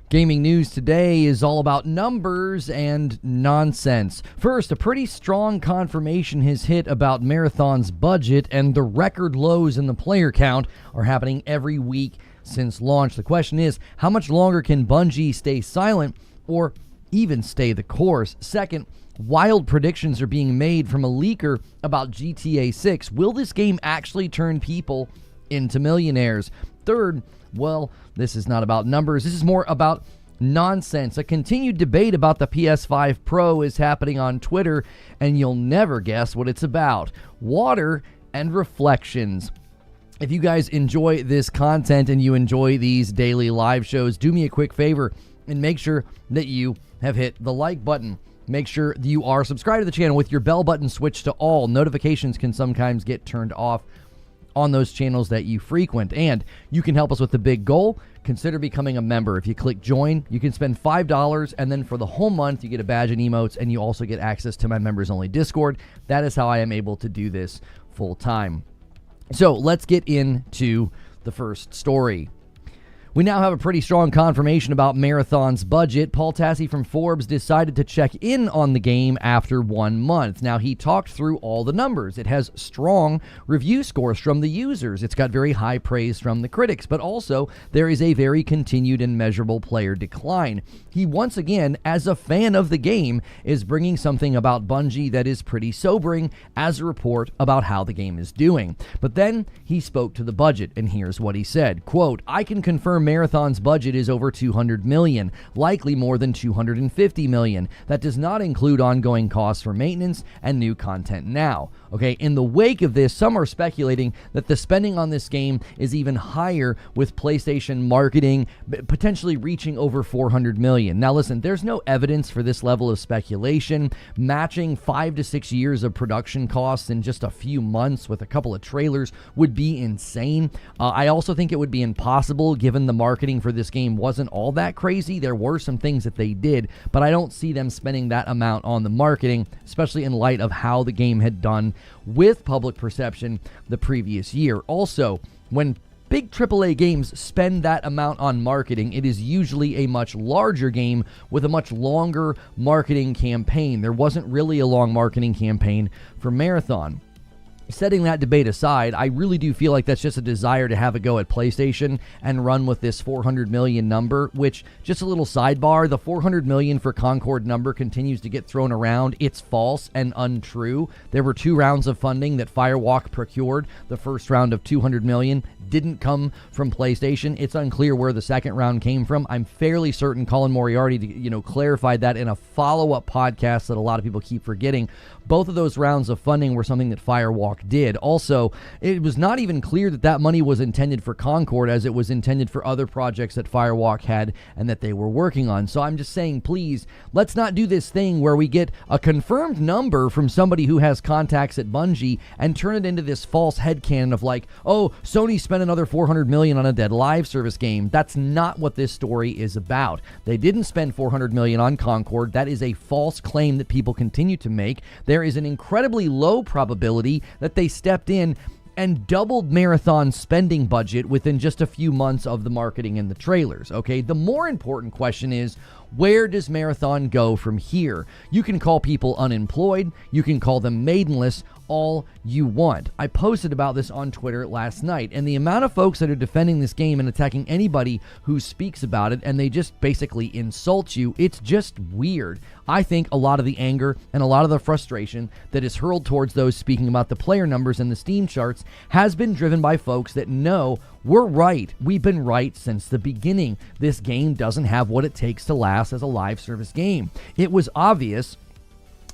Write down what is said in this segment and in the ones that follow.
Gaming news today is all about numbers and nonsense. First, a pretty strong confirmation has hit about Marathon's budget, and the record lows in the player count are happening every week since launch. The question is, how much longer can Bungie stay silent or even stay the course? Second, wild predictions are being made from a leaker about GTA 6. Will this game actually turn people into millionaires? Third, well, this is not about numbers. This is more about nonsense. A continued debate about the PS5 Pro is happening on Twitter, and you'll never guess what it's about. Water and reflections. If you guys enjoy this content and you enjoy these daily live shows, do me a quick favor and make sure that you have hit the like button. Make sure that you are subscribed to the channel with your bell button switched to all. Notifications can sometimes get turned off on those channels that you frequent. And you can help us with the big goal. Consider becoming a member. If you click join, you can spend $5, and then for the whole month you get a badge and emotes, and you also get access to my members only Discord. That is how I am able to do this full time. So let's get into the first story. We now have a pretty strong confirmation about Marathon's budget. Paul Tassi from Forbes decided to check in on the game after 1 month. Now, he talked through all the numbers. It has strong review scores from the users. It's got very high praise from the critics, but also there is a very continued and measurable player decline. He once again, as a fan of the game, is bringing something about Bungie that is pretty sobering as a report about how the game is doing. But then he spoke to the budget, and here's what he said. Quote, "I can confirm Marathon's budget is over $200 million, likely more than $250 million. That does not include ongoing costs for maintenance and new content now." Okay, in the wake of this, some are speculating that the spending on this game is even higher, with PlayStation marketing potentially reaching over $400 million. Now listen, there's no evidence for this level of speculation. Matching 5 to 6 years of production costs in just a few months with a couple of trailers would be insane. I also think it would be impossible given the marketing for this game wasn't all that crazy. There were some things that they did, but I don't see them spending that amount on the marketing, especially in light of how the game had done with public perception the previous year. Also, when big AAA games spend that amount on marketing, it is usually a much larger game with a much longer marketing campaign. There wasn't really a long marketing campaign for Marathon. Setting that debate aside, I really do feel like that's just a desire to have a go at PlayStation and run with this 400 million number, which, just a little sidebar, the 400 million for Concord number continues to get thrown around. It's false and untrue. There were 2 rounds of funding that Firewalk procured. The first round of 200 million didn't come from PlayStation. It's unclear where the second round came from. I'm fairly certain Colin Moriarty, clarified that in a follow-up podcast that a lot of people keep forgetting. Both of those rounds of funding were something that Firewalk did. Also, it was not even clear that that money was intended for Concord, as it was intended for other projects that Firewalk had and that they were working on. So I'm just saying, please, let's not do this thing where we get a confirmed number from somebody who has contacts at Bungie and turn it into this false headcanon of like, oh, Sony spent another $400 million on a dead live service game. That's not what this story is about. They didn't spend $400 million on Concord. That is a false claim that people continue to make. There is an incredibly low probability that they stepped in and doubled Marathon's spending budget within just a few months of the marketing and the trailers, okay? The more important question is, where does Marathon go from here? You can call people unemployed, you can call them maidenless, all you want. I posted about this on Twitter last night, and the amount of folks that are defending this game and attacking anybody who speaks about it, and they just basically insult you, it's just weird. I think a lot of the anger and a lot of the frustration that is hurled towards those speaking about the player numbers and the Steam charts has been driven by folks that know we're right. We've been right since the beginning. This game doesn't have what it takes to last as a live service game. It was obvious.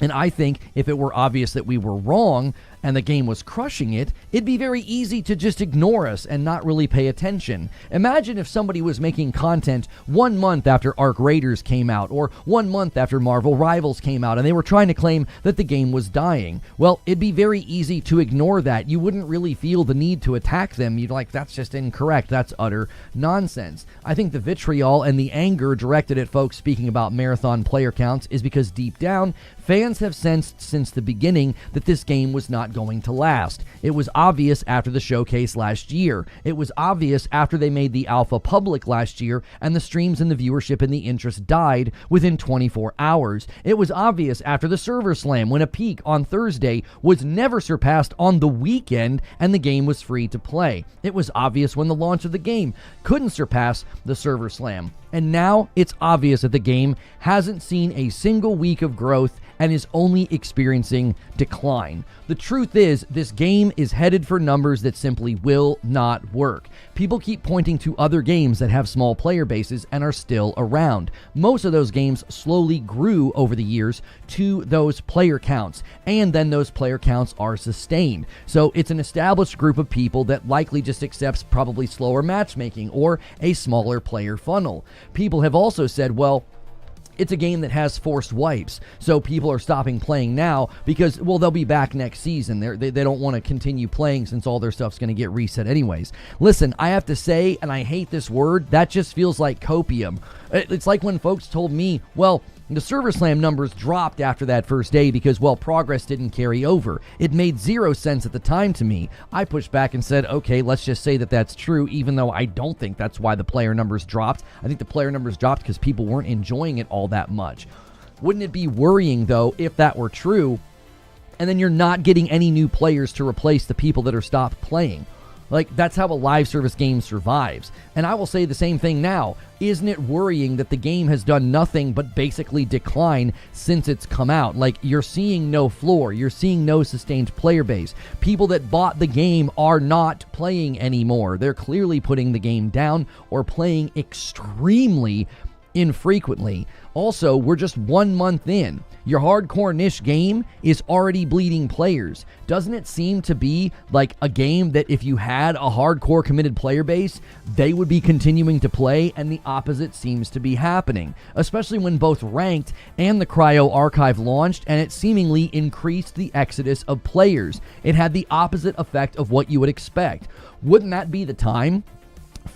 And I think if it were obvious that we were wrong and the game was crushing it, it'd be very easy to just ignore us and not really pay attention. Imagine if somebody was making content 1 month after Arc Raiders came out, or 1 month after Marvel Rivals came out, and they were trying to claim that the game was dying. Well, it'd be very easy to ignore that. You wouldn't really feel the need to attack them. You'd like, that's just incorrect. That's utter nonsense. I think the vitriol and the anger directed at folks speaking about Marathon player counts is because deep down, fans have sensed since the beginning that this game was not not going to last. It was obvious after the showcase last year. It was obvious after they made the alpha public last year and the streams and the viewership and the interest died within 24 hours. It was obvious after the server slam when a peak on Thursday was never surpassed on the weekend and the game was free to play. It was obvious when the launch of the game couldn't surpass the server slam. And now it's obvious that the game hasn't seen a single week of growth and is only experiencing decline. The truth is, this game is headed for numbers that simply will not work. People keep pointing to other games that have small player bases and are still around. Most of those games slowly grew over the years to those player counts, and then those player counts are sustained. So it's an established group of people that likely just accepts probably slower matchmaking or a smaller player funnel. People have also said, well, it's a game that has forced wipes, so people are stopping playing now because, well, they'll be back next season. They don't want to continue playing since all their stuff's going to get reset anyways. Listen, I have to say, and I hate this word, that just feels like copium. It's like when folks told me, well, the server slam numbers dropped after that first day because, well, progress didn't carry over. It made zero sense at the time to me. I pushed back and said, okay, let's just say that that's true, even though I don't think that's why the player numbers dropped. I think the player numbers dropped because people weren't enjoying it all that much. Wouldn't it be worrying, though, if that were true, and then you're not getting any new players to replace the people that are stopped playing? Like, that's how a live service game survives. And I will say the same thing now. Isn't it worrying that the game has done nothing but basically decline since it's come out? Like, you're seeing no floor. You're seeing no sustained player base. People that bought the game are not playing anymore. They're clearly putting the game down or playing extremely infrequently. Also, we're just 1 month in. Your hardcore niche game is already bleeding players. Doesn't it seem to be like a game that if you had a hardcore committed player base, they would be continuing to play, and the opposite seems to be happening, especially when both Ranked and the Cryo Archive launched, and it seemingly increased the exodus of players. It had the opposite effect of what you would expect. Wouldn't that be the time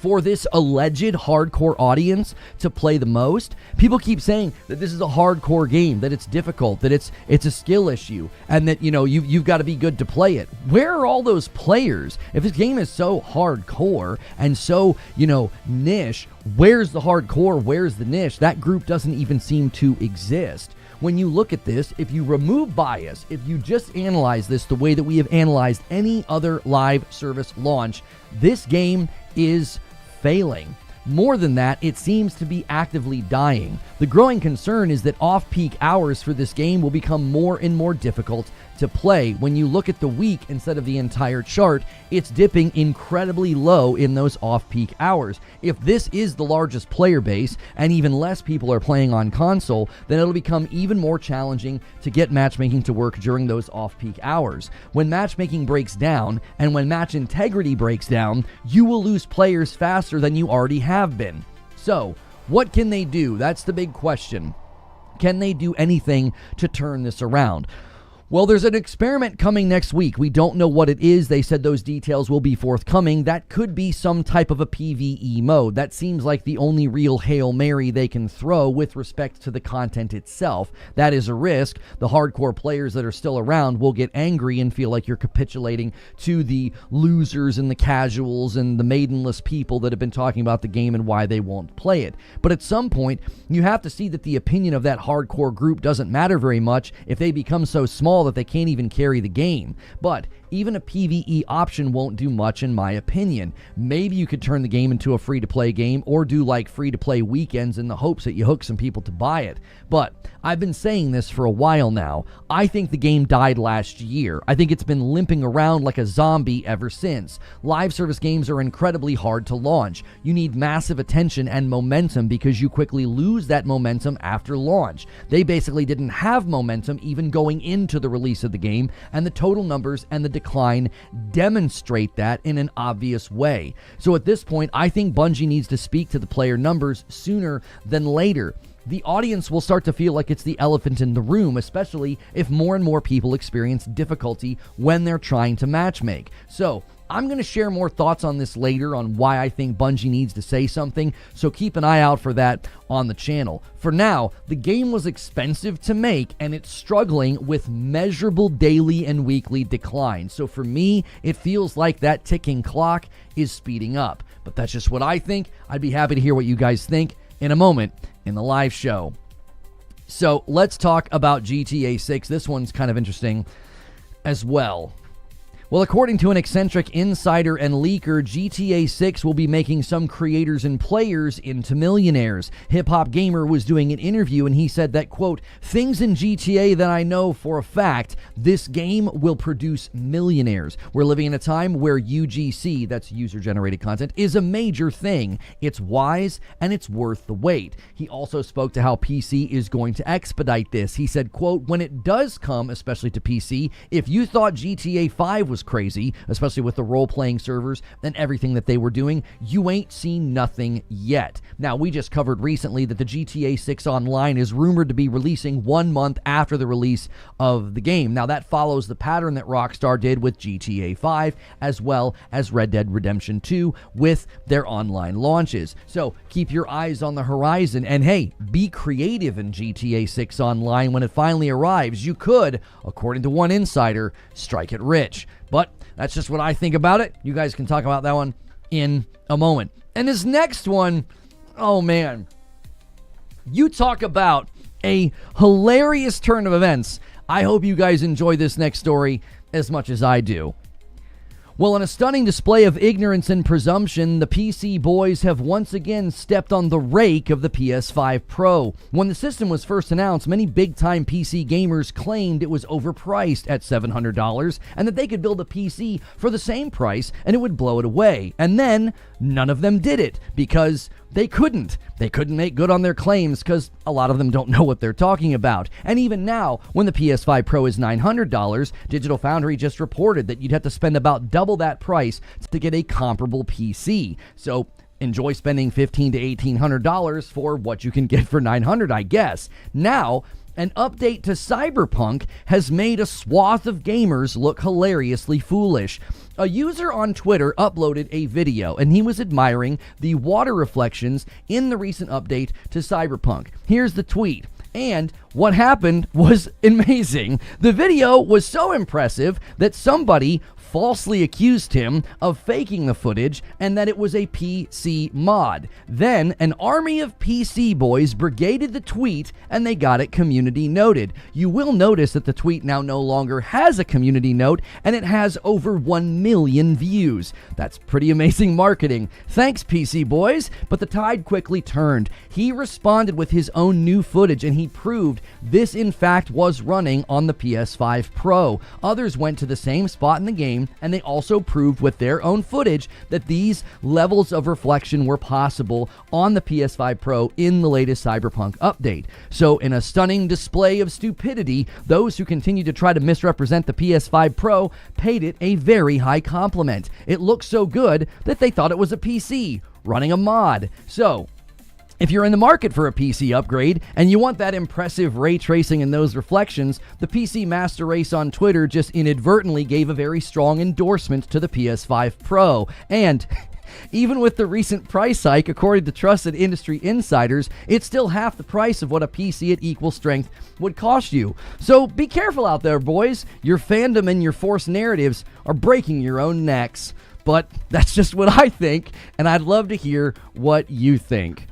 for this alleged hardcore audience to play the most? People keep saying that this is a hardcore game, that it's difficult, that it's a skill issue, and that, you know, you've got to be good to play it. Where are all those players? If this game is so hardcore and so, you know, niche, where's the hardcore? Where's the niche? That group doesn't even seem to exist. When you look at this, if you remove bias, if you just analyze this the way that we have analyzed any other live service launch, this game is failing. More than that, it seems to be actively dying. The growing concern is that off-peak hours for this game will become more and more difficult to play. When you look at the week instead of the entire chart, it's dipping incredibly low in those off-peak hours. If this is the largest player base and even less people are playing on console, then it'll become even more challenging to get matchmaking to work during those off-peak hours. When matchmaking breaks down and when match integrity breaks down, you will lose players faster than you already have been. So, what can they do? That's the big question. Can they do anything to turn this around? Well, there's an experiment coming next week. We don't know what it is. They said those details will be forthcoming. That could be some type of a PvE mode. That seems like the only real Hail Mary they can throw with respect to the content itself. That is a risk. The hardcore players that are still around will get angry and feel like you're capitulating to the losers and the casuals and the maidenless people that have been talking about the game and why they won't play it. But at some point, you have to see that the opinion of that hardcore group doesn't matter very much if they become so small that they can't even carry the game. But even a PvE option won't do much, in my opinion. Maybe you could turn the game into a free-to-play game or do like free-to-play weekends in the hopes that you hook some people to buy it. But I've been saying this for a while now. I think the game died last year. I think it's been limping around like a zombie ever since. Live service games are incredibly hard to launch. You need massive attention and momentum because you quickly lose that momentum after launch. They basically didn't have momentum even going into the release of the game, and the total numbers and the decline demonstrate that in an obvious way. So at this point, I think Bungie needs to speak to the player numbers sooner than later. the audience will start to feel like it's the elephant in the room, especially if more and more people experience difficulty when they're trying to matchmake. So, I'm going to share more thoughts on this later on why I think Bungie needs to say something, so keep an eye out for that on the channel. For now, the game was expensive to make and it's struggling with measurable daily and weekly decline. So for me, it feels like that ticking clock is speeding up. But that's just what I think. I'd be happy to hear what you guys think in a moment in the live show. So let's talk about GTA 6. This one's kind of interesting as well. Well, according to an eccentric insider and leaker, GTA 6 will be making some creators and players into millionaires. Hip Hop Gamer was doing an interview and he said that, quote, "Things in GTA that I know for a fact, this game will produce millionaires. We're living in a time where UGC, that's user-generated content, is a major thing. It's wise and it's worth the wait." He also spoke to how PC is going to expedite this. He said, quote, "When it does come, especially to PC, if you thought GTA 5 was crazy, especially with the role-playing servers and everything that they were doing, you ain't seen nothing yet." Now, we just covered recently that the GTA 6 Online is rumored to be releasing 1 month after the release of the game. Now, that follows the pattern that Rockstar did with GTA 5, as well as Red Dead Redemption 2 with their online launches. So, keep your eyes on the horizon, and hey, be creative in GTA 6 Online when it finally arrives. You could, according to one insider, strike it rich. But that's just what I think about it. You guys can talk about that one in a moment. And this next one, oh man, you talk about a hilarious turn of events. I hope you guys enjoy this next story as much as I do. Well, in a stunning display of ignorance and presumption, the PC boys have once again stepped on the rake of the PS5 Pro. When the system was first announced, many big-time PC gamers claimed it was overpriced at $700 and that they could build a PC for the same price and it would blow it away. And then, none of them did it because they couldn't. They couldn't make good on their claims because a lot of them don't know what they're talking about. And even now, when the PS5 Pro is $900, Digital Foundry just reported that you'd have to spend about double that price to get a comparable PC. So enjoy spending $1,500 to $1,800 for what you can get for $900, I guess. Now, an update to Cyberpunk has made a swath of gamers look hilariously foolish. A user on Twitter uploaded a video, and he was admiring the water reflections in the recent update to Cyberpunk. Here's the tweet. And what happened was amazing. The video was so impressive that somebody falsely accused him of faking the footage and that it was a PC mod. Then an army of PC boys brigaded the tweet and they got it community noted. You will notice that the tweet now no longer has a community note and it has over 1 million views. That's pretty amazing marketing. Thanks, PC boys. But the tide quickly turned. He responded with his own new footage and he proved this in fact was running on the PS5 Pro. Others went to the same spot in the game and they also proved with their own footage that these levels of reflection were possible on the PS5 Pro in the latest Cyberpunk update. So in a stunning display of stupidity, those who continue to try to misrepresent the PS5 Pro paid it a very high compliment. It looked so good that they thought it was a PC running a mod. So if you're in the market for a PC upgrade and you want that impressive ray tracing and those reflections, the PC Master Race on Twitter just inadvertently gave a very strong endorsement to the PS5 Pro. And even with the recent price hike, according to trusted industry insiders, it's still half the price of what a PC at equal strength would cost you. So be careful out there, boys. Your fandom and your forced narratives are breaking your own necks. But that's just what I think, and I'd love to hear what you think.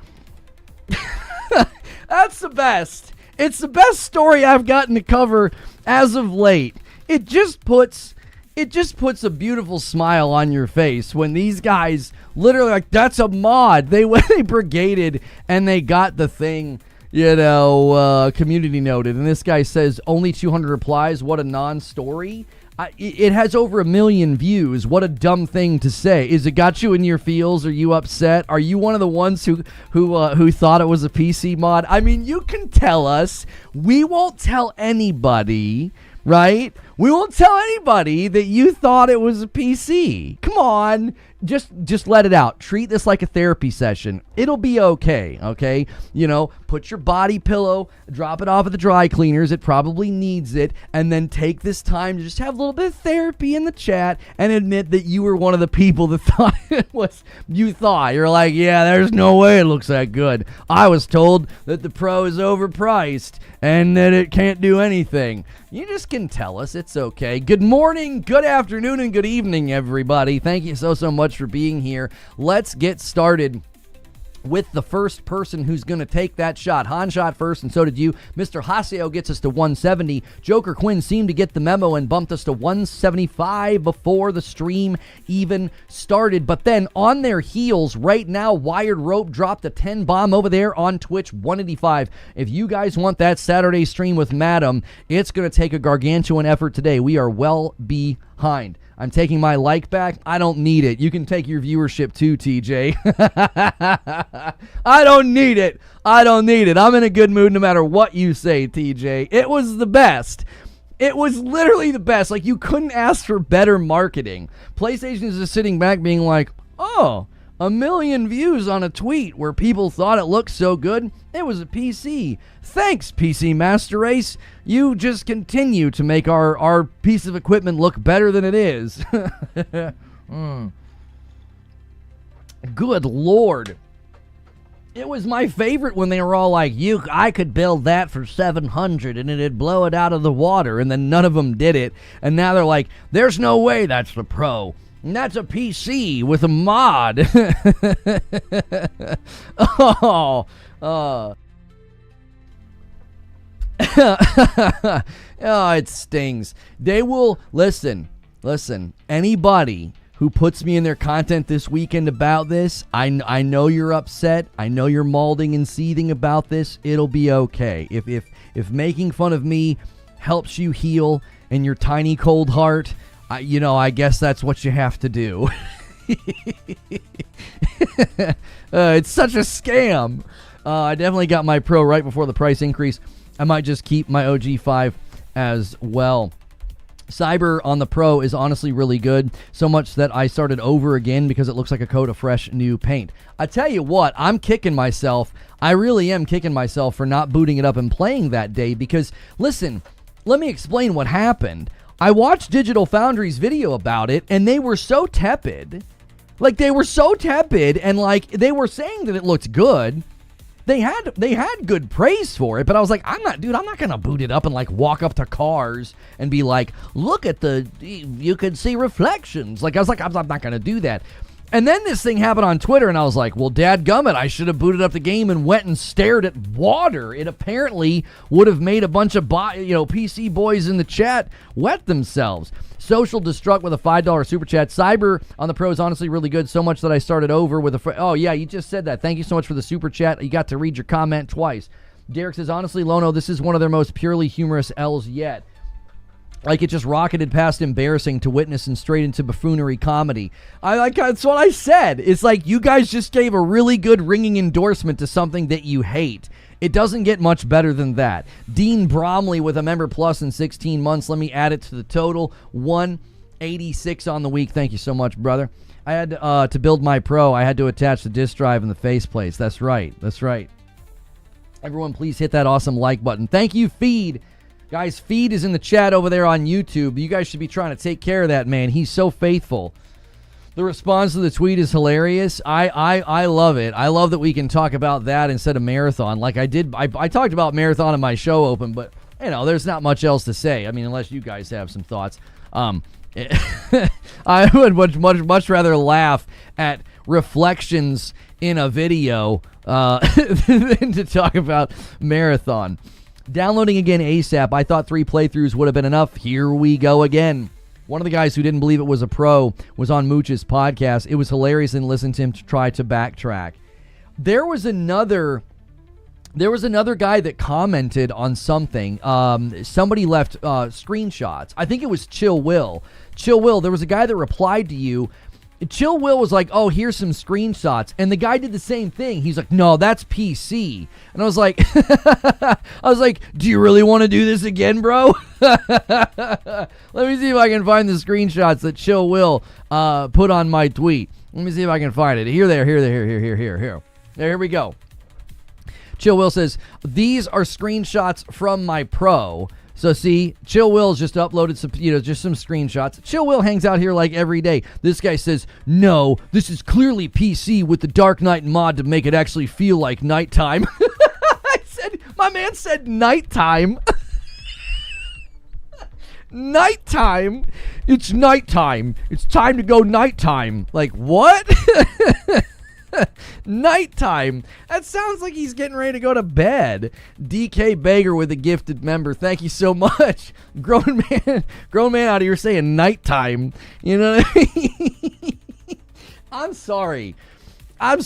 That's the best. It's the best story I've gotten to cover as of late. It just puts a beautiful smile on your face when these guys literally like, that's a mod. They brigaded and they got the thing, community noted. And this guy says only 200 replies. What a non-story. It has over 1 million views. What a dumb thing to say. Is it got you in your feels? Are you upset? Are you one of the ones who thought it was a PC mod? I mean, you can tell us. We won't tell anybody, right? We won't tell anybody that you thought it was a PC. Come on. Just let it out. Treat this like a therapy session. It'll be okay, okay? You know, put your body pillow, drop it off at the dry cleaners. It probably needs it. And then take this time to just have a little bit of therapy in the chat and admit that you were one of the people that thought it was, you thought. You're like, yeah, there's no way it looks that good. I was told that the Pro is overpriced and that it can't do anything. You just can tell us. It's okay. Good morning, good afternoon, and good evening, everybody. Thank you so much for being here. Let's get started with the first person who's going to take that shot. Han shot first, and so did you. Mr. Haseo gets us to 170. Joker Quinn seemed to get the memo and bumped us to 175 before the stream even started. But then on their heels right now, Wired Rope dropped a 10 bomb over there on Twitch, 185. If you guys want that Saturday stream with Madam, it's going to take a gargantuan effort today. We are well behind. I'm taking my like back. I don't need it. You can take your viewership too, TJ. I don't need it. I don't need it. I'm in a good mood no matter what you say, TJ. It was the best. It was literally the best. Like, you couldn't ask for better marketing. PlayStation is just sitting back being like, oh, 1 million views on a tweet where people thought it looked so good. It was a PC. Thanks, PC Master Race. You just continue to make our piece of equipment look better than it is. Good Lord. It was my favorite when they were all like, I could build that for 700 and it'd blow it out of the water, and then none of them did it. And now they're like, there's no way that's the Pro. And that's a PC with a mod. Oh, it stings. They will, listen, anybody who puts me in their content this weekend about this, I know you're upset. I know you're molding and seething about this. It'll be okay. If making fun of me helps you heal in your tiny cold heart, I guess that's what you have to do. It's such a scam. I definitely got my Pro right before the price increase. I might just keep my OG5 as well. Cyber on the Pro is honestly really good, so much that I started over again because it looks like a coat of fresh new paint. I tell you what, I'm kicking myself. I really am kicking myself for not booting it up and playing that day because, listen, let me explain what happened. I watched Digital Foundry's video about it, and they were so tepid. Like, they were so tepid, and, like, they were saying that it looked good. They had good praise for it, but I was like, I'm not going to boot it up and, like, walk up to cars and be like, look at you can see reflections. Like, I was like, I'm not going to do that. And then this thing happened on Twitter, and I was like, well, dadgummit, I should have booted up the game and went and stared at water. It apparently would have made a bunch of PC boys in the chat wet themselves. Social Destruct with a $5 super chat. Cyber on the Pro is honestly really good, so much that I started over with a... Oh, yeah, you just said that. Thank you so much for the super chat. You got to read your comment twice. Derek says, honestly, Lono, this is one of their most purely humorous L's yet. Like, it just rocketed past embarrassing to witness and straight into buffoonery comedy. That's what I said. It's like, you guys just gave a really good ringing endorsement to something that you hate. It doesn't get much better than that. Dean Bromley with a member plus in 16 months. Let me add it to the total. 186 on the week. Thank you so much, brother. I had to build my Pro, I had to attach the disk drive and the faceplates. That's right. Everyone, please hit that awesome like button. Thank you, Feed. Guys, Feed is in the chat over there on YouTube. You guys should be trying to take care of that man. He's so faithful. The response to the tweet is hilarious. I love it. I love that we can talk about that instead of Marathon. Like I did, I talked about Marathon in my show open, but, there's not much else to say. I mean, unless you guys have some thoughts. I would much rather laugh at reflections in a video than to talk about Marathon. Downloading again ASAP. I thought 3 playthroughs would have been enough. Here we go again. One of the guys who didn't believe it was a Pro was on Mooch's podcast. It was hilarious and listened to him to try to backtrack. There was another guy that commented on something. Somebody left screenshots. I think it was Chill Will. Chill Will, there was a guy that replied to you. Chill Will was like, oh, here's some screenshots. And the guy did the same thing. He's like, no, that's PC. And I was like, do you really want to do this again, bro? Let me see if I can find the screenshots that Chill Will put on my tweet. Let me see if I can find it. Here. There we go. Chill Will says, these are screenshots from my pro. So see, Chill Will's just uploaded some, just some screenshots. Chill Will hangs out here like every day. This guy says, no, this is clearly PC with the Dark Knight mod to make it actually feel like nighttime. My man said nighttime. Nighttime? It's nighttime. It's time to go nighttime. Like, what? Nighttime. That sounds like he's getting ready to go to bed. DK Bager with a gifted member. Thank you so much. Grown man out here saying nighttime. You know what I mean? I'm sorry. I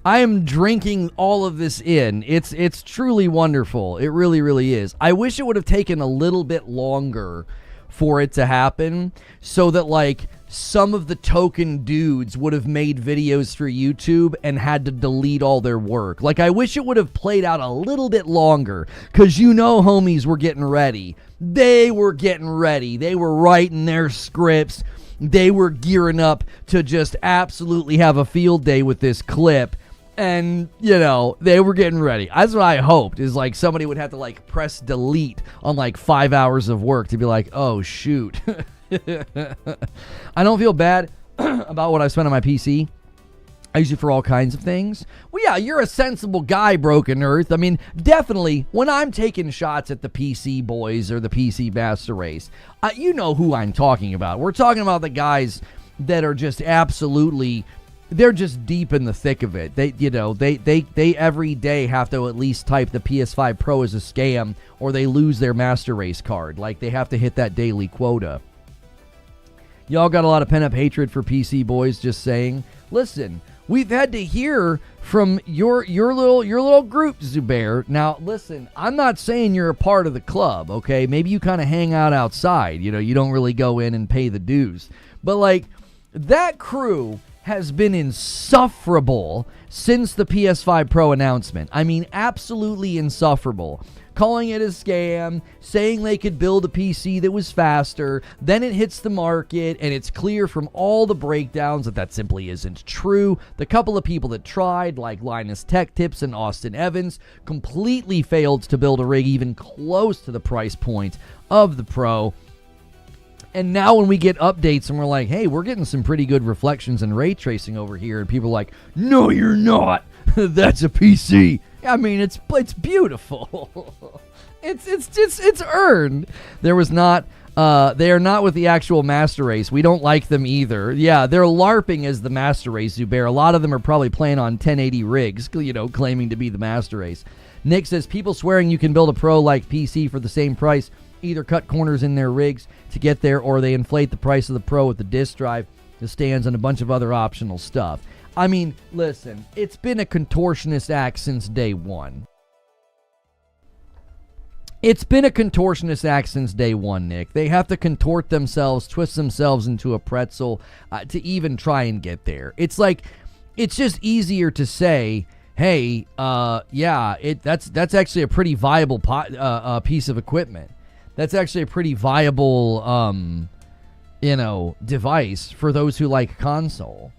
am drinking all of this in. It's truly wonderful. It really, really is. I wish it would have taken a little bit longer for it to happen, so that like some of the token dudes would have made videos for YouTube and had to delete all their work. Like, I wish it would have played out a little bit longer, because homies were getting ready. They were getting ready. They were writing their scripts. They were gearing up to just absolutely have a field day with this clip. And, they were getting ready. That's what I hoped, is like somebody would have to like press delete on like 5 hours of work to be like, oh, shoot. I don't feel bad about what I spent on my PC. I use it for all kinds of things. Well, yeah, you're a sensible guy, Broken Earth. I mean, definitely, when I'm taking shots at the PC boys or the PC Master Race, you know who I'm talking about. We're talking about the guys that are just absolutely, they're just deep in the thick of it. They every day have to at least type the PS5 Pro as a scam, or they lose their Master Race card. Like, they have to hit that daily quota. Y'all got a lot of pent-up hatred for PC boys, just saying. Listen, we've had to hear from your little group, Zubair. Now, listen, I'm not saying you're a part of the club, okay? Maybe you kind of hang out outside. You don't really go in and pay the dues. But, like, that crew has been insufferable since the PS5 Pro announcement. I mean, absolutely insufferable. Calling it a scam, saying they could build a PC that was faster, then it hits the market, and it's clear from all the breakdowns that simply isn't true. The couple of people that tried, like Linus Tech Tips and Austin Evans, completely failed to build a rig even close to the price point of the Pro. And now when we get updates and we're like, hey, we're getting some pretty good reflections and ray tracing over here, and people are like, no, you're not. That's a PC. I mean, it's beautiful. It's earned. There was not. They are not with the actual Master Race. We don't like them either. Yeah, they're LARPing as the Master Race, Zubair. A lot of them are probably playing on 1080 rigs, claiming to be the Master Race. Nick says, people swearing you can build a Pro like PC for the same price either cut corners in their rigs to get there, or they inflate the price of the Pro with the disk drive, the stands, and a bunch of other optional stuff. I mean, listen, it's been a contortionist act since day one. It's been a contortionist act since day one, Nick. They have to contort themselves, twist themselves into a pretzel to even try and get there. It's like, it's just easier to say, hey, that's actually a pretty viable piece of equipment. That's actually a pretty viable, device for those who like console.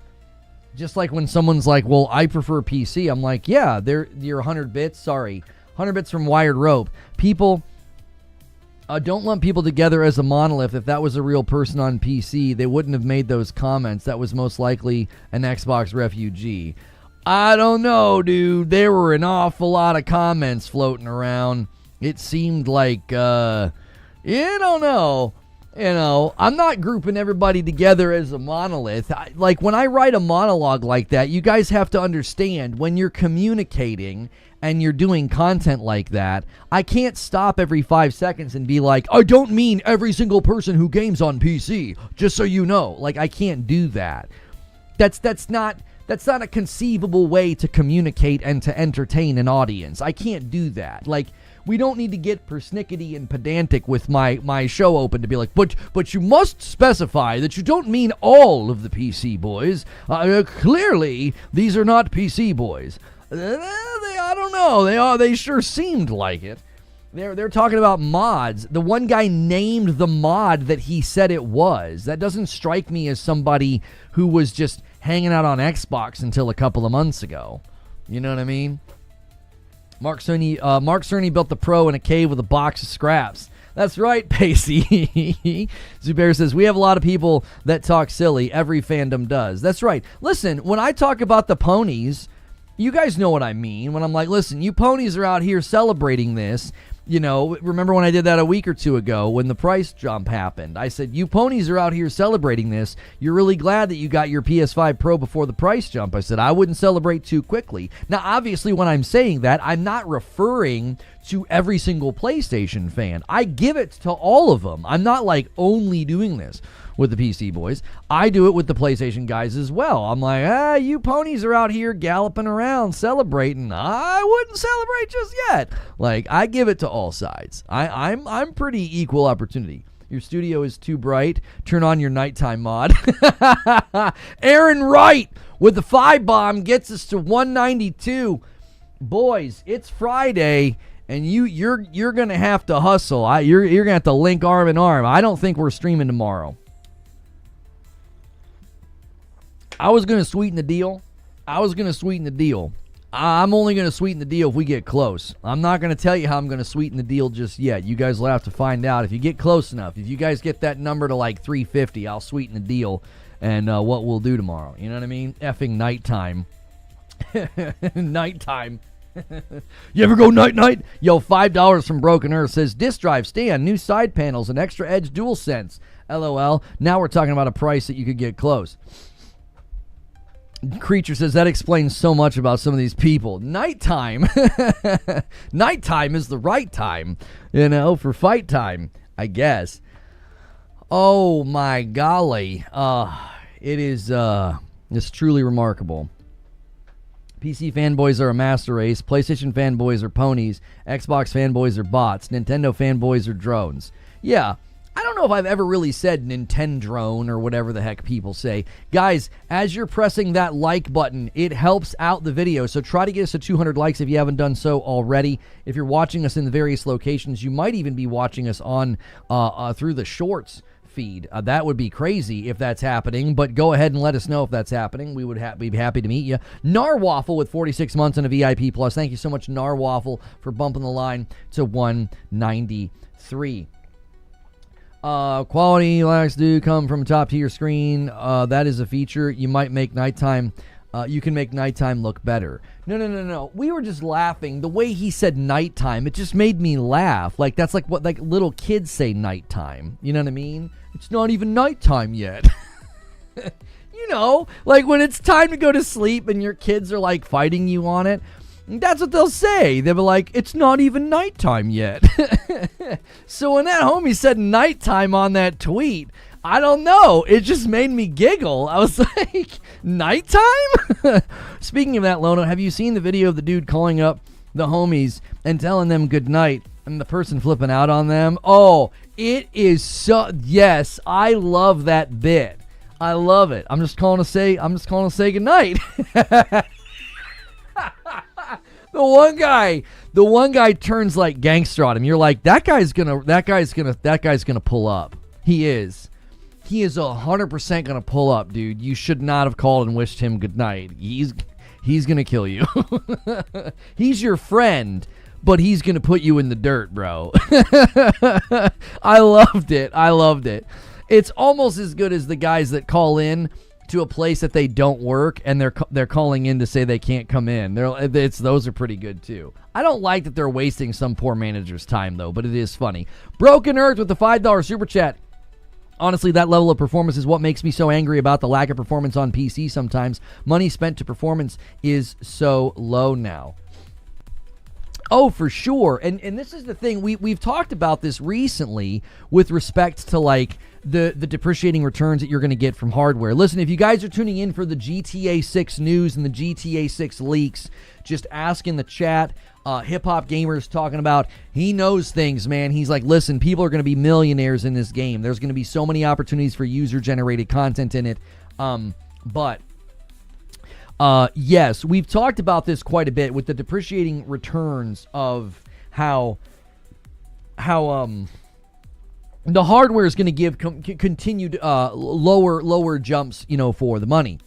Just like when someone's like, well, I prefer PC. I'm like, yeah, you're 100 bits. Sorry. 100 bits from Wired Rope. People don't lump people together as a monolith. If that was a real person on PC, they wouldn't have made those comments. That was most likely an Xbox refugee. I don't know, dude. There were an awful lot of comments floating around. It seemed like, you don't know. I'm not grouping everybody together as a monolith. Like, when I write a monologue like that, you guys have to understand, when you're communicating and you're doing content like that, I can't stop every 5 seconds and be like, I don't mean every single person who games on PC, just so you know. Like, I can't do that. That's not a conceivable way to communicate and to entertain an audience. I can't do that. Like, We don't need to get persnickety and pedantic with my show open to be like, but you must specify that you don't mean all of the PC boys. Clearly, these are not PC boys. I don't know. They sure seemed like it. They're talking about mods. The one guy named the mod that he said it was. That doesn't strike me as somebody who was just hanging out on Xbox until a couple of months ago. You know what I mean? Mark Cerny built the Pro in a cave with a box of scraps. That's right, Pacey. Zubair says, we have a lot of people that talk silly. Every fandom does. That's right. Listen, when I talk about the ponies, you guys know what I mean. When I'm like, listen, you ponies are out here celebrating this. You know, remember when I did that a week or two ago when the price jump happened? I said, you ponies are out here celebrating this. You're really glad that you got your PS5 Pro before the price jump. I said, I wouldn't celebrate too quickly. Now, obviously, when I'm saying that, I'm not referring to every single PlayStation fan. I give it to all of them. I'm not like only doing this with the PC boys. I do it with the PlayStation guys as well. I'm like, you ponies are out here galloping around celebrating. I wouldn't celebrate just yet. Like, I give it to all sides. I'm pretty equal opportunity. Your studio is too bright. Turn on your nighttime mod. Aaron Wright with the 5 bomb gets us to 192. Boys, it's Friday. And you're gonna have to hustle. You're gonna have to link arm in arm. I don't think we're streaming tomorrow. I was gonna sweeten the deal. I'm only gonna sweeten the deal if we get close. I'm not gonna tell you how I'm gonna sweeten the deal just yet. You guys will have to find out if you get close enough. If you guys get that number to like 350, I'll sweeten the deal and what we'll do tomorrow. You know what I mean? Effing nighttime. Nighttime. You ever go night? Yo, $5 from Broken Earth says, disk drive stand, new side panels, and extra edge DualSense. LOL. Now we're talking about a price that you could get close. Creature says, that explains so much about some of these people. Nighttime. Nighttime is the right time, for fight time, I guess. Oh my golly. It's truly remarkable. PC fanboys are a master race. PlayStation fanboys are ponies. Xbox fanboys are bots. Nintendo fanboys are drones. Yeah, I don't know if I've ever really said Nintendrone or whatever the heck people say. Guys, as you're pressing that like button, it helps out the video. So try to get us to 200 likes if you haven't done so already. If you're watching us in the various locations, you might even be watching us on through the shorts feed. That would be crazy if that's happening, but go ahead and let us know if that's happening. We would be happy to meet you. Narwaffle with 46 months and a VIP plus. Thank you so much, Narwaffle, for bumping the line to 193. Quality lags do come from top tier screen. That is a feature. You might make nighttime. You can make nighttime look better. No. We were just laughing. The way he said nighttime, it just made me laugh. Like, that's like what little kids say nighttime. You know what I mean? It's not even nighttime yet. Like when it's time to go to sleep and your kids are like fighting you on it. That's what they'll say. They'll be like, it's not even nighttime yet. So when that homie said nighttime on that tweet, I don't know. It just made me giggle. I was like, nighttime? Speaking of that, Lono, have you seen the video of the dude calling up the homies and telling them good night and the person flipping out on them? Oh, it is so... Yes, I love that bit. I love it. I'm just calling to say good night. The one guy turns like gangster on him. You're like, that guy's gonna pull up. He is 100% gonna pull up, dude. You should not have called and wished him good night. He's gonna kill you. He's your friend, but he's gonna put you in the dirt, bro. I loved it. It's almost as good as the guys that call in to a place that they don't work and they're calling in to say they can't come in. Those are pretty good too. I don't like that they're wasting some poor manager's time though, but it is funny. Broken Earth with the $5 super chat. Honestly, that level of performance is what makes me so angry about the lack of performance on PC sometimes. Money spent to performance is so low now. Oh, for sure. And this is the thing. We've talked about this recently with respect to like the depreciating returns that you're going to get from hardware. Listen, if you guys are tuning in for the GTA 6 news and the GTA 6 leaks, just ask in the chat. Hip Hop Gamer's talking about, he knows things, man. He's like, listen, people are going to be millionaires in this game. There's going to be so many opportunities for user-generated content in it. Yes, we've talked about this quite a bit with the depreciating returns of how the hardware is going to give continued lower jumps, for the money.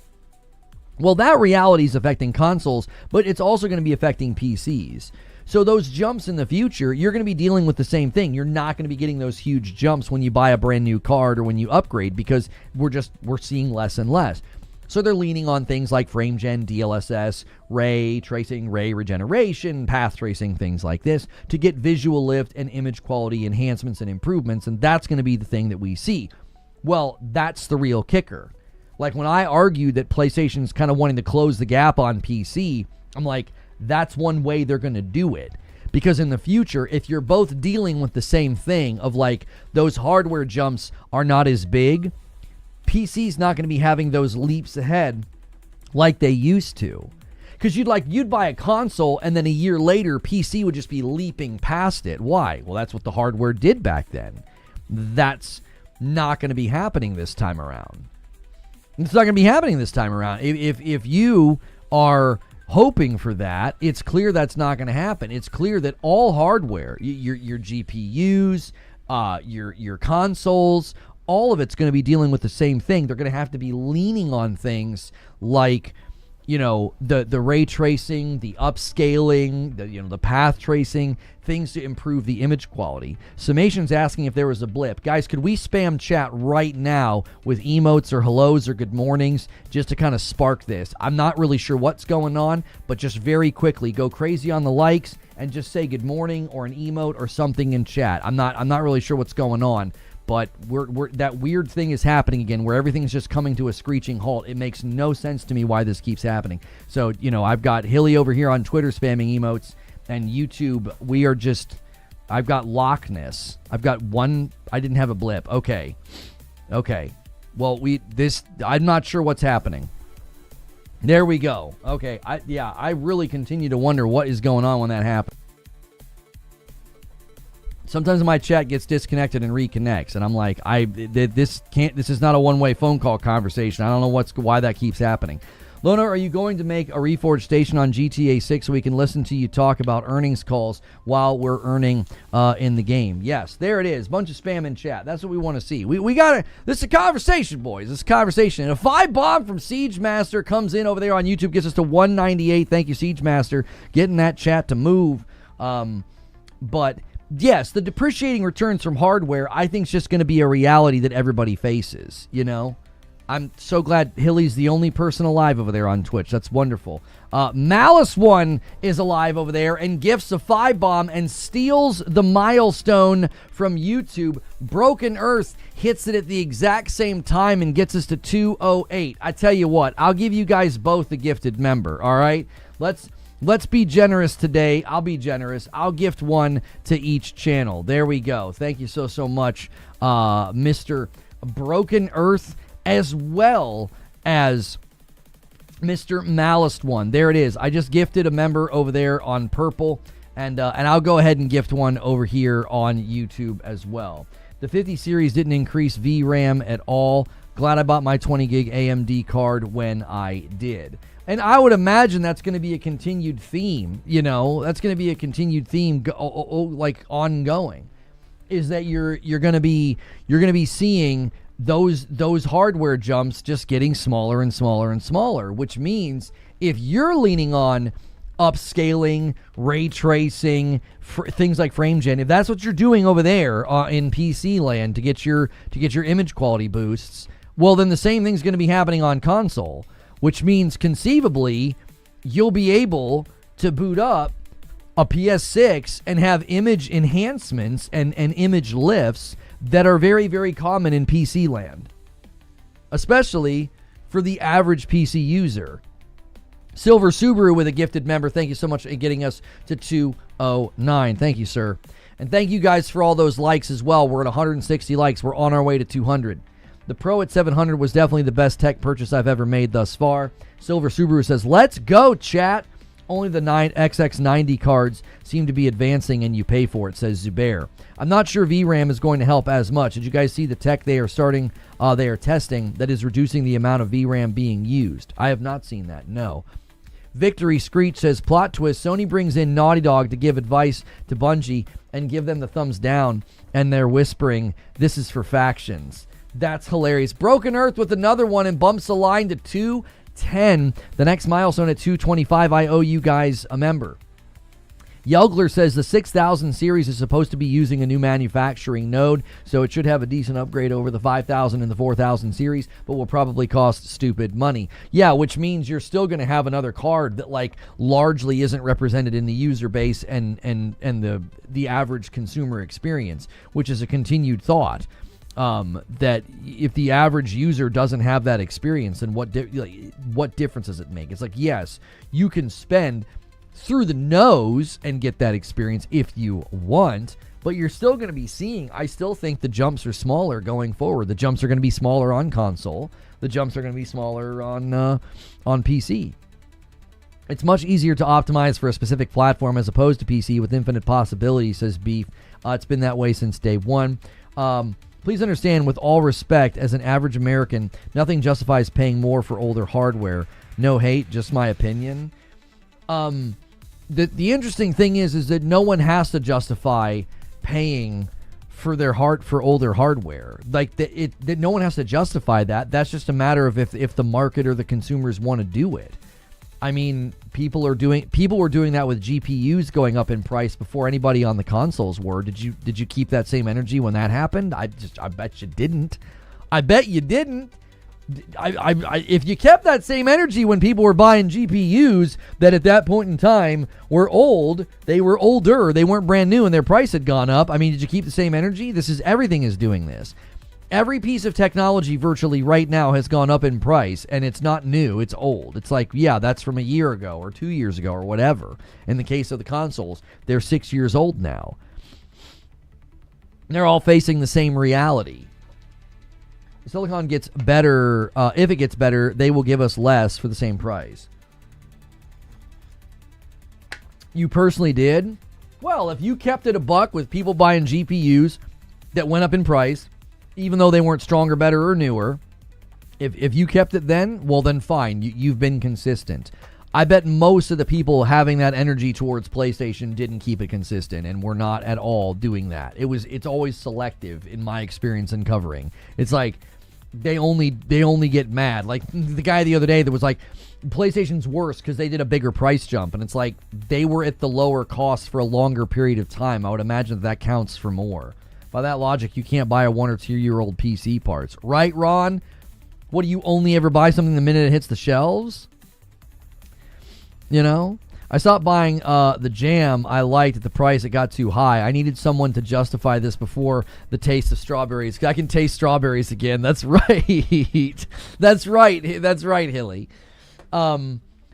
Well, that reality is affecting consoles, but it's also going to be affecting PCs. So those jumps in the future, you're going to be dealing with the same thing. You're not going to be getting those huge jumps when you buy a brand new card or when you upgrade, because we're seeing less and less. So they're leaning on things like frame gen, DLSS, ray tracing, ray regeneration, path tracing, things like this to get visual lift and image quality enhancements and improvements, and that's going to be the thing that we see. Well, that's the real kicker. Like when I argued that PlayStation's kind of wanting to close the gap on PC, I'm like, that's one way they're going to do it. Because in the future, if you're both dealing with the same thing of like those hardware jumps are not as big, PC's not going to be having those leaps ahead like they used to. Because you'd buy a console and then a year later, PC would just be leaping past it. Why? Well, that's what the hardware did back then. That's not going to be happening this time around. It's not going to be happening this time around. If you are hoping for that, it's clear that's not going to happen. It's clear that all hardware, your GPUs, your consoles, all of it's going to be dealing with the same thing. They're going to have to be leaning on things like, the ray tracing, the upscaling, the path tracing, things to improve the image quality. Summation's asking if there was a blip. Guys, could we spam chat right now with emotes or hellos or good mornings just to kind of spark this? I'm not really sure what's going on, but just very quickly go crazy on the likes and just say good morning or an emote or something in chat. I'm not really sure what's going on. But we're that weird thing is happening again where everything's just coming to a screeching halt. It makes no sense to me why this keeps happening. So, I've got Hilly over here on Twitter spamming emotes, and YouTube, I've got Loch-ness. I've got one, I didn't have a blip. Okay. Well, I'm not sure what's happening. There we go. Okay, I really continue to wonder what is going on when that happens. Sometimes my chat gets disconnected and reconnects, and I'm like, this is not a one-way phone call conversation. I don't know why that keeps happening. Lona, are you going to make a Reforge station on GTA 6 so we can listen to you talk about earnings calls while we're earning in the game? Yes, there it is. Bunch of spam in chat. That's what we want to see. We got this is a conversation, boys. This is a conversation. And a 5-bomb from Siege Master comes in over there on YouTube, gets us to 198. Thank you, Siege Master, getting that chat to move. But yes, the depreciating returns from hardware, I think, is just going to be a reality that everybody faces, I'm so glad Hilly's the only person alive over there on Twitch. That's wonderful. Malice One is alive over there and gifts a 5-bomb and steals the milestone from YouTube. Broken Earth hits it at the exact same time and gets us to 208. I tell you what, I'll give you guys both a gifted member, all right? Let's be generous today. I'll be generous. I'll gift one to each channel. There we go. Thank you so much, Mr. Broken Earth, as well as Mr. Malice One. There it is. I just gifted a member over there on Purple, and I'll go ahead and gift one over here on YouTube as well. The 50 series didn't increase VRAM at all. Glad I bought my 20 gig AMD card when I did. And I would imagine that's going to be a continued theme, That's going to be a continued theme, like ongoing, is that you're going to be seeing those hardware jumps just getting smaller and smaller and smaller, which means if you're leaning on upscaling, ray tracing, things like frame gen, if that's what you're doing over there in PC land to get your image quality boosts, well, then the same thing's going to be happening on console. Which means conceivably you'll be able to boot up a PS6 and have image enhancements and image lifts that are very, very common in PC land, especially for the average PC user. Silver Subaru with a gifted member. Thank you so much for getting us to 209. Thank you, sir. And thank you guys for all those likes as well. We're at 160 likes. We're on our way to 200. The Pro at 700 was definitely the best tech purchase I've ever made thus far. Silver Subaru says, let's go, chat. Only the 9XX90 cards seem to be advancing and you pay for it, says Zubair. I'm not sure VRAM is going to help as much. Did you guys see the tech they are testing that is reducing the amount of VRAM being used? I have not seen that, no. Victory Screech says, plot twist, Sony brings in Naughty Dog to give advice to Bungie and give them the thumbs down, and they're whispering, this is for factions. That's hilarious. Broken Earth with another one and bumps the line to 210. The next milestone at 225, I owe you guys a member. Yelgler says the 6000 series is supposed to be using a new manufacturing node, so it should have a decent upgrade over the 5000 and the 4000 series, but will probably cost stupid money. Yeah, which means you're still going to have another card that like largely isn't represented in the user base and the average consumer experience, which is a continued thought. That if the average user doesn't have that experience, then what difference does it make? It's like, yes, you can spend through the nose and get that experience if you want, but you're still going to be seeing, I still think the jumps are smaller going forward. The jumps are going to be smaller on console. The jumps are going to be smaller on PC. It's much easier to optimize for a specific platform as opposed to PC with infinite possibilities, says Beef. It's been that way since day one. Please understand, with all respect, as an average American, nothing justifies paying more for older hardware. No hate, just my opinion. The interesting thing is that no one has to justify paying for older hardware. Like that no one has to justify that. That's just a matter of if the market or the consumers want to do it. I mean, people were doing that with GPUs going up in price before anybody on the consoles were. Did you keep that same energy when that happened? I bet you didn't. I bet you didn't. If you kept that same energy when people were buying GPUs that at that point in time were old, they were older, they weren't brand new, and their price had gone up. I mean, did you keep the same energy? Everything is doing this. Every piece of technology virtually right now has gone up in price, and it's not new, it's old. It's like, yeah, that's from a year ago or 2 years ago or whatever. In the case of the consoles, they're 6 years old now. They're all facing the same reality. Silicon gets better. If it gets better, they will give us less for the same price. You personally did? Well, if you kept it a buck with people buying GPUs that went up in price, even though they weren't stronger, better, or newer, if you kept it then, well then fine, you've been consistent. I bet most of the people having that energy towards PlayStation didn't keep it consistent and were not at all doing that. It's always selective in my experience in covering. It's like they only get mad. Like the guy the other day that was like, PlayStation's worse because they did a bigger price jump, and it's like they were at the lower cost for a longer period of time. I would imagine that counts for more. By that logic, you can't buy a 1 or 2 year old PC parts. Right, Ron? What, do you only ever buy something the minute it hits the shelves? You know? I stopped buying the jam I liked at the price. It got too high. I needed someone to justify this before the taste of strawberries. I can taste strawberries again. That's right. That's right, Hilly.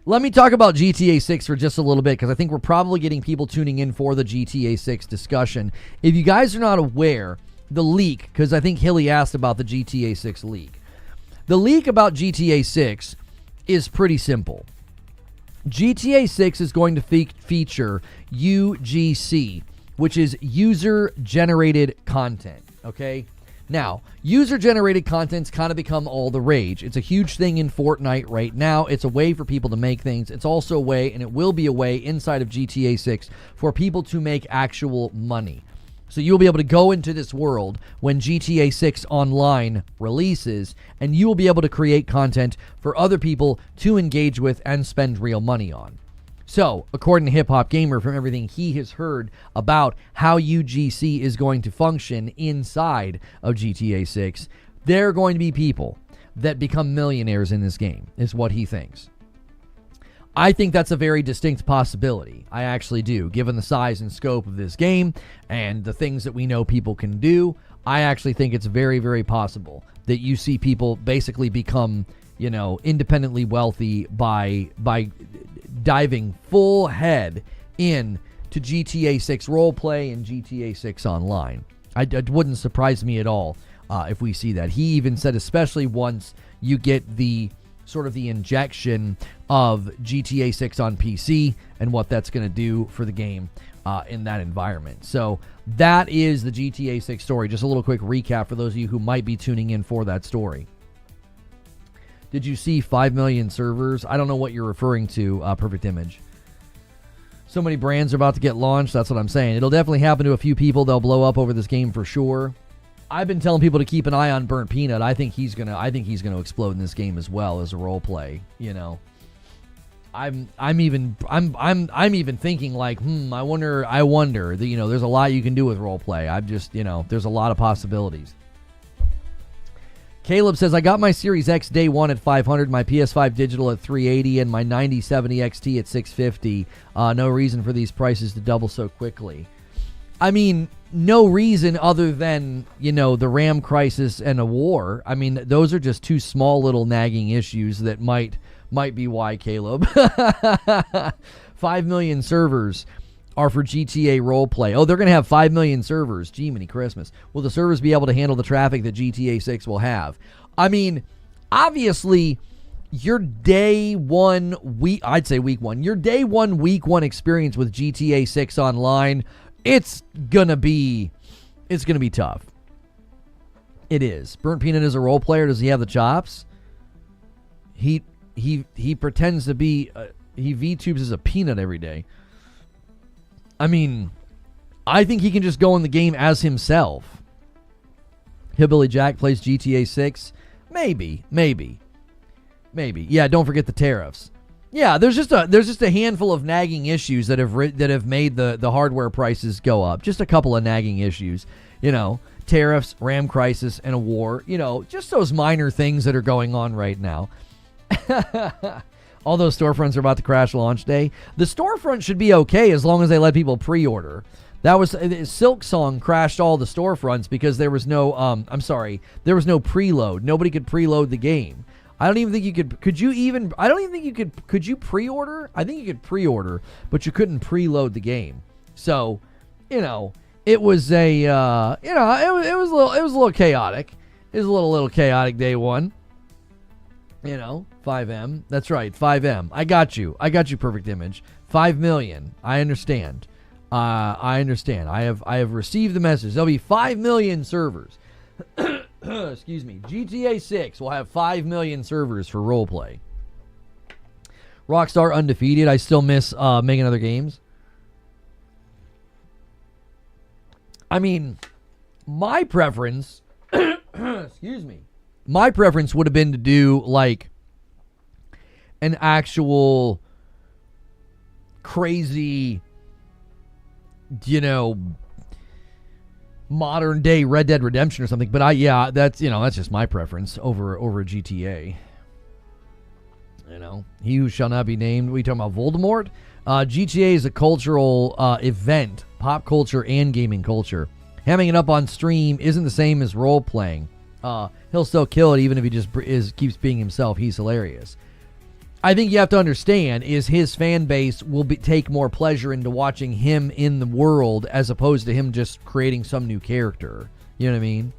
Let me talk about GTA 6 for just a little bit, because I think we're probably getting people tuning in for the GTA 6 discussion. If you guys are not aware, the leak, because I think Hilly asked about the GTA 6 leak. The leak about GTA 6 is pretty simple. GTA 6 is going to feature UGC, which is user-generated content, okay? Now, user-generated content's kind of become all the rage. It's a huge thing in Fortnite right now. It's a way for people to make things. It's also a way, and it will be a way inside of GTA 6 for people to make actual money. So you'll be able to go into this world when GTA 6 Online releases, and you will be able to create content for other people to engage with and spend real money on. So, according to Hip Hop Gamer, from everything he has heard about how UGC is going to function inside of GTA 6, there are going to be people that become millionaires in this game, is what he thinks. I think that's a very distinct possibility. I actually do. Given the size and scope of this game and the things that we know people can do, I actually think it's very, very possible that you see people basically become, you know, independently wealthy by diving full head in to GTA 6 roleplay and GTA 6 online. It wouldn't surprise me at all if we see that. He even said, especially once you get the sort of the injection of GTA 6 on PC and what that's going to do for the game in that environment. So that is the GTA 6 story. Just a little quick recap for those of you who might be tuning in for that story. Did you see 5 million servers? I don't know what you're referring to, Perfect Image. So many brands are about to get launched. That's what I'm saying. It'll definitely happen to a few people. They'll blow up over this game for sure. I've been telling people to keep an eye on Burnt Peanut. I think he's gonna explode in this game as well as a role play. You know, I'm even thinking like, I wonder that, you know, there's a lot you can do with role play. I'm just, you know, there's a lot of possibilities. Caleb says, I got my Series X day one at 500, my PS5 digital at 380, and my 9070 XT at 650. No reason for these prices to double so quickly. I mean, no reason other than, you know, the RAM crisis and a war. I mean, those are just two small little nagging issues that might be why, Caleb. 5 million servers are for GTA roleplay. Oh, they're going to have 5 million servers. Gee, many Christmas. Will the servers be able to handle the traffic that GTA 6 will have? I mean, obviously, your day one week, I'd say week one, your day one, week one experience with GTA 6 online, it's gonna be tough. It is. Burnt Peanut is a role player. Does he have the chops? He pretends to be. He VTubes as a peanut every day. I mean, I think he can just go in the game as himself. Hillbilly Jack plays GTA 6. Maybe. Yeah, don't forget the tariffs. Yeah, there's just a handful of nagging issues that have made the hardware prices go up. Just a couple of nagging issues, you know, tariffs, RAM crisis, and a war. You know, just those minor things that are going on right now. All those storefronts are about to crash launch day. The storefront should be okay as long as they let people pre-order. That was Silk Song crashed all the storefronts because there was no there was no preload. Nobody could preload the game. I don't even think you could. Could you pre-order? I think you could pre-order, but you couldn't preload the game. So, you know, it was it was a little chaotic. It was a little chaotic day one. You know, 5M. That's right, 5M. I got you, Perfect Image. 5 million. I understand. I have received the message. There'll be 5 million servers. Excuse me. GTA 6 will have 5 million servers for roleplay. Rockstar undefeated. I still miss making other games. I mean, my preference excuse me. My preference would have been to do like an actual crazy, you know, modern day Red Dead Redemption or something, but that's just my preference over GTA. You know, he who shall not be named. We talking about Voldemort? GTA is a cultural event, pop culture and gaming culture. Hamming it up on stream isn't the same as role playing. He'll still kill it even if he just keeps being himself. He's hilarious. I think you have to understand is his fan base will take more pleasure into watching him in the world as opposed to him just creating some new character. You know what I mean?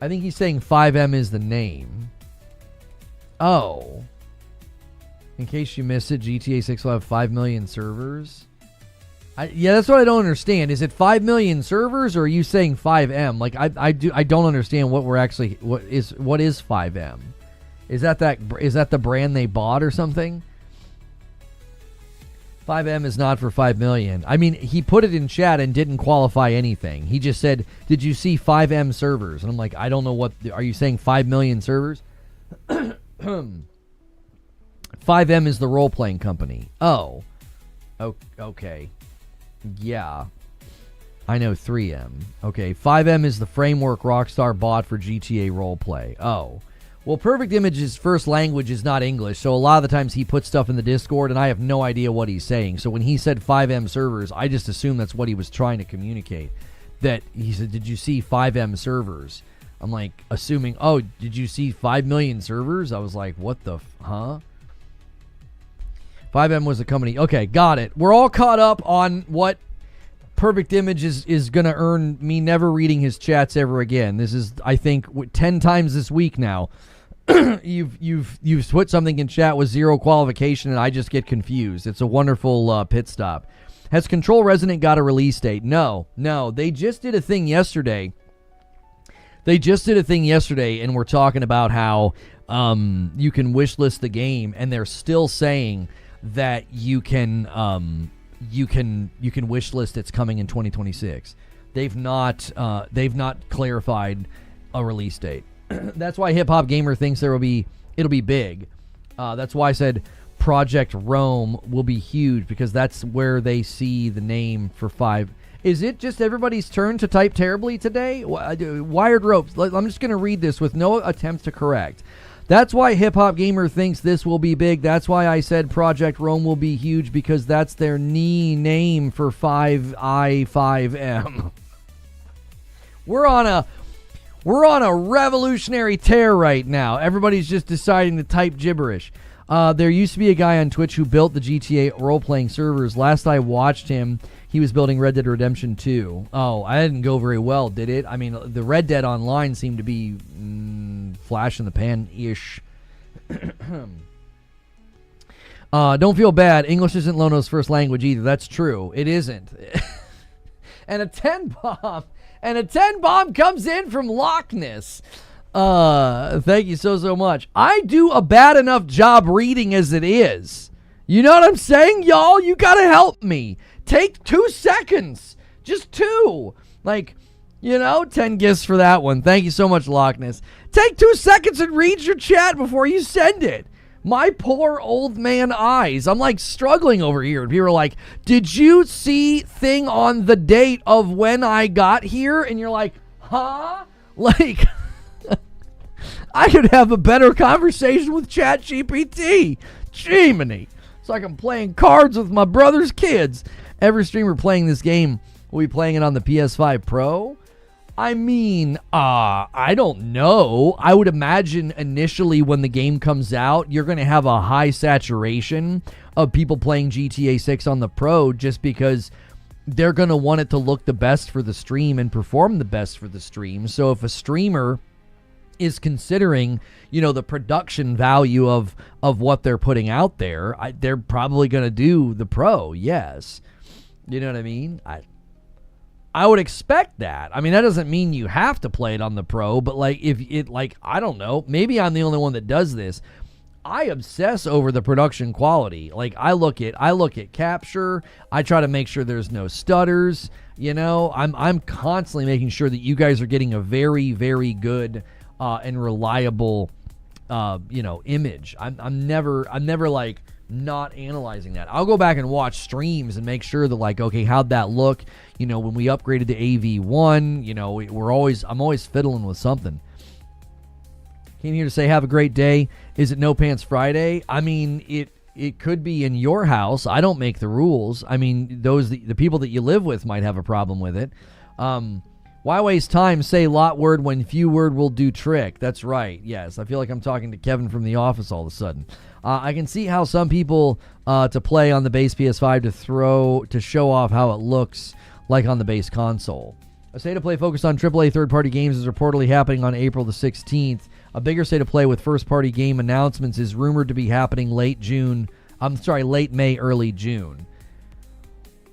I think he's saying 5M is the name. Oh. In case you missed it, GTA 6 will have 5 million servers. That's what I don't understand. Is it 5 million servers, or are you saying 5M? Like I don't understand what is 5M? Is that the brand they bought or something? 5M is not for 5 million. I mean, he put it in chat and didn't qualify anything. He just said, "Did you see 5M servers?" And I'm like, I don't know what. Are you saying 5 million servers? 5M is the role playing company. Oh, okay. Yeah, I know 3M. Okay, 5M is the framework Rockstar bought for GTA roleplay. Oh, well, Perfect Image's first language is not English, so a lot of the times he puts stuff in the Discord, and I have no idea what he's saying. So when he said 5M servers, I just assumed that's what he was trying to communicate. That he said, "Did you see 5M servers?" I'm like, assuming, oh, did you see 5 million servers? I was like, what the, huh? 5M was a company. Okay, got it. We're all caught up on what Perfect Image is going to earn me never reading his chats ever again. This is, I think, 10 times this week now. You've put something in chat with zero qualification, and I just get confused. It's a wonderful pit stop. Has Control Resonant got a release date? No. They just did a thing yesterday. And we're talking about how you can wishlist the game, and they're still saying that you can wishlist it's coming in 2026. They've not clarified a release date. That's why Hip Hop Gamer thinks it'll be big. That's why I said Project Rome will be huge, because that's where they see the name for 5. Is it just everybody's turn to type terribly today? Wired Ropes. I'm just going to read this with no attempt to correct. That's why Hip Hop Gamer thinks this will be big. That's why I said Project Rome will be huge, because that's their name for 5i5m. We're on a revolutionary tear right now. Everybody's just deciding to type gibberish. There used to be a guy on Twitch who built the GTA role-playing servers. Last I watched him, he was building Red Dead Redemption 2. Oh, I didn't go very well, did it? I mean, the Red Dead Online seemed to be flash in the pan-ish. Don't feel bad. English isn't Lono's first language either. That's true. It isn't. And a 10 bomb comes in from Loch Ness. Thank you so much. I do a bad enough job reading as it is. You know what I'm saying, y'all? You gotta help me. Take 2 seconds. Just 2. 10 gifts for that one. Thank you so much, Loch Ness. Take 2 seconds and read your chat before you send it. My poor old man eyes. I'm struggling over here. And people are like, did you see thing on the date of when I got here? And you're like, huh? I could have a better conversation with ChatGPT. Jiminy. It's like I'm playing cards with my brother's kids. Every streamer playing this game will be playing it on the PS5 Pro. I mean, I don't know. I would imagine initially when the game comes out, you're going to have a high saturation of people playing GTA 6 on the Pro, just because they're going to want it to look the best for the stream and perform the best for the stream. So if a streamer is considering, the production value of what they're putting out there, they're probably going to do the Pro, yes. You know what I mean? I would expect that. I mean, that doesn't mean you have to play it on the Pro, but if it, I don't know, maybe I'm the only one that does this. I obsess over the production quality. I look at capture. I try to make sure there's no stutters. I'm constantly making sure that you guys are getting a very, very good and reliable, image. I'm never not analyzing that. I'll go back and watch streams and make sure that okay, how'd that look? When we upgraded to AV1, I'm always fiddling with something. Came here to say have a great day. Is it No Pants Friday? I mean, it could be in your house. I don't make the rules. I mean, the people that you live with might have a problem with it. Why waste time? Say lot word when few word will do trick. That's right. Yes, I feel like I'm talking to Kevin from The Office all of a sudden. I can see how some people to play on the base PS5 to show off how it looks like on the base console. A state of play focused on AAA third-party games is reportedly happening on April the 16th. A bigger state of play with first-party game announcements is rumored to be happening late May, early June.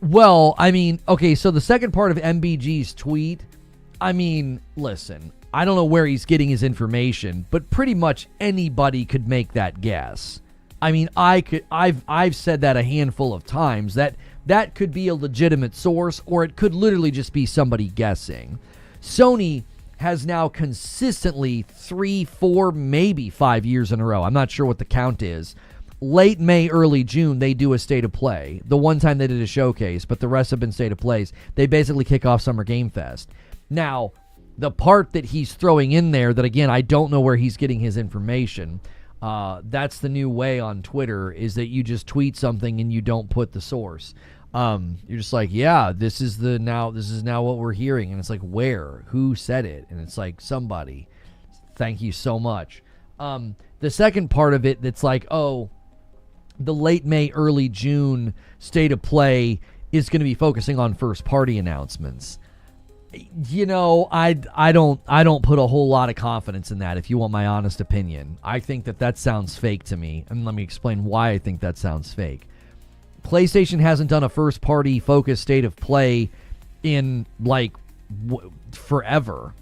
Well, I mean, okay, so the second part of MBG's tweet, I mean, listen, I don't know where he's getting his information, but pretty much anybody could make that guess. I mean, I've said that a handful of times, that could be a legitimate source, or it could literally just be somebody guessing. Sony has now consistently 3, 4, maybe 5 years in a row, I'm not sure what the count is, late May, early June, they do a state of play. The one time they did a showcase, but the rest have been state of plays. They basically kick off Summer Game Fest. Now, the part that he's throwing in there that, again, I don't know where he's getting his information, that's the new way on Twitter, is that you just tweet something and you don't put the source. You're just like, yeah, this is now what we're hearing. And it's like, where? Who said it? And it's like, somebody. Thank you so much. The second part of it that's like, oh, the late May, early June state of play is going to be focusing on first party announcements. You know, I don't put a whole lot of confidence in that, if you want my honest opinion. I think that sounds fake to me, and let me explain why I think that sounds fake. PlayStation hasn't done a first party focused state of play in like forever.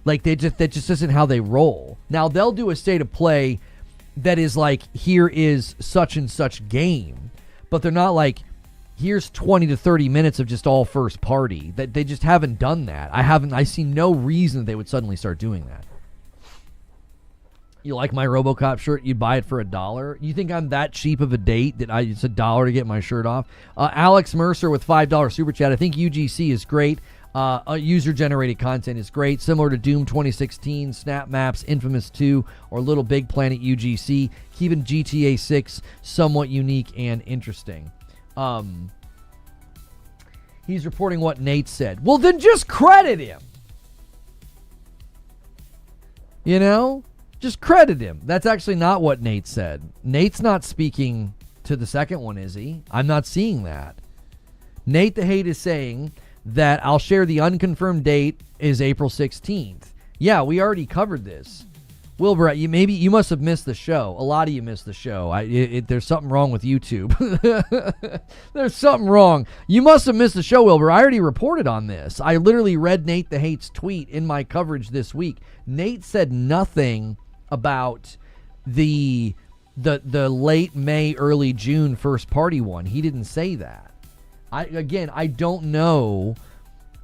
Like that just isn't how they roll. Now they'll do a state of play that is like, here is such and such game, but they're not like, here's 20 to 30 minutes of just all first party. That they just haven't done that. I see no reason they would suddenly start doing that. You like my RoboCop shirt? You'd buy it for $1? You think I'm that cheap of a date that it's $1 to get my shirt off? Alex Mercer with $5 super chat. I think UGC is great. User-generated content is great, similar to Doom 2016, Snap Maps, Infamous 2, or Little Big Planet UGC, keeping GTA 6 somewhat unique and interesting. He's reporting what Nate said. Well, then just credit him. You know? Just credit him. That's actually not what Nate said. Nate's not speaking to the second one, is he? I'm not seeing that. Nate the Hate is saying that I'll share the unconfirmed date is April 16th. Yeah, we already covered this. Wilbur, you must have missed the show. A lot of you missed the show. There's something wrong with YouTube. There's something wrong. You must have missed the show, Wilbur. I already reported on this. I literally read Nate the Hate's tweet in my coverage this week. Nate said nothing about the late May, early June first party one. He didn't say that. I don't know.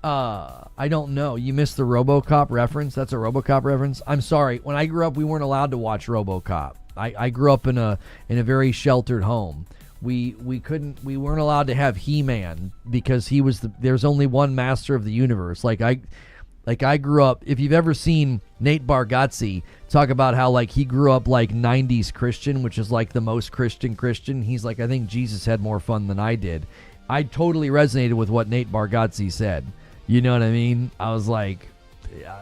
I don't know. You missed the RoboCop reference? That's a RoboCop reference? I'm sorry. When I grew up, we weren't allowed to watch RoboCop. I grew up in a very sheltered home. We weren't allowed to have He-Man because there's only one master of the universe. Like I grew up, if you've ever seen Nate Bargatze talk about how like he grew up like 90s Christian, which is like the most Christian, he's like, I think Jesus had more fun than I did. I totally resonated with what Nate Bargatze said. You know what I mean? I was like,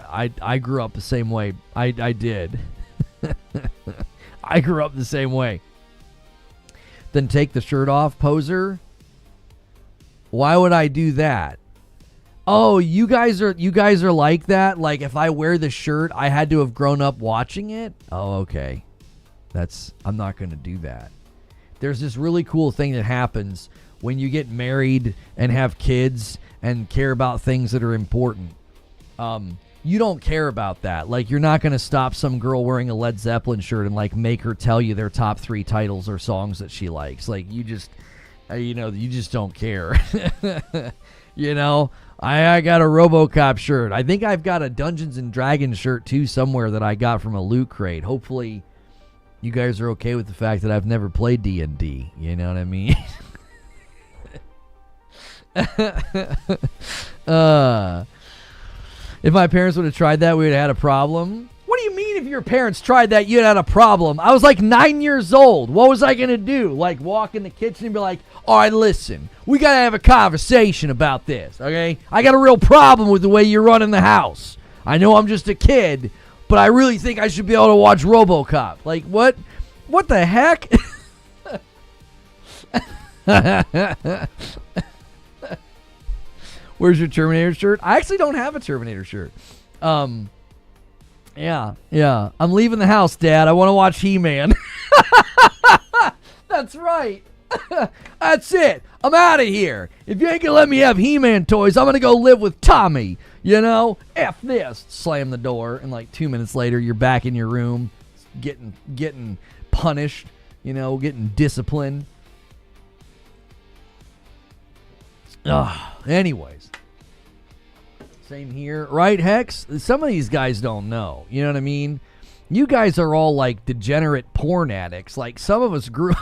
I grew up the same way. I did. I grew up the same way. Then take the shirt off, poser. Why would I do that? Oh, you guys are like that? Like if I wear the shirt, I had to have grown up watching it? Oh, okay. I'm not going to do that. There's this really cool thing that happens when you get married and have kids and care about things that are important. You don't care about that. Like, you're not going to stop some girl wearing a Led Zeppelin shirt and, like, make her tell you their top 3 titles or songs that she likes. Like, you just, you just don't care. You know, I got a RoboCop shirt. I think I've got a Dungeons & Dragons shirt, too, somewhere that I got from a loot crate. Hopefully, you guys are okay with the fact that I've never played D&D. You know what I mean? If my parents would have tried that, we would have had a problem. What do you mean if your parents tried that, you'd had a problem? I was like 9 years old. What was I going to do? Like walk in the kitchen and be like, all right, listen, we got to have a conversation about this, okay? I got a real problem with the way you're running the house. I know I'm just a kid, but I really think I should be able to watch RoboCop. Like, what? What the heck? Where's your Terminator shirt? I actually don't have a Terminator shirt. Yeah. I'm leaving the house, Dad. I want to watch He-Man. That's right. That's it. I'm out of here. If you ain't going to let me have He-Man toys, I'm going to go live with Tommy. You know? F this. Slam the door, and like 2 minutes later, you're back in your room getting punished, you know, getting disciplined. Anyways, same here, right, Hex? Some of these guys don't know. You know what I mean? You guys are all like degenerate porn addicts. Like some of us grew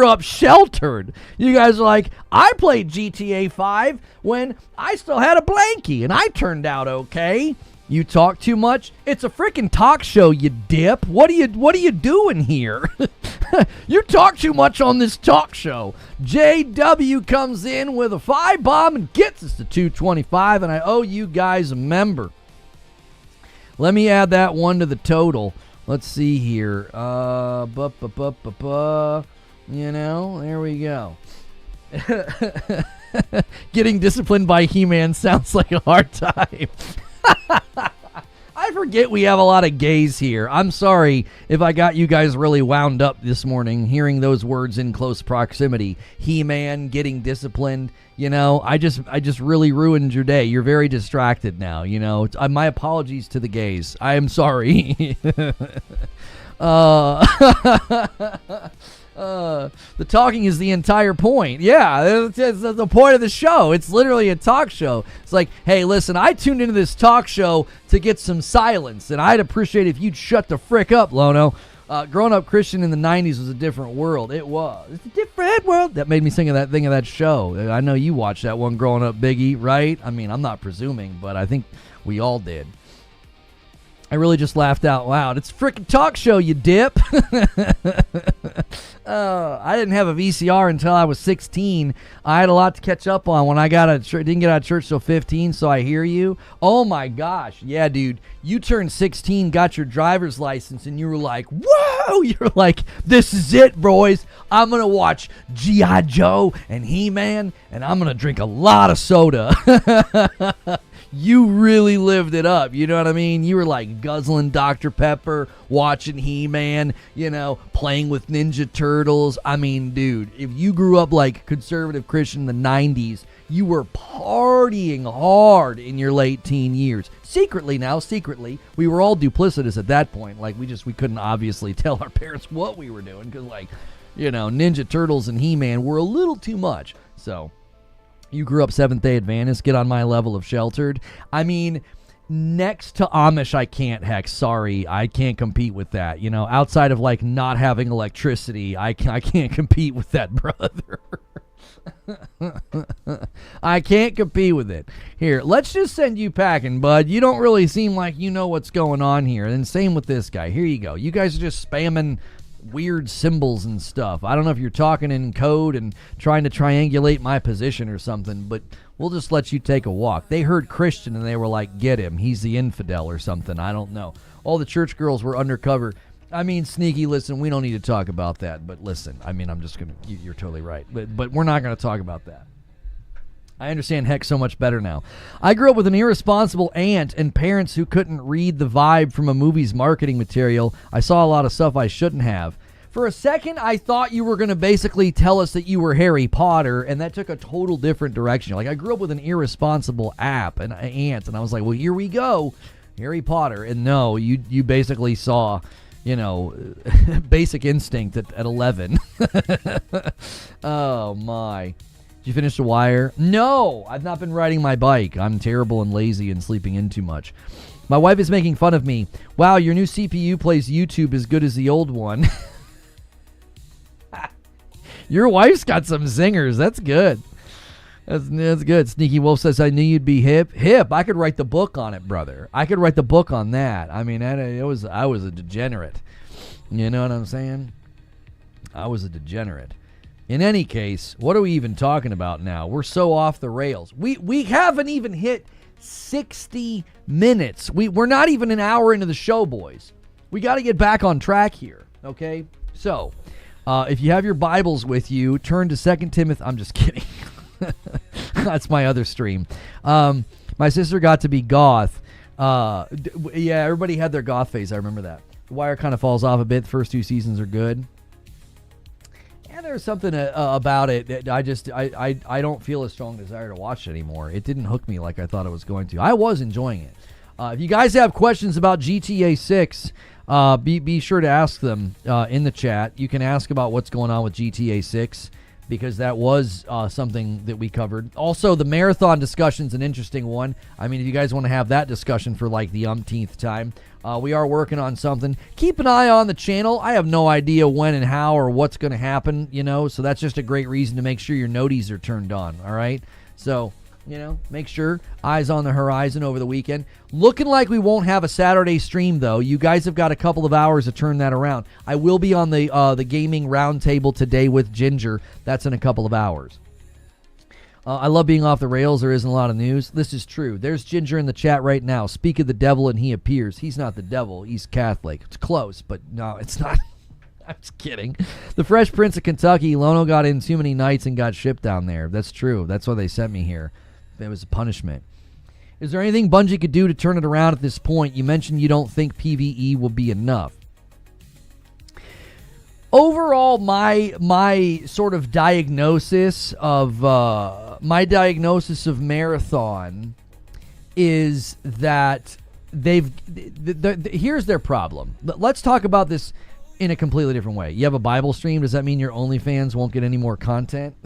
up sheltered. You guys are like, I played GTA 5 when I still had a blankie and I turned out okay. You talk too much? It's a freaking talk show, you dip. What are you doing here? You talk too much on this talk show. JW comes in with a 5 bomb and gets us to 225, and I owe you guys a member. Let me add that one to the total. Let's see here. You know, there we go. Getting disciplined by He-Man sounds like a hard time. I forget we have a lot of gays here. I'm sorry if I got you guys really wound up this morning hearing those words in close proximity. He-Man, getting disciplined. You know, I just really ruined your day. You're very distracted now, you know. My apologies to the gays. I am sorry. The talking is the entire point. Yeah, it's the point of the show. It's literally a talk show. It's like, hey, listen, I tuned into this talk show to get some silence, and I'd appreciate if you'd shut the frick up, Lono. Growing up Christian in the 90s was a different world. It was. It's a different world. That made me think of that show. I know you watched that one growing up, Biggie, right? I mean, I'm not presuming, but I think we all did. I really just laughed out loud. It's a freaking talk show, you dip. I didn't have a VCR until I was 16. I had a lot to catch up on when I didn't get out of church till 15, so I hear you. Oh my gosh. Yeah, dude. You turned 16, got your driver's license, and you were like, whoa! You're like, this is it, boys. I'm going to watch G.I. Joe and He-Man, and I'm going to drink a lot of soda. You really lived it up, you know what I mean? You were like guzzling Dr. Pepper, watching He-Man, you know, playing with Ninja Turtles. I mean, dude, if you grew up like conservative Christian in the 90s, you were partying hard in your late teen years. Secretly, we were all duplicitous at that point. Like, we couldn't obviously tell our parents what we were doing because, like, you know, Ninja Turtles and He-Man were a little too much, so... You grew up Seventh-day Adventist, get on my level of sheltered. I mean, next to Amish, I can't, heck, sorry. I can't compete with that. You know, outside of, like, not having electricity, I can't compete with that, brother. I can't compete with it. Here, let's just send you packing, bud. You don't really seem like you know what's going on here. And same with this guy. Here you go. You guys are just spamming weird symbols and stuff. I don't know if you're talking in code and trying to triangulate my position or something, but we'll just let you take a walk. They heard Christian and they were like, get him. He's the infidel or something. I don't know. All the church girls were undercover. I mean, Sneaky, listen, we don't need to talk about that, but listen, I mean, I'm just going to, you're totally right, but we're not going to talk about that. I understand heck so much better now. I grew up with an irresponsible aunt and parents who couldn't read the vibe from a movie's marketing material. I saw a lot of stuff I shouldn't have. For a second, I thought you were going to basically tell us that you were Harry Potter, and that took a total different direction. Like, I grew up with an irresponsible aunt, and I was like, well, here we go, Harry Potter. And no, you basically saw, you know, Basic Instinct at 11. Oh, my. Did you finish The Wire? No, I've not been riding my bike. I'm terrible and lazy and sleeping in too much. My wife is making fun of me. Wow, your new CPU plays YouTube as good as the old one. Your wife's got some zingers. That's good. That's good. Sneaky Wolf says, I knew you'd be hip. Hip. I could write the book on it, brother. I could write the book on that. I mean, I was a degenerate. You know what I'm saying? I was a degenerate. In any case, what are we even talking about now? We're so off the rails. We haven't even hit 60 minutes. We're not even an hour into the show, boys. We got to get back on track here, okay? So, if you have your Bibles with you, turn to 2 Timothy. I'm just kidding. That's my other stream. My sister got to be goth. Yeah, everybody had their goth phase. I remember that. The Wire kind of falls off a bit. The first 2 seasons are good. There's something about it that I don't feel a strong desire to watch it anymore. It didn't hook me like I thought it was going to. I was enjoying it. If you guys have questions about GTA 6, be sure to ask them in the chat. You can ask about what's going on with GTA 6 because that was something that we covered. Also, the marathon discussion's an interesting one. I mean, if you guys want to have that discussion for like the umpteenth time, we are working on something. Keep an eye on the channel. I have no idea when and how or what's going to happen, you know, so that's just a great reason to make sure your noties are turned on, all right? So, you know, make sure, eyes on the horizon over the weekend. Looking like we won't have a Saturday stream, though. You guys have got a couple of hours to turn that around. I will be on the gaming roundtable today with Ginger. That's in a couple of hours. I love being off the rails. There isn't a lot of news. This is true. There's Ginger in the chat right now. Speak of the devil and he appears. He's not the devil. He's Catholic. It's close, but no, it's not. I'm just kidding. The Fresh Prince of Kentucky. Lono got in too many nights and got shipped down there. That's true. That's why they sent me here. It was a punishment. Is there anything Bungie could do to turn it around at this point? You mentioned you don't think PvE will be enough. Overall, my sort of diagnosis of Marathon is that here's their problem. Let's talk about this in a completely different way. You have a Bible stream. Does that mean your OnlyFans won't get any more content?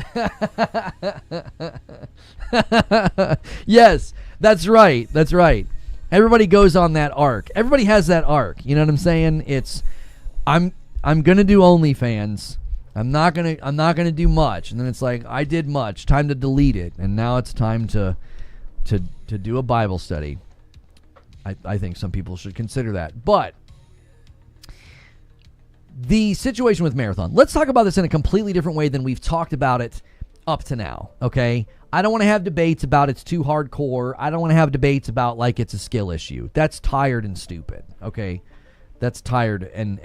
Yes, that's right. That's right. Everybody goes on that arc. Everybody has that arc. You know what I'm saying? It's I'm gonna do OnlyFans. I'm not gonna do much, and then it's like I did much. Time to delete it, and now it's time to do a Bible study. I think some people should consider that, but the situation with Marathon. Let's talk about this in a completely different way than we've talked about it up to now. Okay, I don't want to have debates about it's too hardcore. I don't want to have debates about like it's a skill issue. That's tired and stupid. Okay. That's tired, and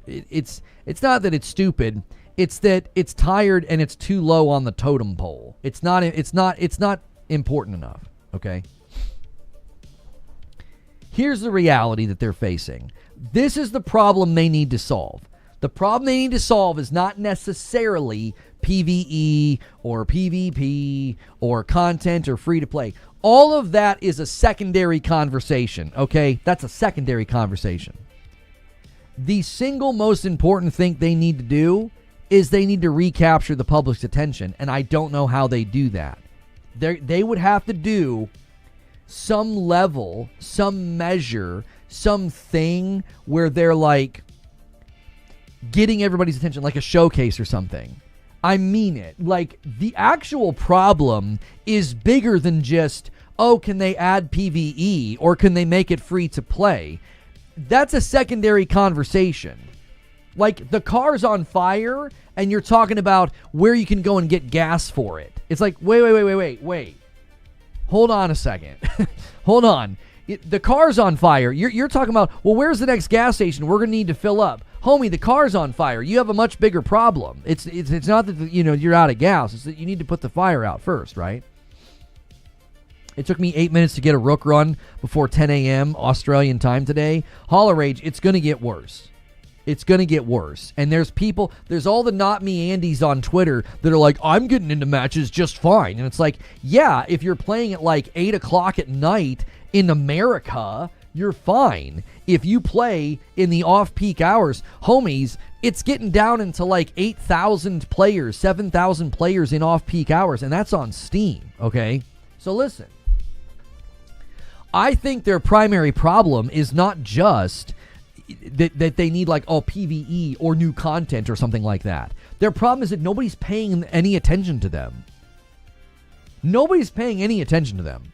it's not that it's stupid. It's that it's tired and it's too low on the totem pole. It's not important enough. Okay. Here's the reality that they're facing. This is the problem they need to solve. The problem they need to solve is not necessarily PvE or PvP or content or free to play. All of that is a secondary conversation. Okay, that's a secondary conversation. The single most important thing they need to do is they need to recapture the public's attention, and I don't know how they do that. They would have to do some level, some measure, something where they're like getting everybody's attention, like a showcase or something. I mean it. Like, the actual problem is bigger than just, oh, can they add PvE or can they make it free to play? That's a secondary conversation. Like, the car's on fire and you're talking about where you can go and get gas for it. It's like, wait. Hold on a second. Hold on. The car's on fire. You're talking about, well, where's the next gas station? We're going to need to fill up. Homie, the car's on fire. You have a much bigger problem. It's not that, you're out of gas. It's that you need to put the fire out first, right? It took me 8 minutes to get a rook run before 10 a.m. Australian time today. Holler Rage, it's going to get worse. It's going to get worse. And there's all the not me Andys on Twitter that are like, I'm getting into matches just fine. And it's like, yeah, if you're playing at like 8 o'clock at night in America, you're fine. If you play in the off-peak hours, homies, it's getting down into like 8,000 players, 7,000 players in off-peak hours, and that's on Steam, okay? So listen. I think their primary problem is not just that they need like, PvE or new content or something like that. Their problem is that nobody's paying any attention to them. Nobody's paying any attention to them.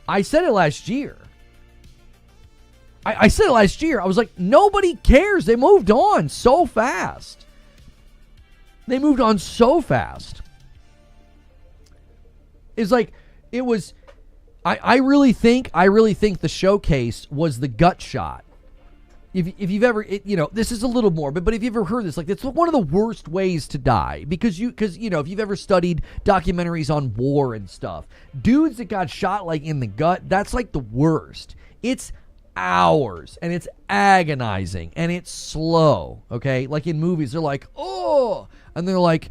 I said it last year. I said it last year. I was like, nobody cares. They moved on so fast. It's like, it was... I really think the showcase was the gut shot. If you've ever, this is a little morbid, but if you've ever heard this, like, it's one of the worst ways to die because if you've ever studied documentaries on war and stuff, dudes that got shot like in the gut, that's like the worst. It's hours and it's agonizing and it's slow. Okay, like in movies, they're like, oh, and they're like,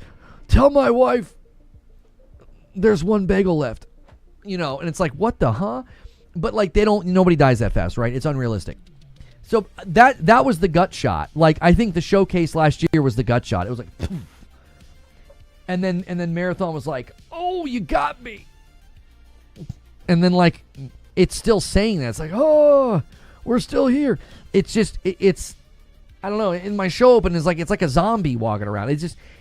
tell my wife there's one bagel left. And it's like, what the huh? But like nobody dies that fast, right? It's unrealistic. So that was the gut shot. Like, I think the showcase last year was the gut shot. It was like, poof. And then Marathon was like, oh, you got me. And then like, it's still saying that. It's like, oh, we're still here. It's just, it's, I don't know. In my show open, it's like a zombie walking around.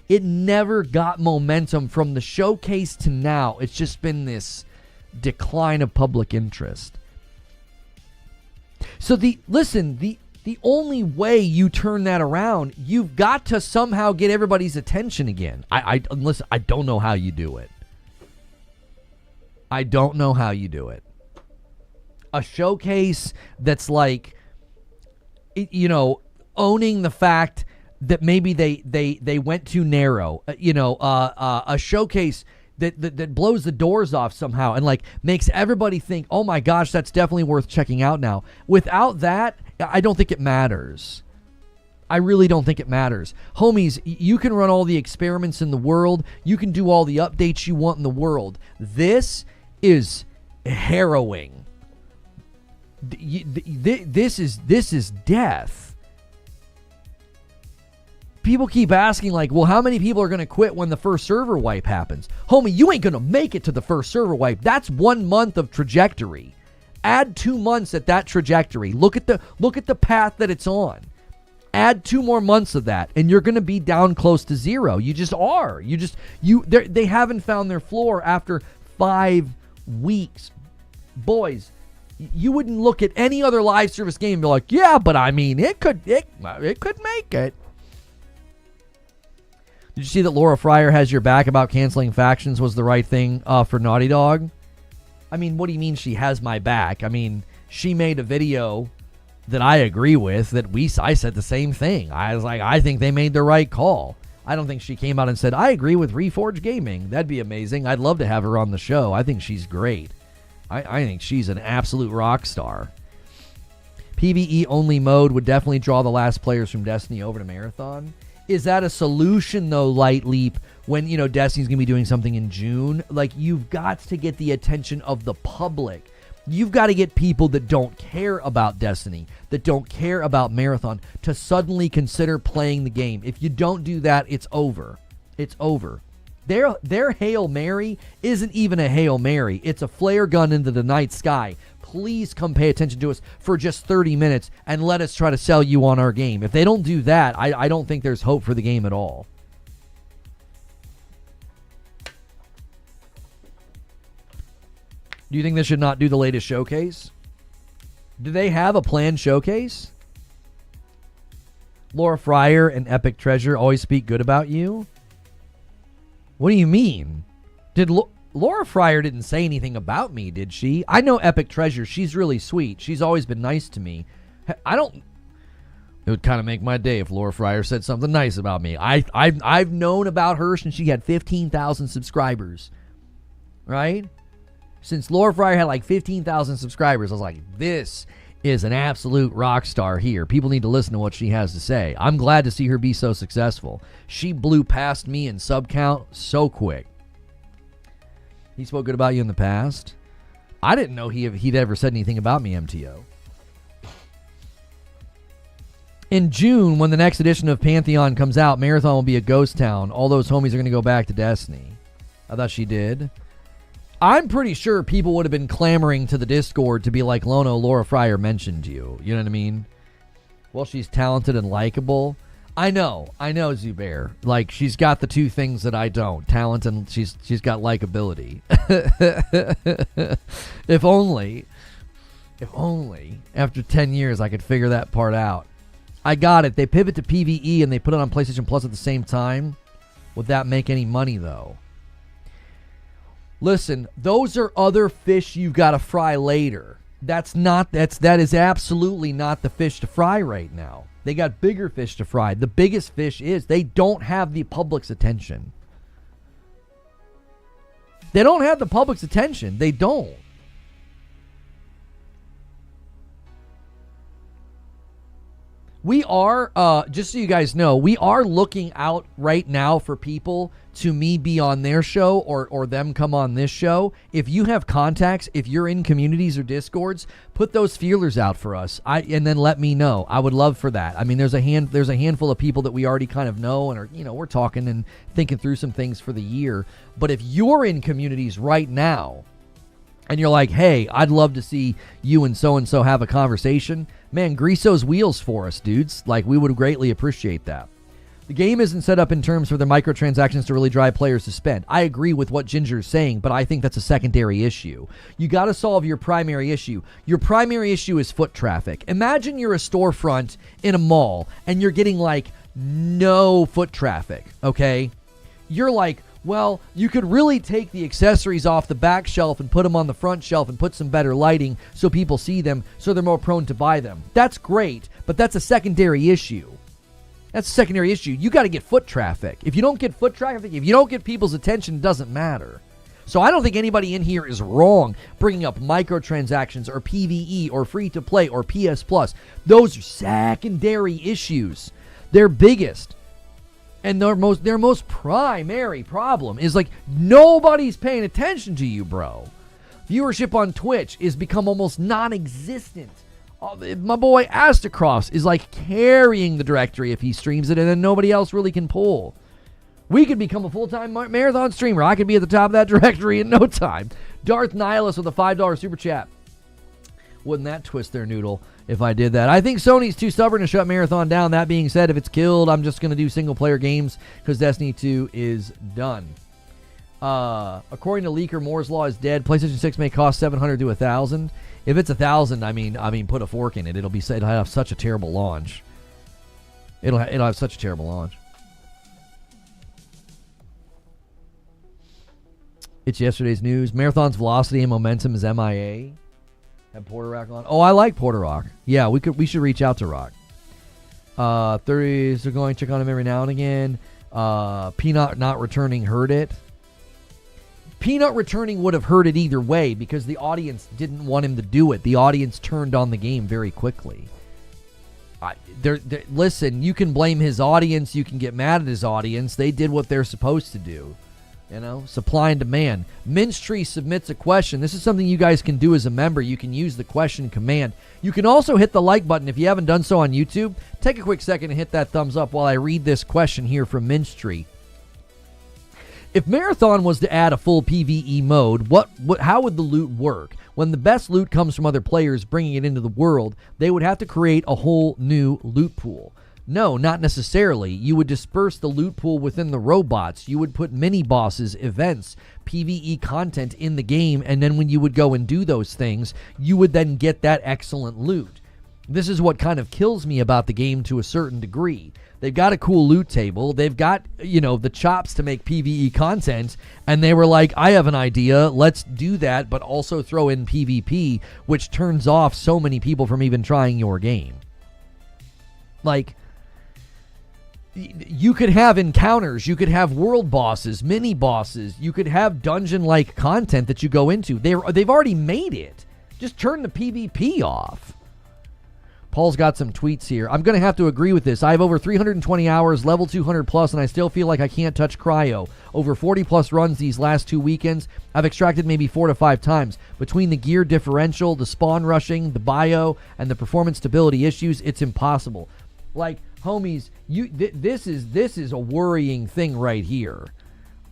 It never got momentum from the showcase to now. It's just been this decline of public interest. So the only way you turn that around, you've got to somehow get everybody's attention again. Listen, I don't know how you do it. I don't know how you do it. A showcase that's like, owning the fact that maybe they went too narrow. A showcase that blows the doors off somehow and like makes everybody think, oh my gosh, that's definitely worth checking out now. Without that, I don't think it matters. I really don't think it matters. Homies, you can run all the experiments in the world. You can do all the updates you want in the world. This is harrowing. This is death. People keep asking, like, well, how many people are going to quit when the first server wipe happens? Homie, you ain't going to make it to the first server wipe. That's 1 month of trajectory. Add 2 months at that trajectory. Look at the path that it's on. Add 2 more months of that, and you're going to be down close to zero. You just are. They haven't found their floor after 5 weeks. Boys, you wouldn't look at any other live service game and be like, yeah, but I mean, it could make it. Did you see that Laura Fryer has your back about canceling factions was the right thing for Naughty Dog? I mean, what do you mean she has my back? I mean, she made a video that I agree with I said the same thing. I was like, I think they made the right call. I don't think she came out and said, I agree with Reforge Gaming. That'd be amazing. I'd love to have her on the show. I think she's great. I think she's an absolute rock star. PvE only mode would definitely draw the last players from Destiny over to Marathon. Is that a solution, though, Light Leap, when, Destiny's going to be doing something in June? Like, you've got to get the attention of the public. You've got to get people that don't care about Destiny, that don't care about Marathon, to suddenly consider playing the game. If you don't do that, it's over. It's over. Their Hail Mary isn't even a Hail Mary. It's a flare gun into the night sky. Please come pay attention to us for just 30 minutes and let us try to sell you on our game. If they don't do that, I don't think there's hope for the game at all. Do you think they should not do the latest showcase? Do they have a planned showcase? Laura Fryer and Epic Treasure always speak good about you? What do you mean? Laura Fryer didn't say anything about me, did she? I know Epic Treasure. She's really sweet. She's always been nice to me. It would kind of make my day if Laura Fryer said something nice about me. I've known about her since she had 15,000 subscribers. Right? Since Laura Fryer had like 15,000 subscribers, I was like, this is an absolute rock star here. People need to listen to what she has to say. I'm glad to see her be so successful. She blew past me in sub count so quick. He spoke good about you in the past. I didn't know he'd ever said anything about me, MTO. In June, when the next edition of Pantheon comes out, Marathon will be a ghost town. All those homies are going to go back to Destiny. I thought she did. I'm pretty sure people would have been clamoring to the Discord to be like, Lono, Laura Fryer mentioned you. You know what I mean? Well, she's talented and likable. I know, Zubair. Like, she's got the two things that I don't. Talent and she's got likability. If only after 10 years I could figure that part out. I got it. They pivot to PvE and they put it on PlayStation Plus at the same time. Would that make any money, though? Listen, those are other fish you've got to fry later. That is absolutely not the fish to fry right now. They got bigger fish to fry. The biggest fish is they don't have the public's attention. They don't have the public's attention. They don't. We are, just so you guys know, we are looking out right now for people to be on their show or them come on this show. If you have contacts, if you're in communities or Discords, put those feelers out for us. And then let me know. I would love for that. I mean, there's a handful of people that we already kind of know and are, we're talking and thinking through some things for the year. But if you're in communities right now and you're like, hey, I'd love to see you and so have a conversation, man, grease those wheels for us, dudes. Like, we would greatly appreciate that. The game isn't set up in terms for the microtransactions to really drive players to spend. I agree with what Ginger's saying, but I think that's a secondary issue. You got to solve your primary issue. Your primary issue is foot traffic. Imagine you're a storefront in a mall and you're getting like no foot traffic, okay? You're like, Well, you could really take the accessories off the back shelf and put them on the front shelf and put some better lighting so people see them so they're more prone to buy them. That's great, but that's a secondary issue. That's a secondary issue. You got to get foot traffic. If you don't get foot traffic, if you don't get people's attention, it doesn't matter. So I don't think anybody in here is wrong bringing up microtransactions or PvE or free-to-play or PS Plus. Those are secondary issues. Their biggest and their most primary problem is like nobody's paying attention to you, bro. Viewership on Twitch is become almost non-existent. My boy Astacross is like carrying the directory if he streams it, and then nobody else really can pull. We could become a full-time marathon streamer. I could be at the top of that directory in no time. Darth Nihilus with a $5 super chat. Wouldn't that twist their noodle if I did that? I think Sony's too stubborn to shut Marathon down. That being said, if it's killed, I'm just going to do single-player games because Destiny 2 is done. According to Leaker, Moore's Law is dead. PlayStation 6 may cost $700 to $1,000. If it's $1,000, I mean, put a fork in it. It'll have such a terrible launch. It'll have such a terrible launch. It's yesterday's news. Marathon's velocity and momentum is MIA. Have Porter Rock on. Oh, I like Porter Rock. Yeah, we should reach out to Rock. 30s are going to check on him every now and again. Peanut not returning hurt it. Peanut returning would have hurt it either way because the audience didn't want him to do it. The audience turned on the game very quickly. Listen, you can blame his audience. You can get mad at his audience. They did what they're supposed to do. You know, supply and demand. Minstree submits a question. This is something you guys can do as a member. You can use the question command. You can also hit the like button if you haven't done so on YouTube. Take a quick second and hit that thumbs up while I read this question here from Minstree. If Marathon was to add a full PvE mode, how would the loot work? When the best loot comes from other players bringing it into the world, they would have to create a whole new loot pool. No, not necessarily. You would disperse the loot pool within the robots. You would put mini-bosses, events, PvE content in the game, and then when you would go and do those things, you would then get that excellent loot. This is what kind of kills me about the game to a certain degree. They've got a cool loot table. They've got, the chops to make PvE content, and they were like, I have an idea. Let's do that, but also throw in PvP, which turns off so many people from even trying your game. Like, you could have encounters, you could have world bosses, mini bosses, you could have dungeon-like content that you go into. They've already made it. Just turn the PvP off. Paul's got some tweets here. I'm going to have to agree with this. I have over 320 hours, level 200 plus, and I still feel like I can't touch cryo. Over 40 plus runs these last 2 weekends. I've extracted maybe 4 to 5 times. Between the gear differential, the spawn rushing, the bio, and the performance stability issues, it's impossible. Like, homies, this is a worrying thing right here.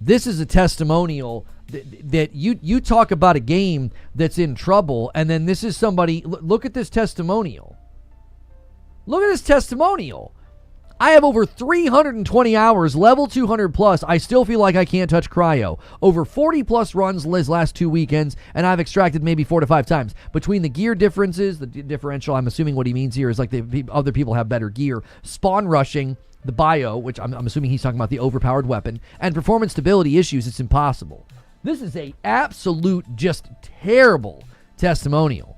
This is a testimonial that you talk about a game that's in trouble, and then this is somebody. Look at this testimonial. Look at this testimonial. I have over 320 hours, level 200 plus. I still feel like I can't touch cryo. Over 40 plus runs these last 2 weekends, and I've extracted maybe 4 to 5 times. Between the gear differences, the differential, I'm assuming what he means here is like other people have better gear. Spawn rushing, the bio, which I'm assuming he's talking about the overpowered weapon, and performance stability issues, it's impossible. This is a absolute, just terrible testimonial.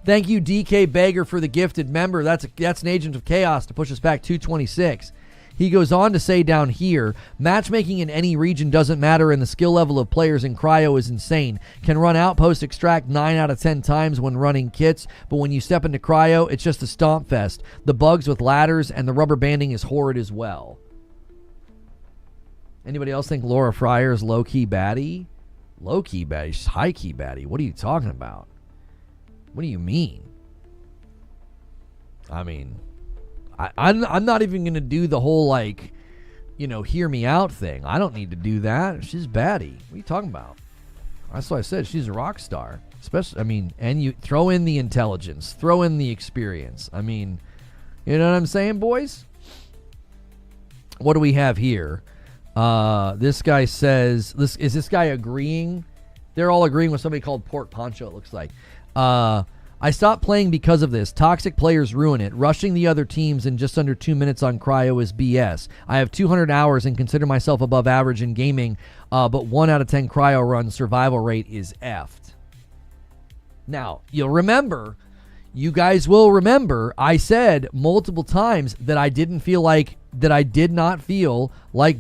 Thank you, DK Bager, for the gifted member. That's an agent of chaos to push us back 226. He goes on to say down here, matchmaking in any region doesn't matter, and the skill level of players in cryo is insane. Can run outpost extract 9 out of 10 times when running kits, but when you step into cryo, it's just a stomp fest. The bugs with ladders and the rubber banding is horrid as well. Anybody else think Laura Fryer is low-key baddie? Low-key baddie? She's high-key baddie. What are you talking about? What do you mean? I mean, I'm not even going to do the whole, hear me out thing. I don't need to do that. She's baddie. What are you talking about? That's what I said. She's a rock star. Especially, and you throw in the intelligence. Throw in the experience. You know what I'm saying, boys? What do we have here? This guy says, is this guy agreeing? They're all agreeing with somebody called Pork Poncho, it looks like. I stopped playing because of this. Toxic players ruin it. Rushing the other teams in just under 2 minutes on cryo is BS. I have 200 hours and consider myself above average in gaming, but 1 out of 10 cryo runs survival rate is effed. Now, you'll remember, you guys will remember, I said multiple times that I did not feel like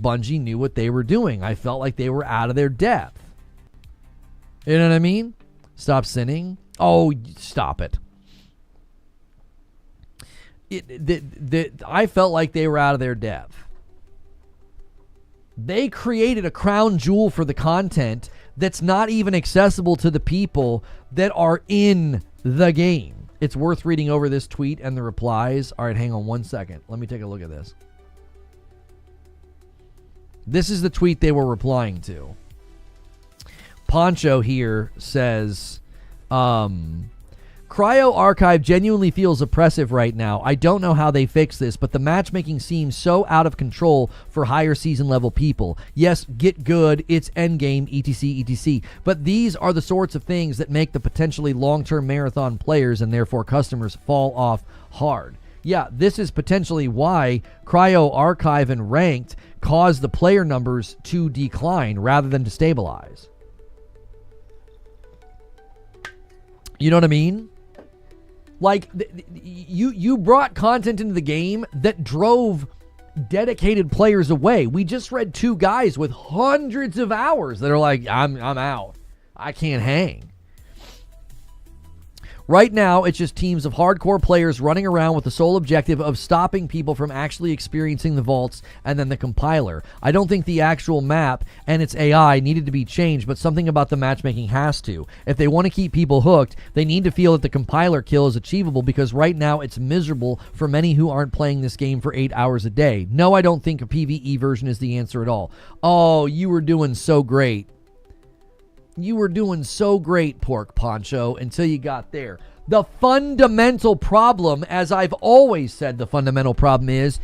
Bungie knew what they were doing. I felt like they were out of their depth. You know what I mean? Stop sinning. Oh, stop it. I felt like they were out of their depth. They created a crown jewel for the content that's not even accessible to the people that are in the game. It's worth reading over this tweet and the replies. All right, hang on 1 second. Let me take a look at this. This is the tweet they were replying to. Poncho here says, Cryo Archive genuinely feels oppressive right now. I don't know how they fix this, but the matchmaking seems so out of control for higher season level people. Yes, get good, it's endgame, etc, etc. But these are the sorts of things that make the potentially long-term marathon players and therefore customers fall off hard. Yeah, this is potentially why Cryo Archive and Ranked cause the player numbers to decline rather than to stabilize. You know what I mean? Like, you brought content into the game that drove dedicated players away. We just read 2 guys with hundreds of hours that are like, I'm out. I can't hang. Right now, it's just teams of hardcore players running around with the sole objective of stopping people from actually experiencing the vaults and then the compiler. I don't think the actual map and its AI needed to be changed, but something about the matchmaking has to. If they want to keep people hooked, they need to feel that the compiler kill is achievable, because right now it's miserable for many who aren't playing this game for 8 hours a day. No, I don't think a PvE version is the answer at all. Oh, you were doing so great. You were doing so great, Pork Poncho, until you got there. The fundamental problem, as I've always said, the fundamental problem is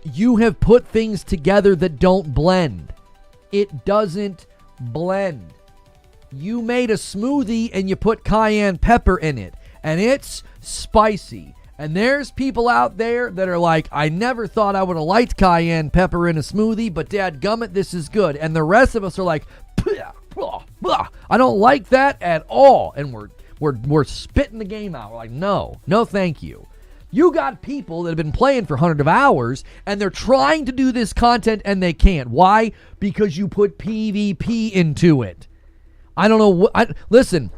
you have put things together that don't blend. It doesn't blend. You made a smoothie and you put cayenne pepper in it, and it's spicy. And there's people out there that are like, I never thought I would have liked cayenne pepper in a smoothie, but dadgummit, this is good. And the rest of us are like, I don't like that at all. And we're spitting the game out. We're like, no thank you. You got people that have been playing for hundreds of hours and they're trying to do this content and they can't. Why? Because you put PvP into it. I don't know listen,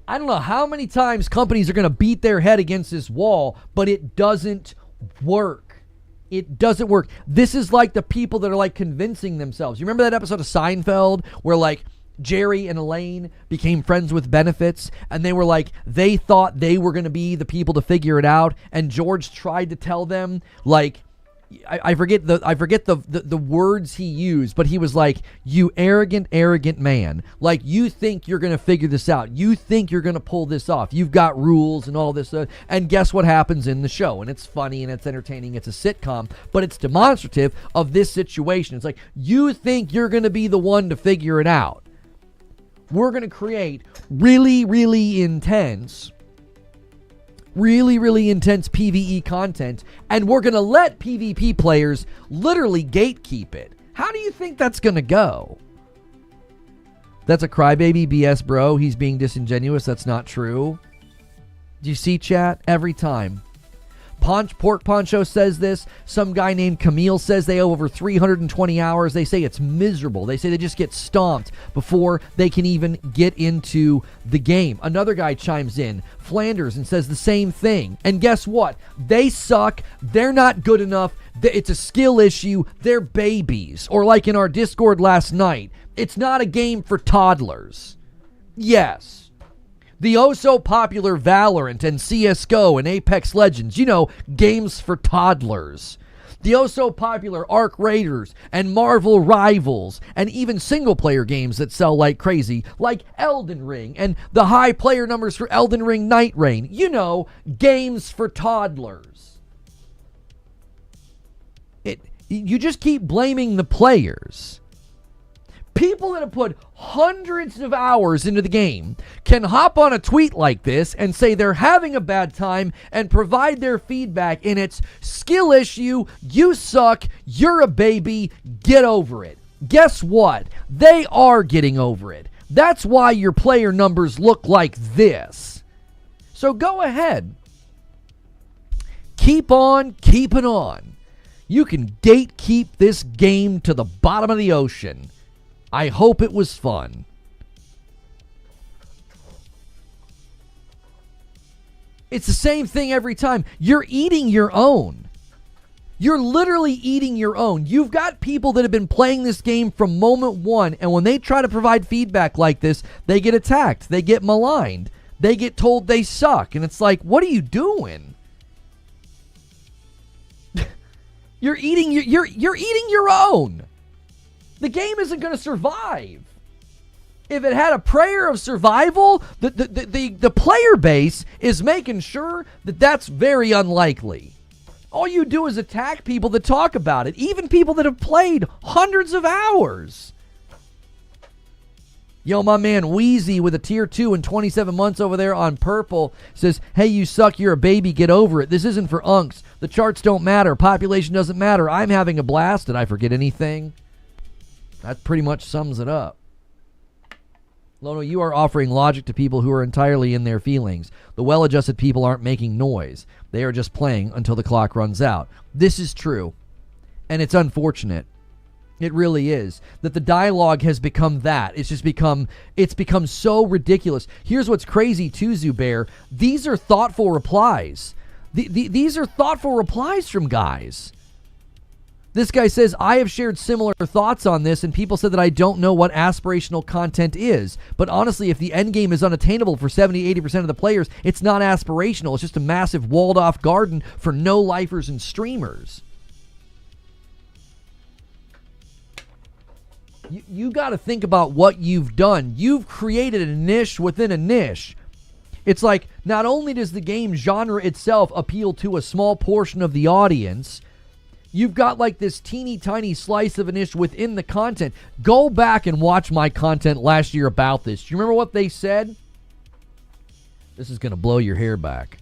I don't know how many times companies are going to beat their head against this wall, but it doesn't work. It doesn't work. This is like the people that are like convincing themselves. You remember that episode of Seinfeld where like Jerry and Elaine became friends with benefits, and they were like, they thought they were going to be the people to figure it out, and George tried to tell them, like, I forget the words he used, but he was like, you arrogant man. Like, you think you're going to figure this out. You think you're going to pull this off. You've got rules and all this. And guess what happens in the show? And it's funny and it's entertaining. It's a sitcom, but it's demonstrative of this situation. It's like, you think you're going to be the one to figure it out. We're going to create really, really intense PvE content, and we're going to let PvP players literally gatekeep it. How do you think that's going to go? That's a crybaby BS, bro. He's being disingenuous. That's not true. Do you see, chat? Every time. Pork Poncho says this. Some guy named Camille says they have over 320 hours. They say it's miserable. They say they just get stomped before they can even get into the game. Another guy chimes in, Flanders, and says the same thing. And guess what? They suck. They're not good enough. It's a skill issue. They're babies. Or like in our Discord last night, it's not a game for toddlers. Yes. The oh-so-popular Valorant and CSGO and Apex Legends, games for toddlers. The oh-so-popular Arc Raiders and Marvel Rivals, and even single-player games that sell like crazy, like Elden Ring, and the high player numbers for Elden Ring Night Rain. Games for toddlers. You just keep blaming the players. People that have put hundreds of hours into the game can hop on a tweet like this and say they're having a bad time and provide their feedback, and it's skill issue, you suck, you're a baby, get over it. Guess what? They are getting over it. That's why your player numbers look like this. So go ahead. Keep on keeping on. You can gatekeep this game to the bottom of the ocean. I hope it was fun. It's the same thing every time. You're eating your own. You're literally eating your own. You've got people that have been playing this game from moment one, and when they try to provide feedback like this, they get attacked. They get maligned. They get told they suck. And it's like, what are you doing? You're eating your own. The game isn't going to survive. If it had a prayer of survival, the player base is making sure that that's very unlikely. All you do is attack people that talk about it, even people that have played hundreds of hours. Yo, my man Wheezy with a tier 2 and 27 months over there on Purple says, hey, you suck, you're a baby, get over it. This isn't for unks. The charts don't matter. Population doesn't matter. I'm having a blast. Did I forget anything? That pretty much sums it up. Lono, you are offering logic to people who are entirely in their feelings. The well-adjusted people aren't making noise. They are just playing until the clock runs out. This is true, and it's unfortunate. It really is. That the dialogue has become that. It's become so ridiculous. Here's what's crazy too, Zubair. These are thoughtful replies. These are thoughtful replies from guys. This guy says, I have shared similar thoughts on this, and people said that I don't know what aspirational content is. But honestly, if the end game is unattainable for 70-80% of the players, it's not aspirational. It's just a massive walled-off garden for no-lifers and streamers. You got to think about what you've done. You've created a niche within a niche. It's like, not only does the game genre itself appeal to a small portion of the audience, you've got like this teeny tiny slice of a niche within the content. Go back and watch my content last year about this. Do you remember what they said? This is going to blow your hair back.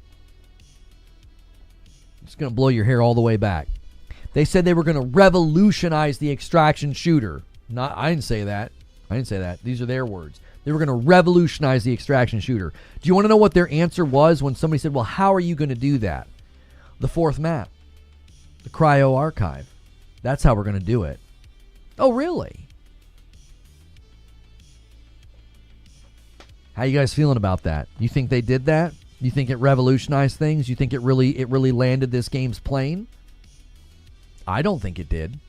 It's going to blow your hair all the way back. They said they were going to revolutionize the extraction shooter. I didn't say that. These are their words. They were going to revolutionize the extraction shooter. Do you want to know what their answer was when somebody said, well, how are you going to do that? The fourth map. The Cryo Archive. That's how we're going to do it. Oh, really? How you guys feeling about that? You think they did that? You think it revolutionized things? You think it really landed this game's plane? I don't think it did.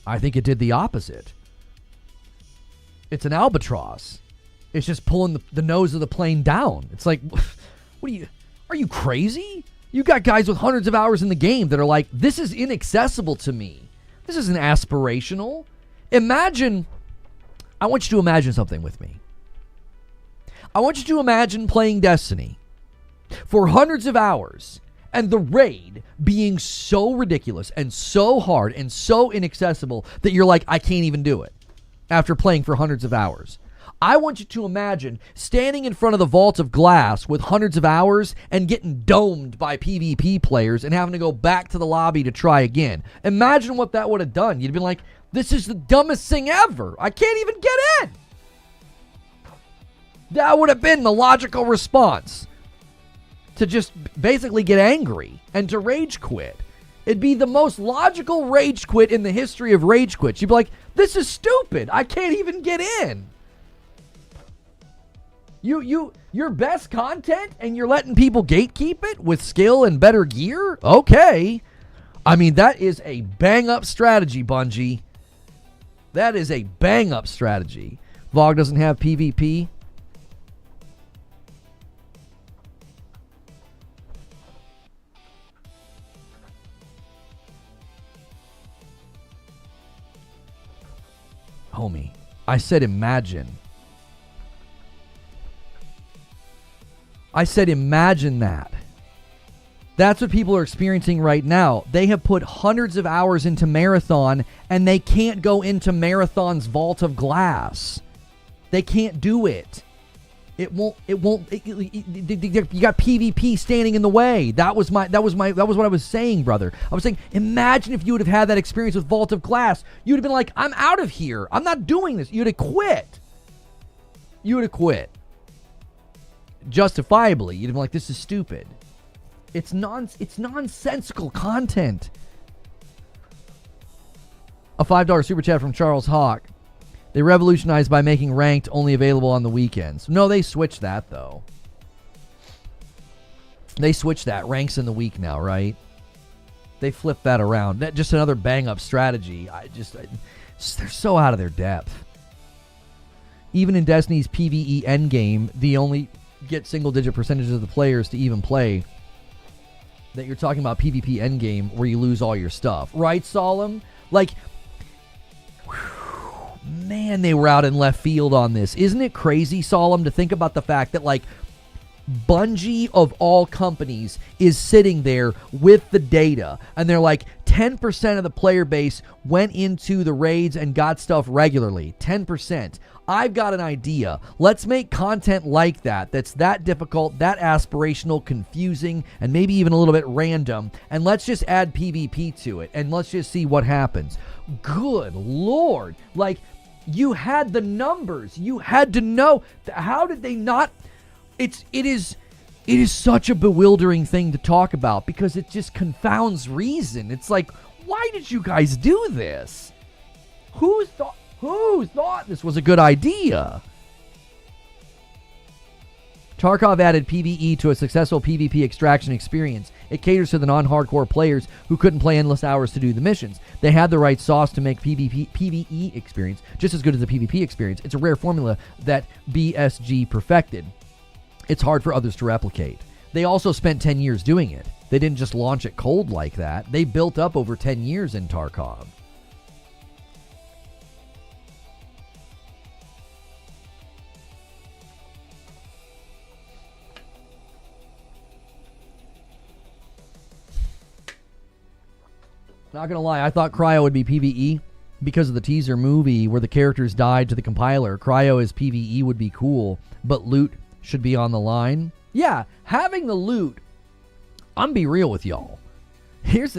I think it did the opposite. It's an albatross. It's just pulling the nose of the plane down. It's like, are you crazy? You got guys with hundreds of hours in the game that are like, this is inaccessible to me. This isn't aspirational. I want you to imagine something with me. I want you to imagine playing Destiny for hundreds of hours and the raid being so ridiculous and so hard and so inaccessible that you're like, I can't even do it after playing for hundreds of hours. I want you to imagine standing in front of the Vault of Glass with hundreds of hours and getting domed by PvP players and having to go back to the lobby to try again. Imagine what that would have done. You'd been like, this is the dumbest thing ever. I can't even get in. That would have been the logical response. To just basically get angry and to rage quit. It'd be the most logical rage quit in the history of rage quits. You'd be like, this is stupid. I can't even get in. Your best content and you're letting people gatekeep it with skill and better gear? Okay. I mean, that is a bang-up strategy, Bungie. That is a bang-up strategy. VOG doesn't have PvP. Homie, I said imagine. I said imagine that. That's what people are experiencing right now. They have put hundreds of hours into Marathon, and they can't go into Marathon's Vault of Glass. They can't do it. You got PvP standing in the way. That was what I was saying, brother. I was saying, imagine if you would have had that experience with Vault of Glass. You'd have been like, I'm out of here. I'm not doing this. You'd have quit. Justifiably. You'd have been like, this is stupid. It's nonsensical content. A $5 super chat from Charles Hawk. They revolutionized by making ranked only available on the weekends. No, they switched that, though. They switched that. Ranks in the week now, right? They flipped that around. That just another bang-up strategy. They're so out of their depth. Even in Destiny's PvE endgame, the only get single-digit percentages of the players to even play, that you're talking about PvP endgame where you lose all your stuff. Right, Solemn? Like, man, they were out in left field on this. Isn't it crazy, Solemn, to think about the fact that, like, Bungie of all companies is sitting there with the data, and they're like, 10% of the player base went into the raids and got stuff regularly. 10%. I've got an idea. Let's make content like that's that difficult, that aspirational, confusing, and maybe even a little bit random, and let's just add PvP to it, and let's just see what happens. Good Lord. Like, you had the numbers. You had to know. How did they not? It is such a bewildering thing to talk about because it just confounds reason. It's like, why did you guys do this? Who thought this was a good idea? Tarkov added PvE to a successful PvP extraction experience. It caters to the non-hardcore players who couldn't play endless hours to do the missions. They had the right sauce to make PvE experience just as good as the PvP experience. It's a rare formula that BSG perfected. It's hard for others to replicate. They also spent 10 years doing it. They didn't just launch it cold like that. They built up over 10 years in Tarkov. Not gonna lie, I thought Cryo would be PvE because of the teaser movie where the characters died to the compiler. Cryo as PvE would be cool, but loot should be on the line. Yeah, having the loot, I'm be real with y'all. Here's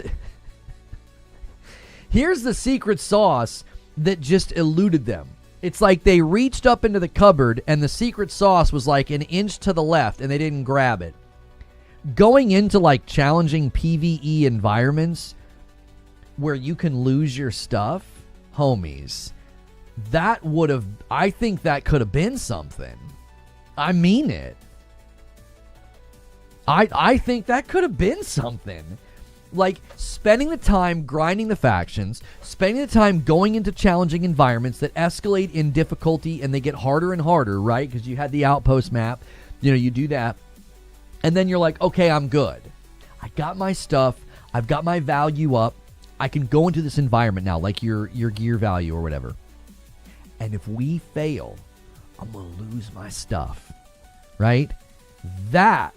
the secret sauce that just eluded them. It's like they reached up into the cupboard and the secret sauce was like an inch to the left and they didn't grab it. Going into like challenging PvE environments where you can lose your stuff, homies, I think that could have been something. I mean it. I think that could have been something. Like, spending the time grinding the factions, spending the time going into challenging environments that escalate in difficulty and they get harder and harder, right? Because you had the outpost map. You do that. And then you're like, okay, I'm good. I got my stuff. I've got my value up. I can go into this environment now, like your gear value or whatever. And if we fail, I'm going to lose my stuff, right? That,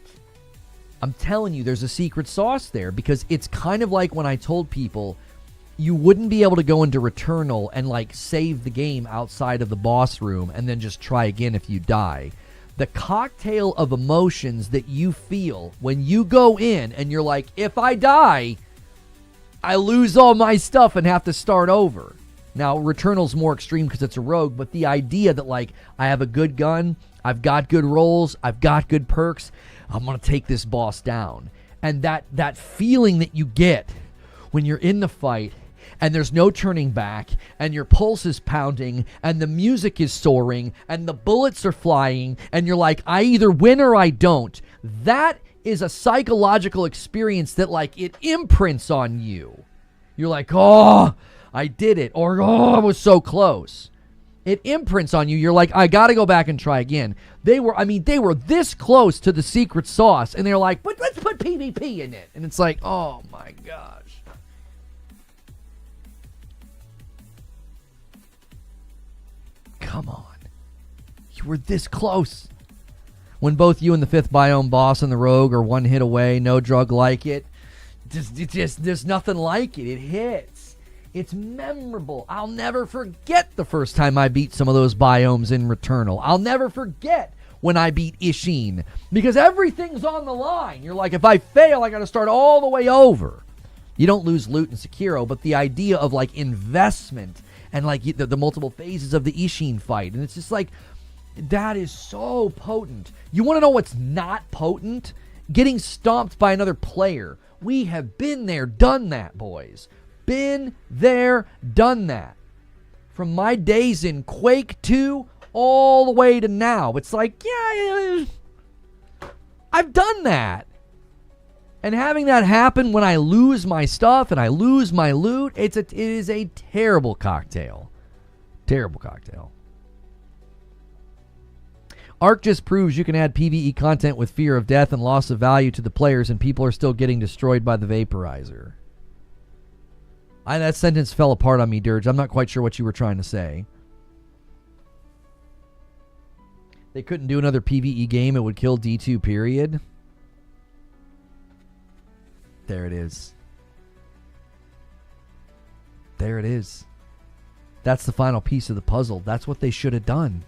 I'm telling you, there's a secret sauce there because it's kind of like when I told people you wouldn't be able to go into Returnal and like save the game outside of the boss room and then just try again if you die. The cocktail of emotions that you feel when you go in and you're like, if I die, I lose all my stuff and have to start over. Now, Returnal's more extreme because it's a rogue, but the idea that, like, I have a good gun, I've got good rolls, I've got good perks, I'm going to take this boss down. And that feeling that you get when you're in the fight and there's no turning back and your pulse is pounding and the music is soaring and the bullets are flying and you're like, I either win or I don't. That is a psychological experience that, like, it imprints on you. You're like, oh, I did it, or oh, I was so close. It imprints on you. You're like, I got to go back and try again. They were this close to the secret sauce, and they're like, but let's put PvP in it. And it's like, oh my gosh. Come on. You were this close. When both you and the 5th biome boss and the rogue are one hit away, no drug like it. Just there's nothing like it. It hits. It's memorable. I'll never forget the first time I beat some of those biomes in Returnal. I'll never forget when I beat Ishin, because everything's on the line. You're like, if I fail, I got to start all the way over. You don't lose loot in Sekiro, but the idea of like investment and like the multiple phases of the Ishin fight, and it's just like, that is so potent. You want to know what's not potent? Getting stomped by another player. We have been there, done that, boys. Been there, done that. From my days in Quake 2 all the way to now. It's like, yeah, I've done that. And having that happen when I lose my stuff and I lose my loot, it is a terrible cocktail. Terrible cocktail. Arc just proves you can add PvE content with fear of death and loss of value to the players, and people are still getting destroyed by the vaporizer. That sentence fell apart on me, Dirge. I'm not quite sure what you were trying to say. They couldn't do another PvE game. It would kill D2, period. There it is. There it is. That's the final piece of the puzzle. That's what they should have done.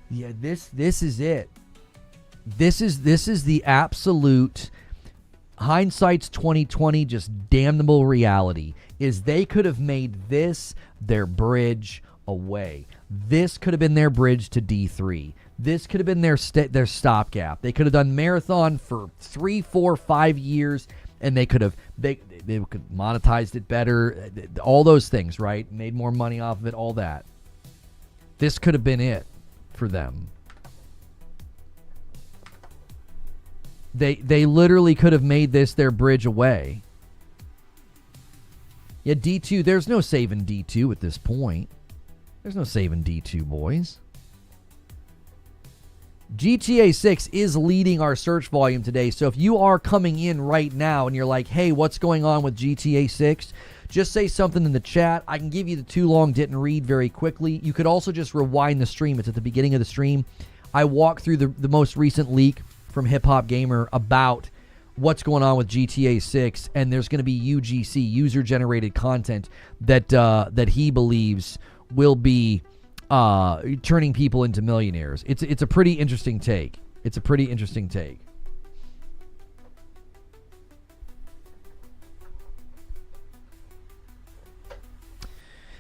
Yeah, this is it. This is the absolute hindsight's 2020 just damnable reality. Is they could have made this their bridge away. This could have been their bridge to D3. This could have been their stopgap. They could have done Marathon for 3, 4, 5 years, and they could have they could monetized it better. All those things, right? Made more money off of it. All that. This could have been it for them. They literally could have made this their bridge away. Yeah, D2, there's no saving D2 at this point. There's no saving D2, boys. GTA 6 is leading our search volume today, so if you are coming in right now and you're like, hey, what's going on with GTA 6? Just say something in the chat. I can give you the too long didn't read very quickly. You could also just rewind the stream. It's at the beginning of the stream. I walk through the most recent leak from Hip Hop Gamer about what's going on with GTA 6, and there's going to be UGC, user-generated content, that he believes will be turning people into millionaires. It's a pretty interesting take. It's a pretty interesting take.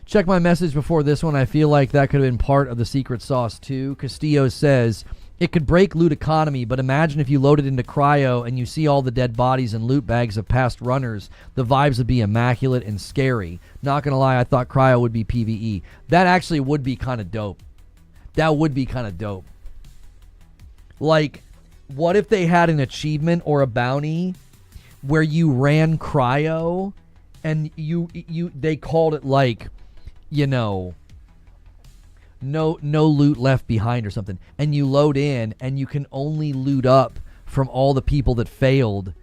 Check my message before this one. I feel like that could have been part of the secret sauce too. Castillo says, it could break loot economy, but imagine if you load it into cryo and you see all the dead bodies and loot bags of past runners. The vibes would be immaculate and scary. Not gonna lie, I thought cryo would be PvE. That actually would be kind of dope. That would be kind of dope. Like, what if they had an achievement or a bounty where you ran cryo and they called it like, you know, no loot left behind or something, and you load in and you can only loot up from all the people that failed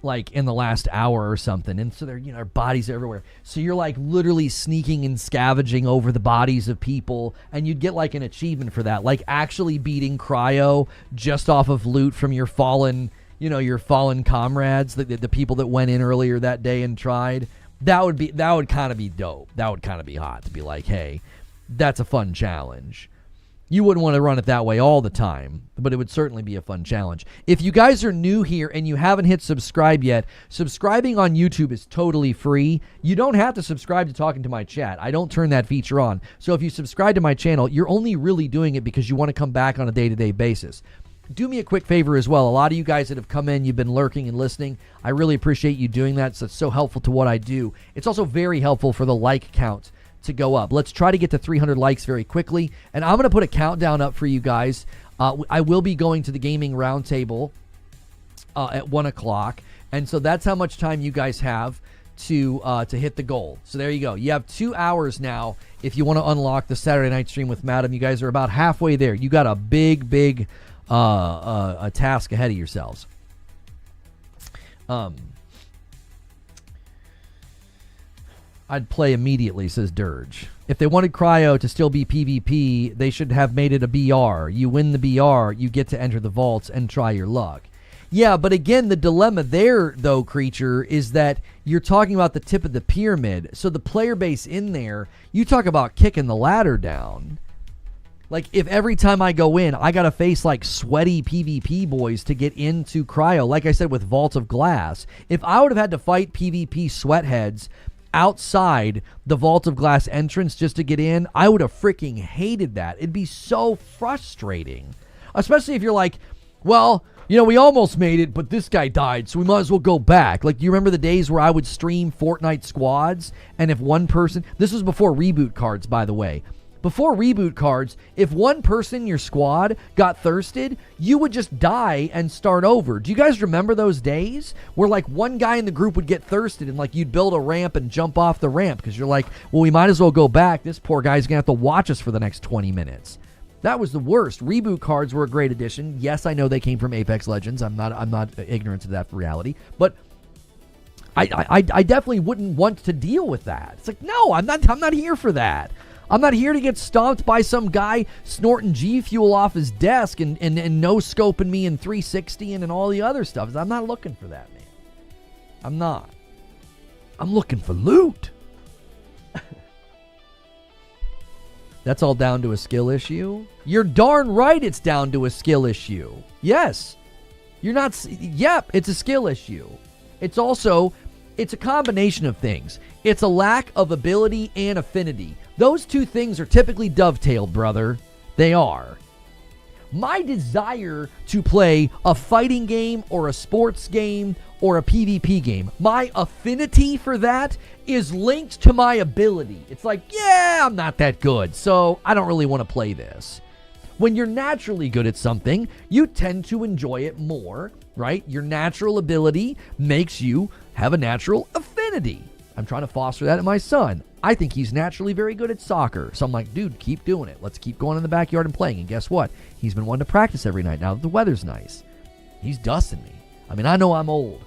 like in the last hour or something, and so they're, you know, bodies everywhere, so you're like literally sneaking and scavenging over the bodies of people, and you'd get like an achievement for that, like actually beating cryo just off of loot from your fallen, you know, your fallen comrades, the people that went in earlier that day and tried. That would kind of be dope. That would kind of be hot to be like, hey, that's a fun challenge. You wouldn't want to run it that way all the time, but it would certainly be a fun challenge. If you guys are new here and you haven't hit subscribe yet, subscribing on YouTube is totally free. You don't have to subscribe to Talking to My Chat. I don't turn that feature on. So if you subscribe to my channel, you're only really doing it because you want to come back on a day-to-day basis. Do me a quick favor as well. A lot of you guys that have come in, you've been lurking and listening. I really appreciate you doing that. So it's so helpful to what I do. It's also very helpful for the like count to go up. Let's try to get to 300 likes very quickly. And I'm going to put a countdown up for you guys. I will be going to the gaming roundtable at 1 o'clock. And so that's how much time you guys have to hit the goal. So there you go. You have 2 hours now if you want to unlock the Saturday night stream with Madam. You guys are about halfway there. You got a big a task ahead of yourselves. I'd play immediately, says Dirge. If they wanted Cryo to still be PvP, they should have made it a BR. You win the BR, you get to enter the vaults and try your luck. Yeah, but again, the dilemma there, though, Creature, is that you're talking about the tip of the pyramid. So the player base in there, you talk about kicking the ladder down. Like, if every time I go in, I got to face, like, sweaty PvP boys to get into Cryo, like I said, with Vault of Glass. If I would have had to fight PvP sweatheads outside the Vault of Glass entrance just to get in, I would have freaking hated that. It'd be so frustrating. Especially if you're like, well, you know, we almost made it, but this guy died, so we might as well go back. Like, do you remember the days where I would stream Fortnite squads, and if one person... This was before reboot cards, by the way. Before reboot cards, if one person in your squad got thirsted, you would just die and start over. Do you guys remember those days where, like, one guy in the group would get thirsted and, like, you'd build a ramp and jump off the ramp because you're like, well, we might as well go back. This poor guy's going to have to watch us for the next 20 minutes. That was the worst. Reboot cards were a great addition. Yes, I know they came from Apex Legends. I'm not ignorant to that reality. But I definitely wouldn't want to deal with that. It's like, no, I'm not here for that. I'm not here to get stomped by some guy snorting G Fuel off his desk and no-scoping me in 360 and all the other stuff. I'm not looking for that, man. I'm not. I'm looking for loot. That's all down to a skill issue? You're darn right it's down to a skill issue. Yes. You're not... Yep, it's a skill issue. It's also... It's a combination of things. It's a lack of ability and affinity. Those two things are typically dovetailed, brother. They are. My desire to play a fighting game or a sports game or a PvP game, my affinity for that is linked to my ability. It's like, yeah, I'm not that good, so I don't really want to play this. When you're naturally good at something, you tend to enjoy it more, right? Your natural ability makes you have a natural affinity. I'm trying to foster that in my son. I think he's naturally very good at soccer. So I'm like, dude, keep doing it. Let's keep going in the backyard and playing. And guess what? He's been wanting to practice every night now that the weather's nice. He's dusting me. I mean, I know I'm old,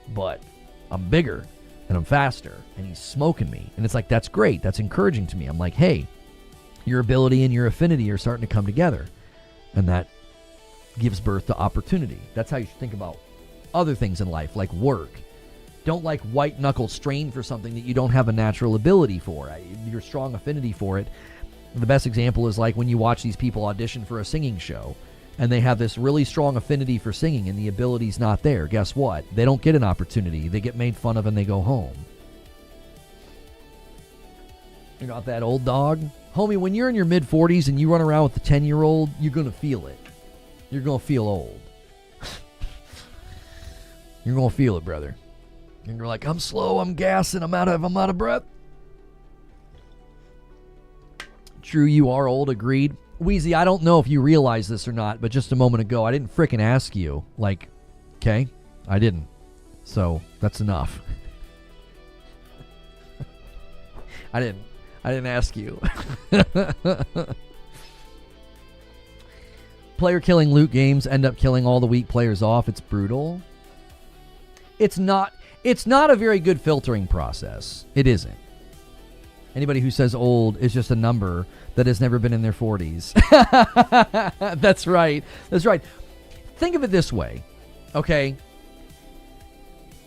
but I'm bigger and I'm faster and he's smoking me. And it's like, that's great. That's encouraging to me. I'm like, hey, your ability and your affinity are starting to come together. And that gives birth to opportunity. That's how you should think about other things in life, like work. Don't like white knuckle strain for something that you don't have a natural ability for. Your strong affinity for it. The best example is like when you watch these people audition for a singing show and they have this really strong affinity for singing and the ability's not there. Guess what? They don't get an opportunity. They get made fun of and they go home. You're not that old, dog. Homie, when you're in your mid-40s and you run around with a 10-year-old, you're going to feel it. You're going to feel old. You're going to feel it, brother. And you're like, I'm slow, I'm gassing, I'm out of breath. True, you are old, agreed. Wheezy, I don't know if you realize this or not, but just a moment ago, I didn't frickin' ask you. Like, okay? I didn't. So, that's enough. I didn't ask you. Player killing loot games end up killing all the weak players off. It's brutal. It's not a very good filtering process. It isn't. Anybody who says old is just a number that has never been in their 40s. That's right. That's right. Think of it this way, okay?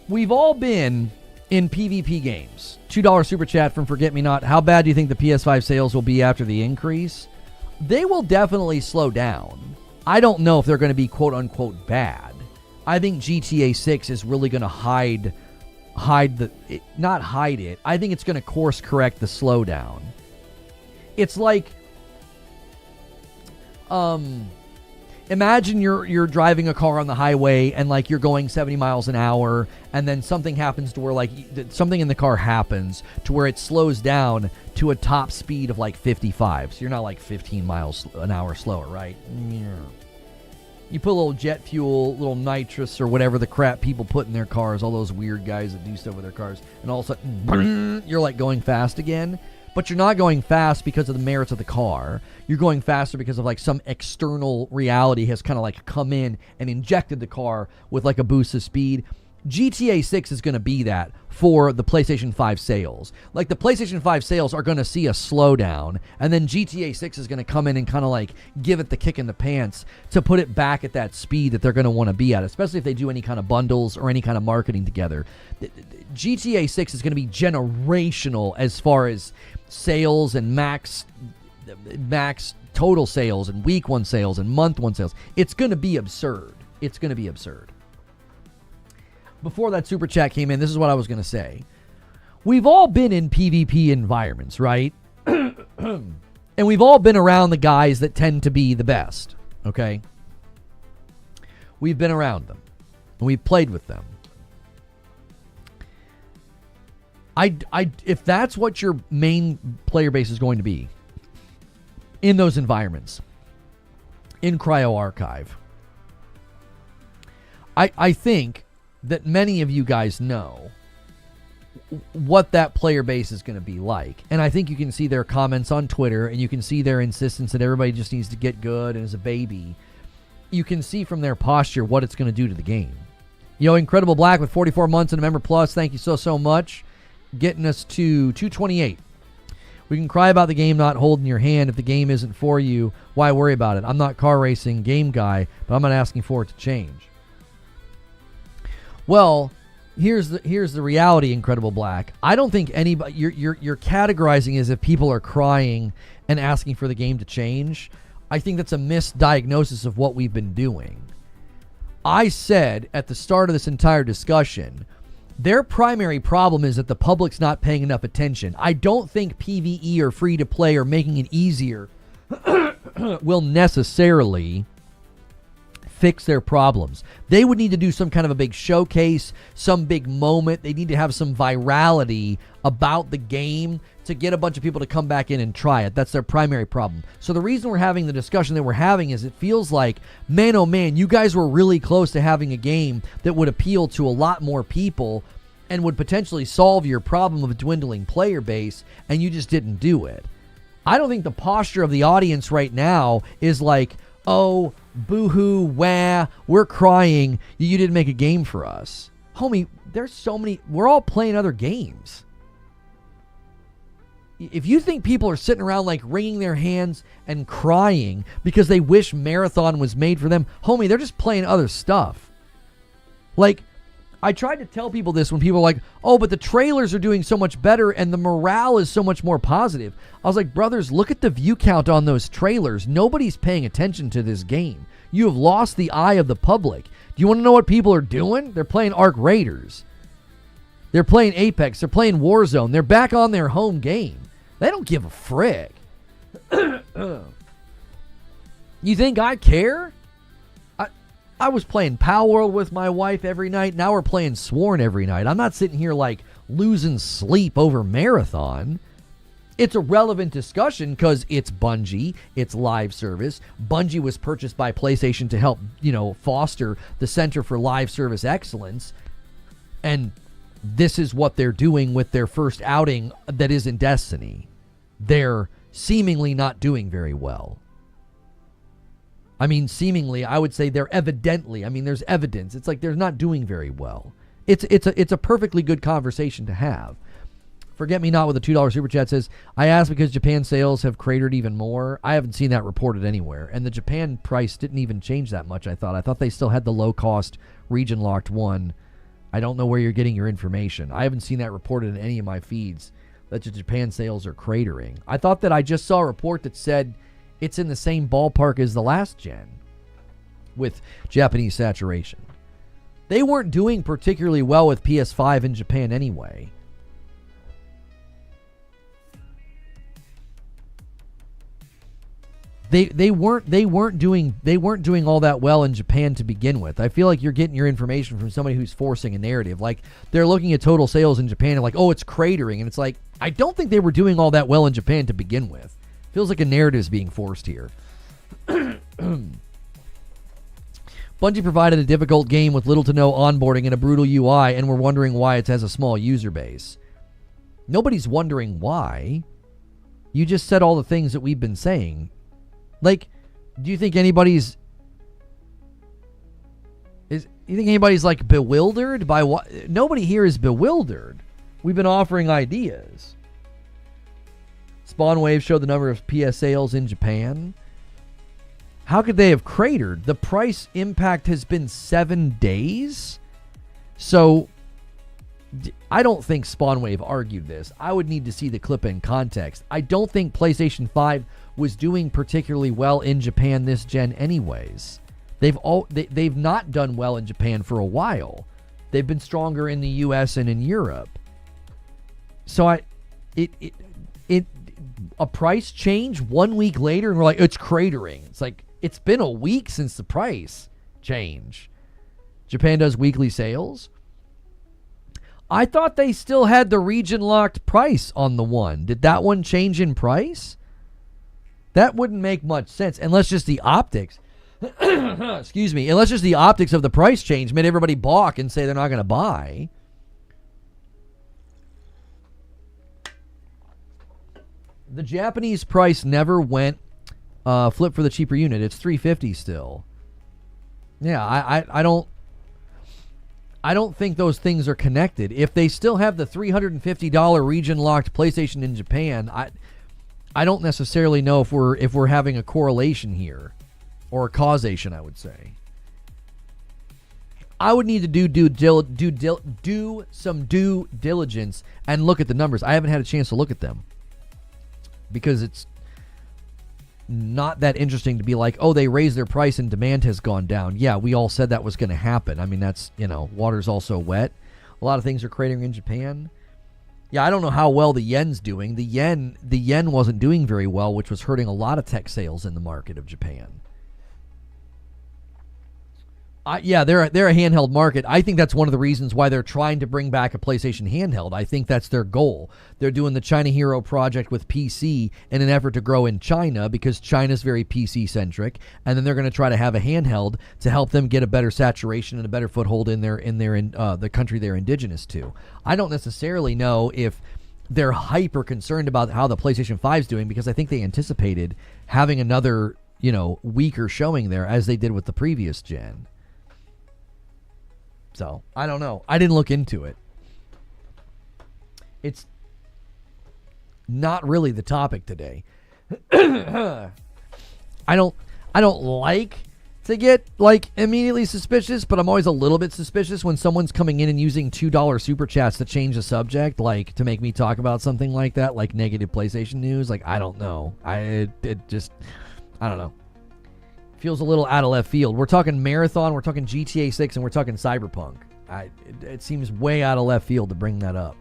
We've all been in PvP games. $2 super chat from Forget Me Not. How bad do you think the PS5 sales will be after the increase? They will definitely slow down. I don't know if they're going to be quote-unquote bad. I think GTA 6 is really going to not hide it. I think it's going to course correct the slowdown. It's like, imagine you're driving a car on the highway and like you're going 70 miles an hour and then something happens to where like something in the car happens to where it slows down to a top speed of like 55. So you're not like 15 miles an hour slower, right? You put a little jet fuel, little nitrous or whatever the crap people put in their cars, all those weird guys that do stuff with their cars, and all of a sudden, you're like going fast again. But you're not going fast because of the merits of the car. You're going faster because of like some external reality has kind of like come in and injected the car with like a boost of speed. GTA 6 is going to be that for the PlayStation 5 sales. Like, the PlayStation 5 sales are going to see a slowdown, and then GTA 6 is going to come in and kind of like give it the kick in the pants to put it back at that speed that they're going to want to be at, especially if they do any kind of bundles or any kind of marketing together. GTA 6 is going to be generational as far as sales and max total sales and week one sales and month one sales. It's going to be absurd. It's going to be absurd. Before that super chat came in, this is what I was going to say. We've all been in PvP environments, right? And we've all been around the guys that tend to be the best, okay? We've been around them. And we've played with them. If that's what your main player base is going to be in those environments, in Cryo Archive, I think that many of you guys know what that player base is going to be like. And I think you can see their comments on Twitter, and you can see their insistence that everybody just needs to get good and is a baby. You can see from their posture what it's going to do to the game. Yo, Incredible Black with 44 months and a member plus. Thank you so much. Getting us to 228. We can cry about the game not holding your hand. If the game isn't for you, why worry about it? I'm not car racing game guy, but I'm not asking for it to change. Well, here's the reality, Incredible Black. I don't think anybody, you're categorizing as if people are crying and asking for the game to change. I think that's a misdiagnosis of what we've been doing. I said at the start of this entire discussion, their primary problem is that the public's not paying enough attention. I don't think PvE or free to play or making it easier will necessarily fix their problems. They would need to do some kind of a big showcase, some big moment. They need to have some virality about the game to get a bunch of people to come back in and try it. That's their primary problem. So the reason we're having the discussion that we're having is it feels like, man, oh man, you guys were really close to having a game that would appeal to a lot more people and would potentially solve your problem of a dwindling player base, and you just didn't do it. I don't think the posture of the audience right now is like, oh, boo-hoo, wah, we're crying, you didn't make a game for us. Homie, there's so many, we're all playing other games. If you think people are sitting around like wringing their hands and crying because they wish Marathon was made for them, homie, they're just playing other stuff. Like, I tried to tell people this when people were like, oh, but the trailers are doing so much better and the morale is so much more positive. I was like, brothers, look at the view count on those trailers. Nobody's paying attention to this game. You have lost the eye of the public. Do you want to know what people are doing? They're playing Arc Raiders. They're playing Apex. They're playing Warzone. They're back on their home game. They don't give a frick. You think I care? I was playing Power World with my wife every night. Now we're playing Sworn every night. I'm not sitting here like losing sleep over Marathon. It's a relevant discussion because it's Bungie. It's live service. Bungie was purchased by PlayStation to help, foster the Center for Live Service Excellence. And this is what they're doing with their first outing that isn't Destiny. They're seemingly not doing very well. I mean, seemingly, I would say they're evidently. I mean, there's evidence. It's like they're not doing very well. It's a perfectly good conversation to have. Forget Me Not with a $2 super chat says, I asked because Japan sales have cratered even more. I haven't seen that reported anywhere. And the Japan price didn't even change that much, I thought. I thought they still had the low-cost, region-locked one. I don't know where you're getting your information. I haven't seen that reported in any of my feeds that the Japan sales are cratering. I thought that I just saw a report that said it's in the same ballpark as the last gen with Japanese saturation. They weren't doing particularly well with PS5 in Japan anyway. They weren't doing all that well in Japan to begin with. I feel like you're getting your information from somebody who's forcing a narrative. Like, they're looking at total sales in Japan and like, oh, it's cratering. And it's like, I don't think they were doing all that well in Japan to begin with. Feels like a narrative is being forced here. Bungie provided a difficult game with little to no onboarding and a brutal UI, and we're wondering why it has a small user base. Nobody's wondering why. You just said all the things that we've been saying. Like, do you think anybody's... You think anybody's like bewildered by what? Nobody here is bewildered. We've been offering ideas. Spawnwave showed the number of PS sales in Japan. How could they have cratered? The price impact has been 7 days. So I don't think Spawnwave argued this. I would need to see the clip in context. I don't think PlayStation 5 was doing particularly well in Japan this gen anyways. They've not done well in Japan for a while. They've been stronger in the US and in Europe. So a price change 1 week later and we're like, it's cratering. It's like, it's been a week since the price change. Japan does weekly sales. I thought they still had the region-locked price on the one. Did that one change in price? That wouldn't make much sense unless just the optics. Excuse me. Unless just the optics of the price change made everybody balk and say they're not going to buy. The Japanese price never went flip for the cheaper unit. It's $350 still. Yeah, I don't think those things are connected. If they still have the $350 region-locked PlayStation in Japan, I don't necessarily know if we're having a correlation here, or a causation, I would say. I would need to do some due diligence and look at the numbers. I haven't had a chance to look at them because it's not that interesting to be like, oh, they raised their price and demand has gone down. Yeah, we all said that was going to happen. I mean, that's, water's also wet. A lot of things are cratering in Japan. Yeah, I don't know how well the yen's doing. The yen wasn't doing very well, which was hurting a lot of tech sales in the market of Japan. Yeah, they're a handheld market. I think that's one of the reasons why they're trying to bring back a PlayStation handheld. I think that's their goal. They're doing the China Hero project with PC in an effort to grow in China because China's very PC-centric, and then they're going to try to have a handheld to help them get a better saturation and a better foothold in the country they're indigenous to. I don't necessarily know if they're hyper concerned about how the PlayStation 5's doing because I think they anticipated having another, weaker showing there as they did with the previous gen. So, I don't know. I didn't look into it. It's not really the topic today. I don't like to get immediately suspicious, but I'm always a little bit suspicious when someone's coming in and using $2 super chats to change the subject, to make me talk about something like that, like negative PlayStation news. I don't know. I don't know. Feels a little out of left field. We're talking Marathon, we're talking GTA 6, and we're talking Cyberpunk. It seems way out of left field to bring that up.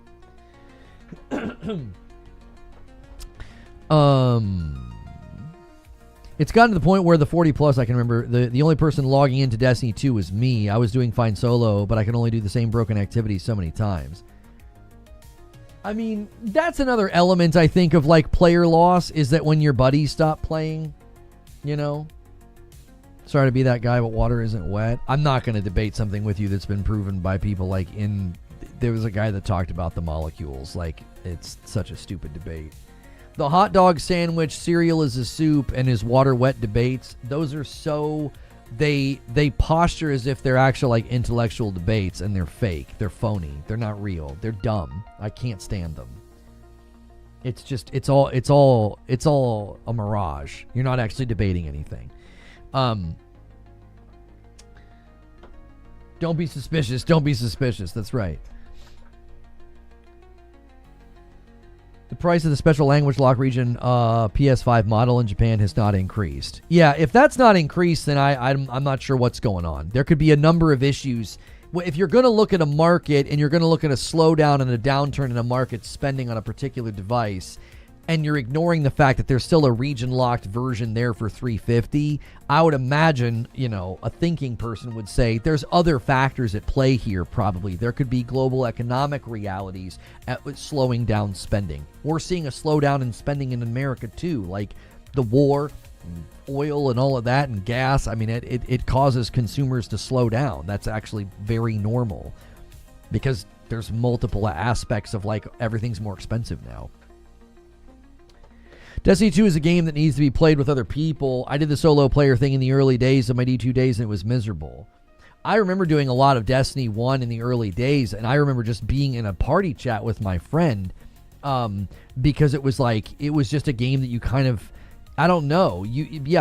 It's gotten to the point where the 40 plus, I can remember, the only person logging into Destiny 2 was me. I was doing fine solo, but I can only do the same broken activity so many times. I mean, that's another element, I think, of player loss, is that when your buddies stop playing, Sorry to be that guy, but water isn't wet. I'm not going to debate something with you that's been proven by people there was a guy that talked about the molecules. It's such a stupid debate. The hot dog sandwich, cereal is a soup, and is water wet debates, those are so... They posture as if they're actual intellectual debates, and they're fake. They're phony. They're not real. They're dumb. I can't stand them. It's just, it's all a mirage. You're not actually debating anything. Don't be suspicious. Don't be suspicious. That's right. The price of the special language lock region PS5 model in Japan has not increased. Yeah, if that's not increased, then I'm not sure what's going on. There could be a number of issues. If you're going to look at a market and you're going to look at a slowdown and a downturn in a market spending on a particular device, and you're ignoring the fact that there's still a region-locked version there for $350, I would imagine, a thinking person would say there's other factors at play here probably. There could be global economic realities slowing down spending. We're seeing a slowdown in spending in America too, like the war, and oil and all of that, and gas. I mean, it causes consumers to slow down. That's actually very normal because there's multiple aspects of everything's more expensive now. Destiny 2 is a game that needs to be played with other people. I did the solo player thing in the early days of my D2 days, and it was miserable. I remember doing a lot of Destiny 1 in the early days, and I remember just being in a party chat with my friend because it was just a game that you kind of, I don't know,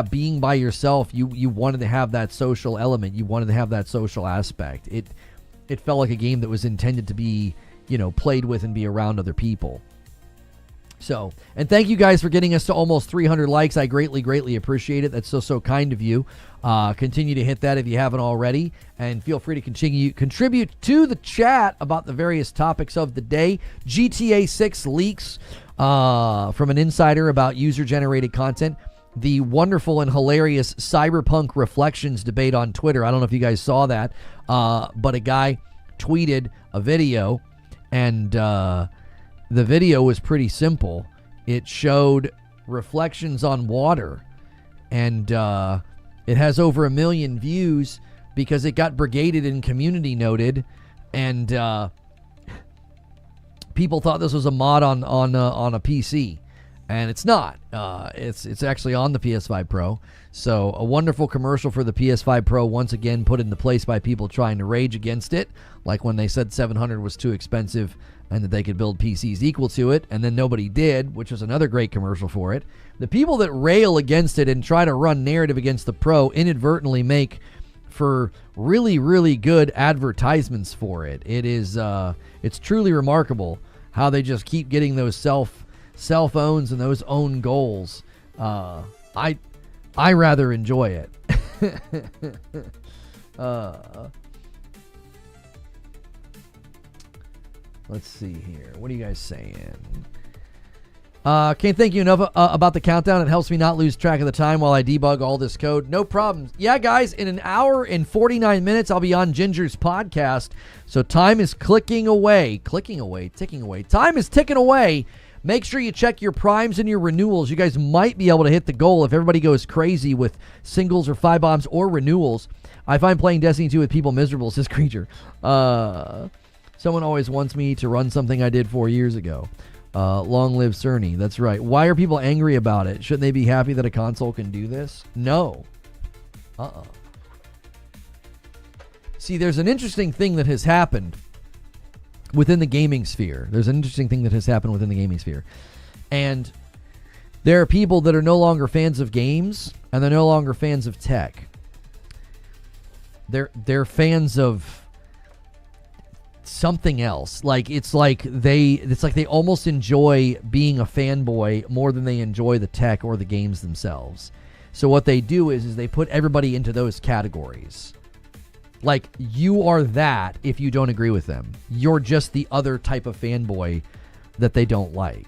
being by yourself, you wanted to have that social element, you wanted to have that social aspect. It felt like a game that was intended to be, played with and be around other people. So, and thank you guys for getting us to almost 300 likes. I greatly appreciate it. That's so kind of you. Continue to hit that if you haven't already, and feel free to contribute to the chat about the various topics of the day. GTA 6 leaks from an insider about user-generated content. The wonderful and hilarious Cyberpunk Reflections debate on Twitter. I don't know if you guys saw that, but a guy tweeted a video, and the video was pretty simple. It showed reflections on water, and it has over 1 million views because it got brigaded and community noted, and people thought this was a mod on a PC, and it's not. It's actually on the PS5 Pro. So a wonderful commercial for the PS5 Pro, once again put into place by people trying to rage against it, like when they said 700 was too expensive and that they could build PCs equal to it, and then nobody did, which was another great commercial for it. The people that rail against it and try to run narrative against the Pro inadvertently make for really good advertisements for it. It's truly remarkable how they just keep getting those cell phones and those own goals. I rather enjoy it. Let's see here. What are you guys saying? Can't thank you enough about the countdown. It helps me not lose track of the time while I debug all this code. No problems. Yeah, guys, in an hour and 49 minutes, I'll be on Ginger's podcast. So time is ticking away. Time is ticking away. Make sure you check your primes and your renewals. You guys might be able to hit the goal if everybody goes crazy with singles or 5 bombs or renewals. I find playing Destiny 2 with people miserable, says Creature. Someone always wants me to run something I did 4 years ago. Long live Cerny. That's right. Why are people angry about it? Shouldn't they be happy that a console can do this? No. See, there's an interesting thing that has happened within the gaming sphere. And there are people that are no longer fans of games, and they're no longer fans of tech. They're fans of something else. It's like they almost enjoy being a fanboy more than they enjoy the tech or the games themselves. So what they do is they put everybody into those categories. Like, you are that if you don't agree with them. You're just the other type of fanboy that they don't like.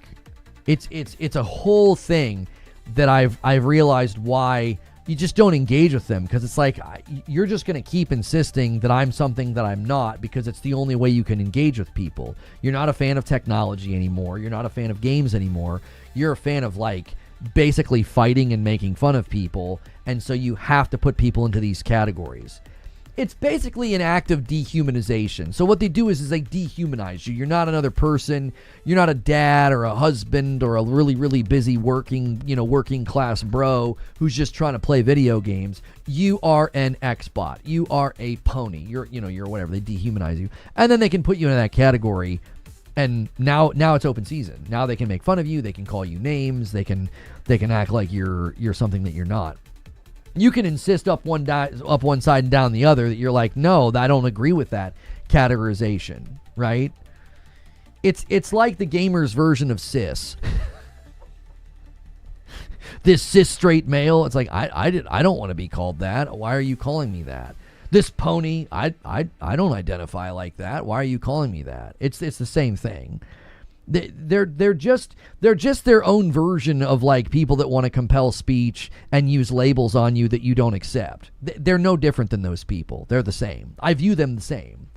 It's a whole thing that I've realized why you just don't engage with them, because it's like you're just going to keep insisting that I'm something that I'm not, because it's the only way you can engage with people. You're not a fan of technology anymore. You're not a fan of games anymore. You're a fan of, like, basically fighting and making fun of people, and so you have to put people into these categories. It's basically an act of dehumanization. So what they do is they dehumanize you. You're not another person. You're not a dad or a husband or a really busy working class bro who's just trying to play video games. You are an X-bot. You are a pony. You're whatever. They dehumanize you. And then they can put you in that category. And now it's open season. Now they can make fun of you. They can call you names. They can act like you're something that you're not. You can insist up one side and down the other that you're like, no, I don't agree with that categorization, right? It's like the gamer's version of cis. This cis straight male, it's like, I don't want to be called that. Why are you calling me that? This pony, I don't identify like that. Why are you calling me that? It's the same thing. They're just their own version of, like, people that want to compel speech and use labels on you that you don't accept. They're no different than those people. They're the same. I view them the same.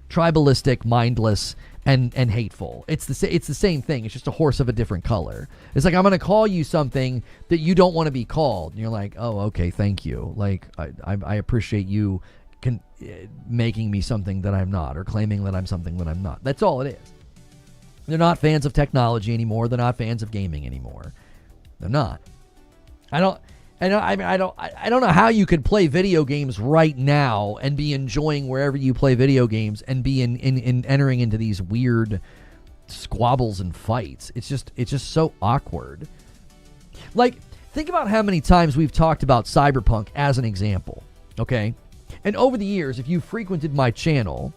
Tribalistic, mindless, and hateful. It's the same thing. It's just a horse of a different color. It's like, I'm going to call you something that you don't want to be called. And you're like, oh, okay, thank you. Like, I appreciate you making me something that I'm not, or claiming that I'm something that I'm not. That's all it is. They're not fans of technology anymore. They're not fans of gaming anymore. They're not. And I don't know how you could play video games right now and be enjoying wherever you play video games and be in entering into these weird squabbles and fights. It's just so awkward. Like, think about how many times we've talked about Cyberpunk as an example, okay? And over the years, if you've frequented my channel,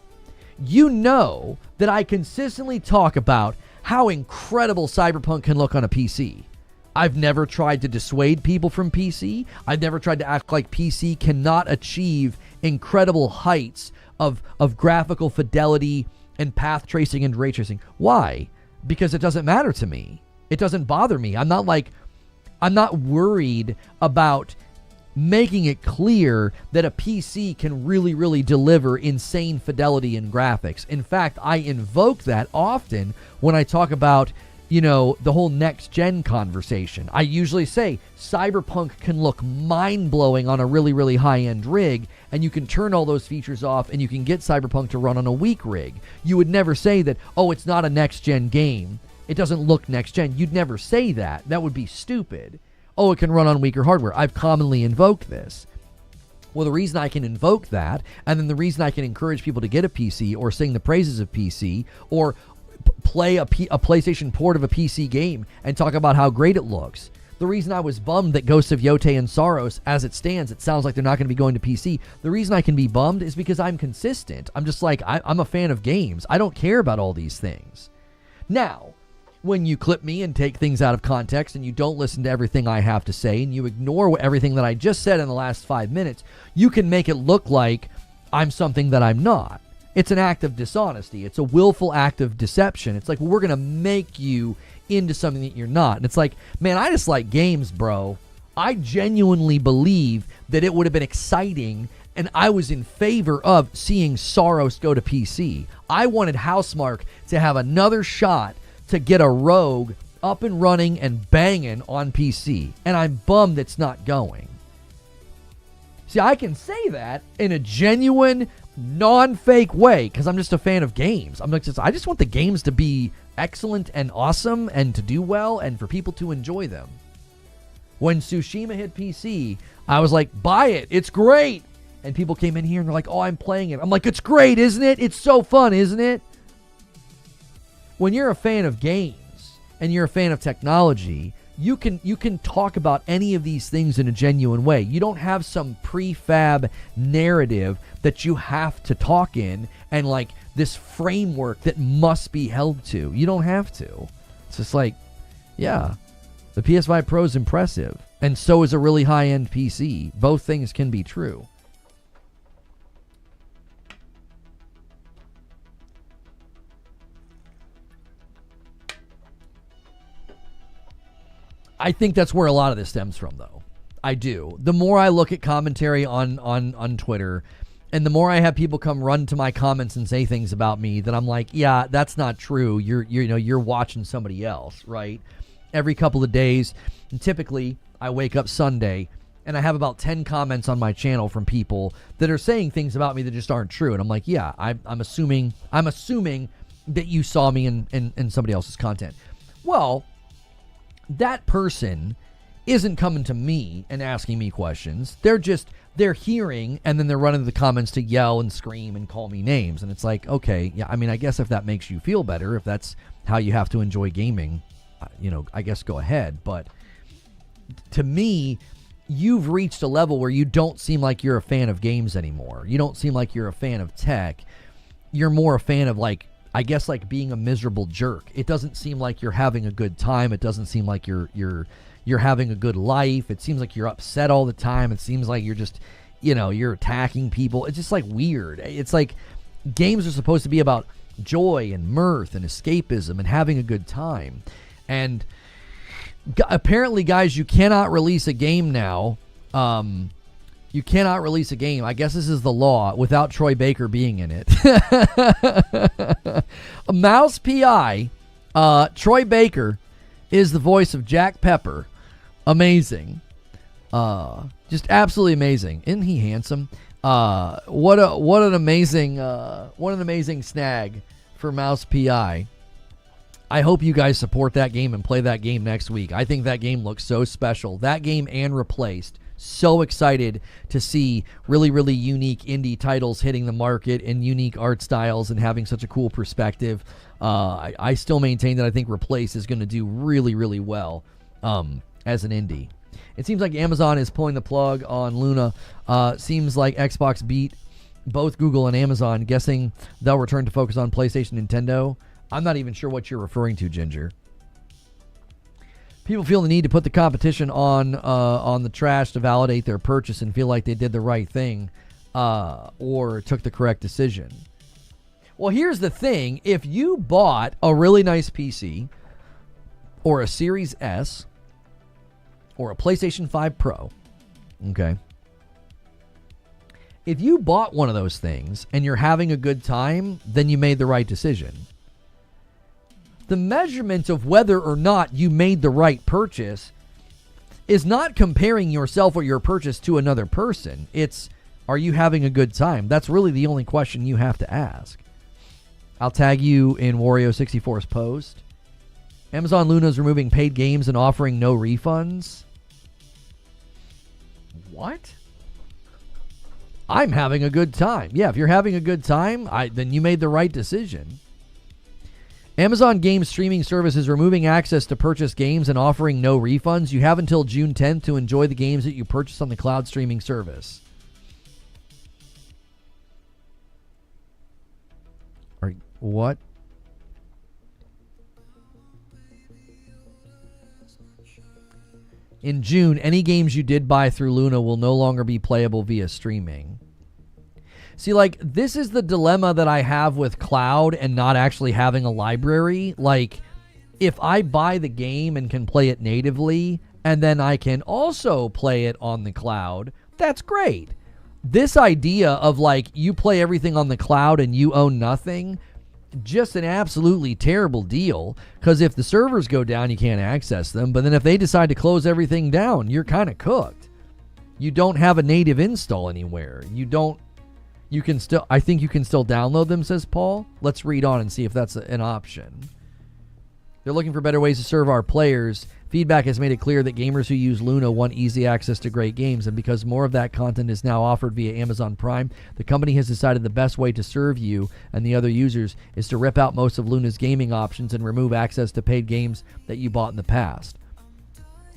you know that I consistently talk about how incredible Cyberpunk can look on a PC. I've never tried to dissuade people from PC. I've never tried to act like PC cannot achieve incredible heights of graphical fidelity and path tracing and ray tracing. Why? Because it doesn't matter to me. It doesn't bother me. I'm not worried about making it clear that a PC can really, really deliver insane fidelity and graphics. In fact, I invoke that often when I talk about, you know, the whole next-gen conversation. I usually say Cyberpunk can look mind-blowing on a really, really high-end rig, and you can turn all those features off, and you can get Cyberpunk to run on a weak rig. You would never say that, oh, it's not a next-gen game. It doesn't look next-gen. You'd never say that. That would be stupid. Oh, it can run on weaker hardware. I've commonly invoked this. Well, the reason I can invoke that, and then the reason I can encourage people to get a PC or sing the praises of PC or play a PlayStation port of a PC game and talk about how great it looks. The reason I was bummed that Ghosts of Yotei and Saros, as it stands, it sounds like they're not going to be going to PC. The reason I can be bummed is because I'm consistent. I'm just like, I'm a fan of games. I don't care about all these things. Now, when you clip me and take things out of context and you don't listen to everything I have to say and you ignore everything that I just said in the last 5 minutes, you can make it look like I'm something that I'm not. It's an act of dishonesty. It's a willful act of deception. It's like, well, we're going to make you into something that you're not. And it's like, man, I just like games, bro. I genuinely believe that it would have been exciting, and I was in favor of seeing Saros go to PC. I wanted Housemarque to have another shot to get a Rogue up and running and banging on PC. And I'm bummed it's not going. See, I can say that in a genuine, non-fake way because I'm just a fan of games. I just want the games to be excellent and awesome and to do well and for people to enjoy them. When Tsushima hit PC, I was like, buy it. It's great. And people came in here and they're like, oh, I'm playing it. I'm like, it's great, isn't it? It's so fun, isn't it? When you're a fan of games and you're a fan of technology, you can talk about any of these things in a genuine way. You don't have some prefab narrative that you have to talk in and like this framework that must be held to. You don't have to. It's just like, yeah, the PS5 Pro is impressive, and so is a really high-end PC. Both things can be true. I think that's where a lot of this stems from, though. I do. The more I look at commentary on Twitter, and the more I have people come run to my comments and say things about me that I'm like, yeah, that's not true. You're watching somebody else, right? Every couple of days, and typically I wake up Sunday and I have about 10 comments on my channel from people that are saying things about me that just aren't true. And I'm like, yeah, I'm assuming that you saw me in somebody else's content. Well, that person isn't coming to me and asking me questions. They're hearing, and then they're running to the comments to yell and scream and call me names. And it's like, okay, yeah, I mean, I guess if that makes you feel better, if that's how you have to enjoy gaming, I guess go ahead. But to me, you've reached a level where you don't seem like you're a fan of games anymore. You don't seem like you're a fan of tech. You're more a fan of I guess being a miserable jerk. It doesn't seem like you're having a good time. It doesn't seem like you're having a good life. It seems like you're upset all the time. It seems like you're just, you're attacking people. It's just weird. It's like games are supposed to be about joy and mirth and escapism and having a good time. And apparently, guys, you cannot release a game now. You cannot release a game. I guess this is the law without Troy Baker being in it. Mouse PI, Troy Baker is the voice of Jack Pepper. Amazing. Just absolutely amazing. Isn't he handsome? What an amazing snag for Mouse PI. I hope you guys support that game and play that game next week. I think that game looks so special. That game and Replaced. So excited to see really, really unique indie titles hitting the market and unique art styles and having such a cool perspective. I still maintain that I think Replaced is going to do really, really well as an indie. It seems like Amazon is pulling the plug on Luna. Seems like Xbox beat both Google and Amazon, guessing they'll return to focus on PlayStation and Nintendo. I'm not even sure what you're referring to, Ginger. People feel the need to put the competition on the trash to validate their purchase and feel like they did the right thing or took the correct decision. Well, here's the thing. If you bought a really nice PC or a Series S or a PlayStation 5 Pro, okay, if you bought one of those things and you're having a good time, then you made the right decision. The measurement of whether or not you made the right purchase is not comparing yourself or your purchase to another person. It's, are you having a good time? That's really the only question you have to ask. I'll tag you in Wario64's post. Amazon Luna is removing paid games and offering no refunds. What? I'm having a good time. Yeah, if you're having a good time, then you made the right decision. Amazon Game Streaming Service is removing access to purchase games and offering no refunds. You have until June 10th to enjoy the games that you purchase on the cloud streaming service. What? In June, any games you did buy through Luna will no longer be playable via streaming. See, like, this is the dilemma that I have with cloud and not actually having a library. Like, if I buy the game and can play it natively, and then I can also play it on the cloud, that's great. This idea of, like, you play everything on the cloud and you own nothing, just an absolutely terrible deal. Because if the servers go down, you can't access them. But then if they decide to close everything down, you're kind of cooked. You don't have a native install anywhere. You can still, I think you can still download them, says Paul. Let's read on and see if that's an option. They're looking for better ways to serve our players. Feedback has made it clear that gamers who use Luna want easy access to great games, and because more of that content is now offered via Amazon Prime, the company has decided the best way to serve you and the other users is to rip out most of Luna's gaming options and remove access to paid games that you bought in the past.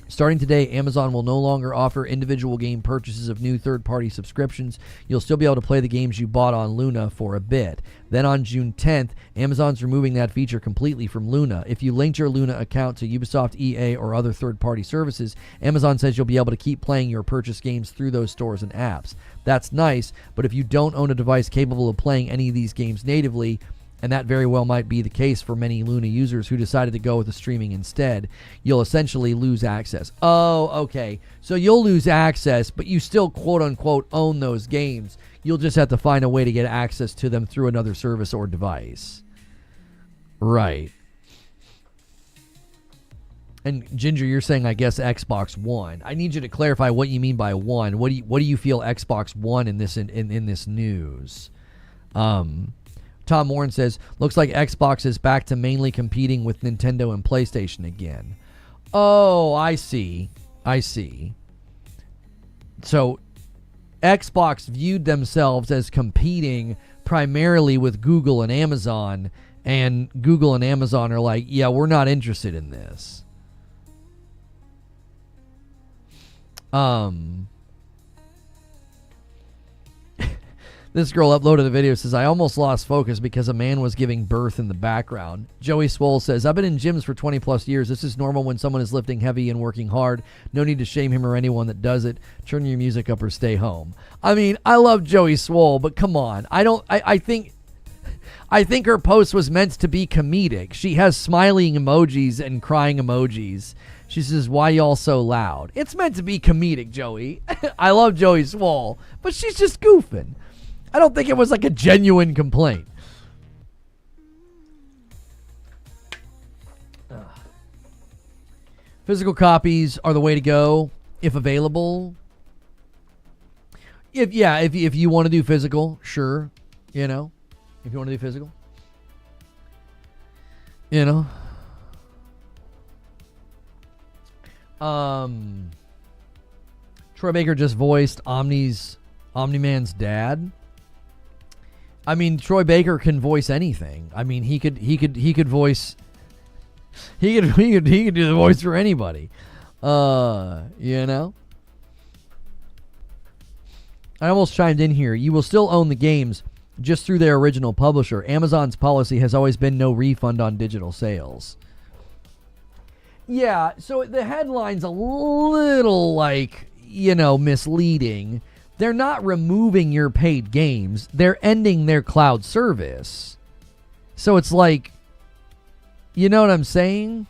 Starting today, Amazon will no longer offer individual game purchases of new third-party subscriptions. You'll still be able to play the games you bought on Luna for a bit. Then on June 10th, Amazon's removing that feature completely from Luna. If you linked your Luna account to Ubisoft, EA, or other third-party services, Amazon says you'll be able to keep playing your purchased games through those stores and apps. That's nice, but if you don't own a device capable of playing any of these games natively, and that very well might be the case for many Luna users who decided to go with the streaming instead, you'll essentially lose access. Oh, okay. So you'll lose access, but you still quote-unquote own those games. You'll just have to find a way to get access to them through another service or device. Right. And Ginger, you're saying, I guess, Xbox One. I need you to clarify what you mean by one. What do you feel Xbox One in this in this news? Tom Warren says, looks like Xbox is back to mainly competing with Nintendo and PlayStation again. Oh, I see. So Xbox viewed themselves as competing primarily with Google and Amazon, and Google and Amazon are like, yeah, we're not interested in this. This girl uploaded a video, says, I almost lost focus because a man was giving birth in the background. Joey Swole says, I've been in gyms for 20 plus years. This is normal when someone is lifting heavy and working hard. No need to shame him or anyone that does it. Turn your music up or stay home. I mean, I love Joey Swole, but come on. I think her post was meant to be comedic. She has smiling emojis and crying emojis. She says, why y'all so loud? It's meant to be comedic, Joey. I love Joey Swole, but she's just goofing. I don't think it was like a genuine complaint. Physical copies are the way to go if available. If you want to do physical, sure. If you want to do physical. Troy Baker just voiced Omni-Man's dad. I mean, Troy Baker can voice anything. I mean, he could voice. He could do the voice for anybody. You know. I almost chimed in here. You will still own the games just through their original publisher. Amazon's policy has always been no refund on digital sales. Yeah, so the headline's a little misleading. They're not removing your paid games. They're ending their cloud service. So it's like, you know what I'm saying?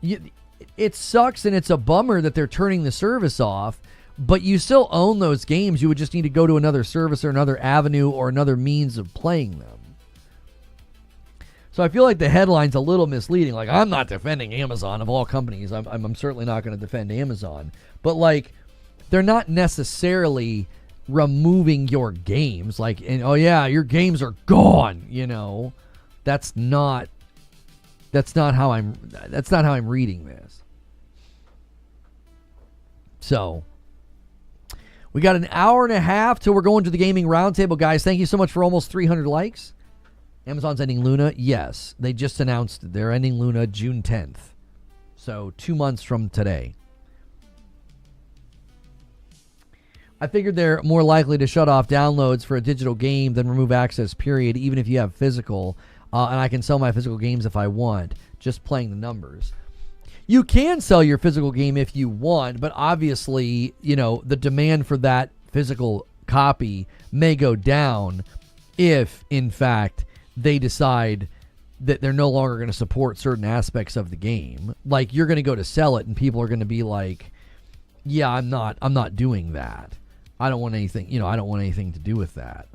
It sucks and it's a bummer that they're turning the service off, but you still own those games. You would just need to go to another service or another avenue or another means of playing them. So I feel like the headline's a little misleading. Like, I'm not defending Amazon of all companies. I'm certainly not going to defend Amazon. But, like, they're not necessarily removing your games. Like, oh yeah, your games are gone. You know, that's not how I'm reading this. So we got an hour and a half till we're going to the gaming roundtable, guys. Thank you so much for almost 300 likes. Amazon's ending Luna. Yes, they just announced they're ending Luna June 10th. So 2 months from today. I figured they're more likely to shut off downloads for a digital game than remove access, period, even if you have physical. And I can sell my physical games if I want, just playing the numbers. You can sell your physical game if you want, but obviously, you know, the demand for that physical copy may go down if, in fact, they decide that they're no longer going to support certain aspects of the game. Like, you're going to go to sell it and people are going to be like, yeah, I'm not doing that. I don't want anything to do with that.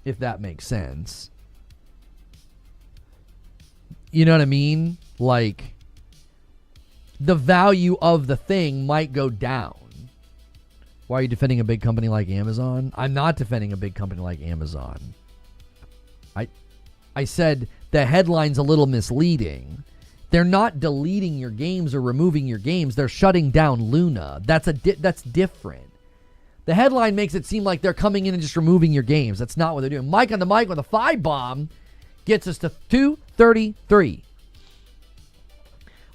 If that makes sense. You know what I mean? Like, the value of the thing might go down. Why are you defending a big company like Amazon? I'm not defending a big company like Amazon. I said the headline's a little misleading. They're not deleting your games or removing your games. They're shutting down Luna. That's different. The headline makes it seem like they're coming in and just removing your games. That's not what they're doing. Mike on the mic with a 5-bomb gets us to 233.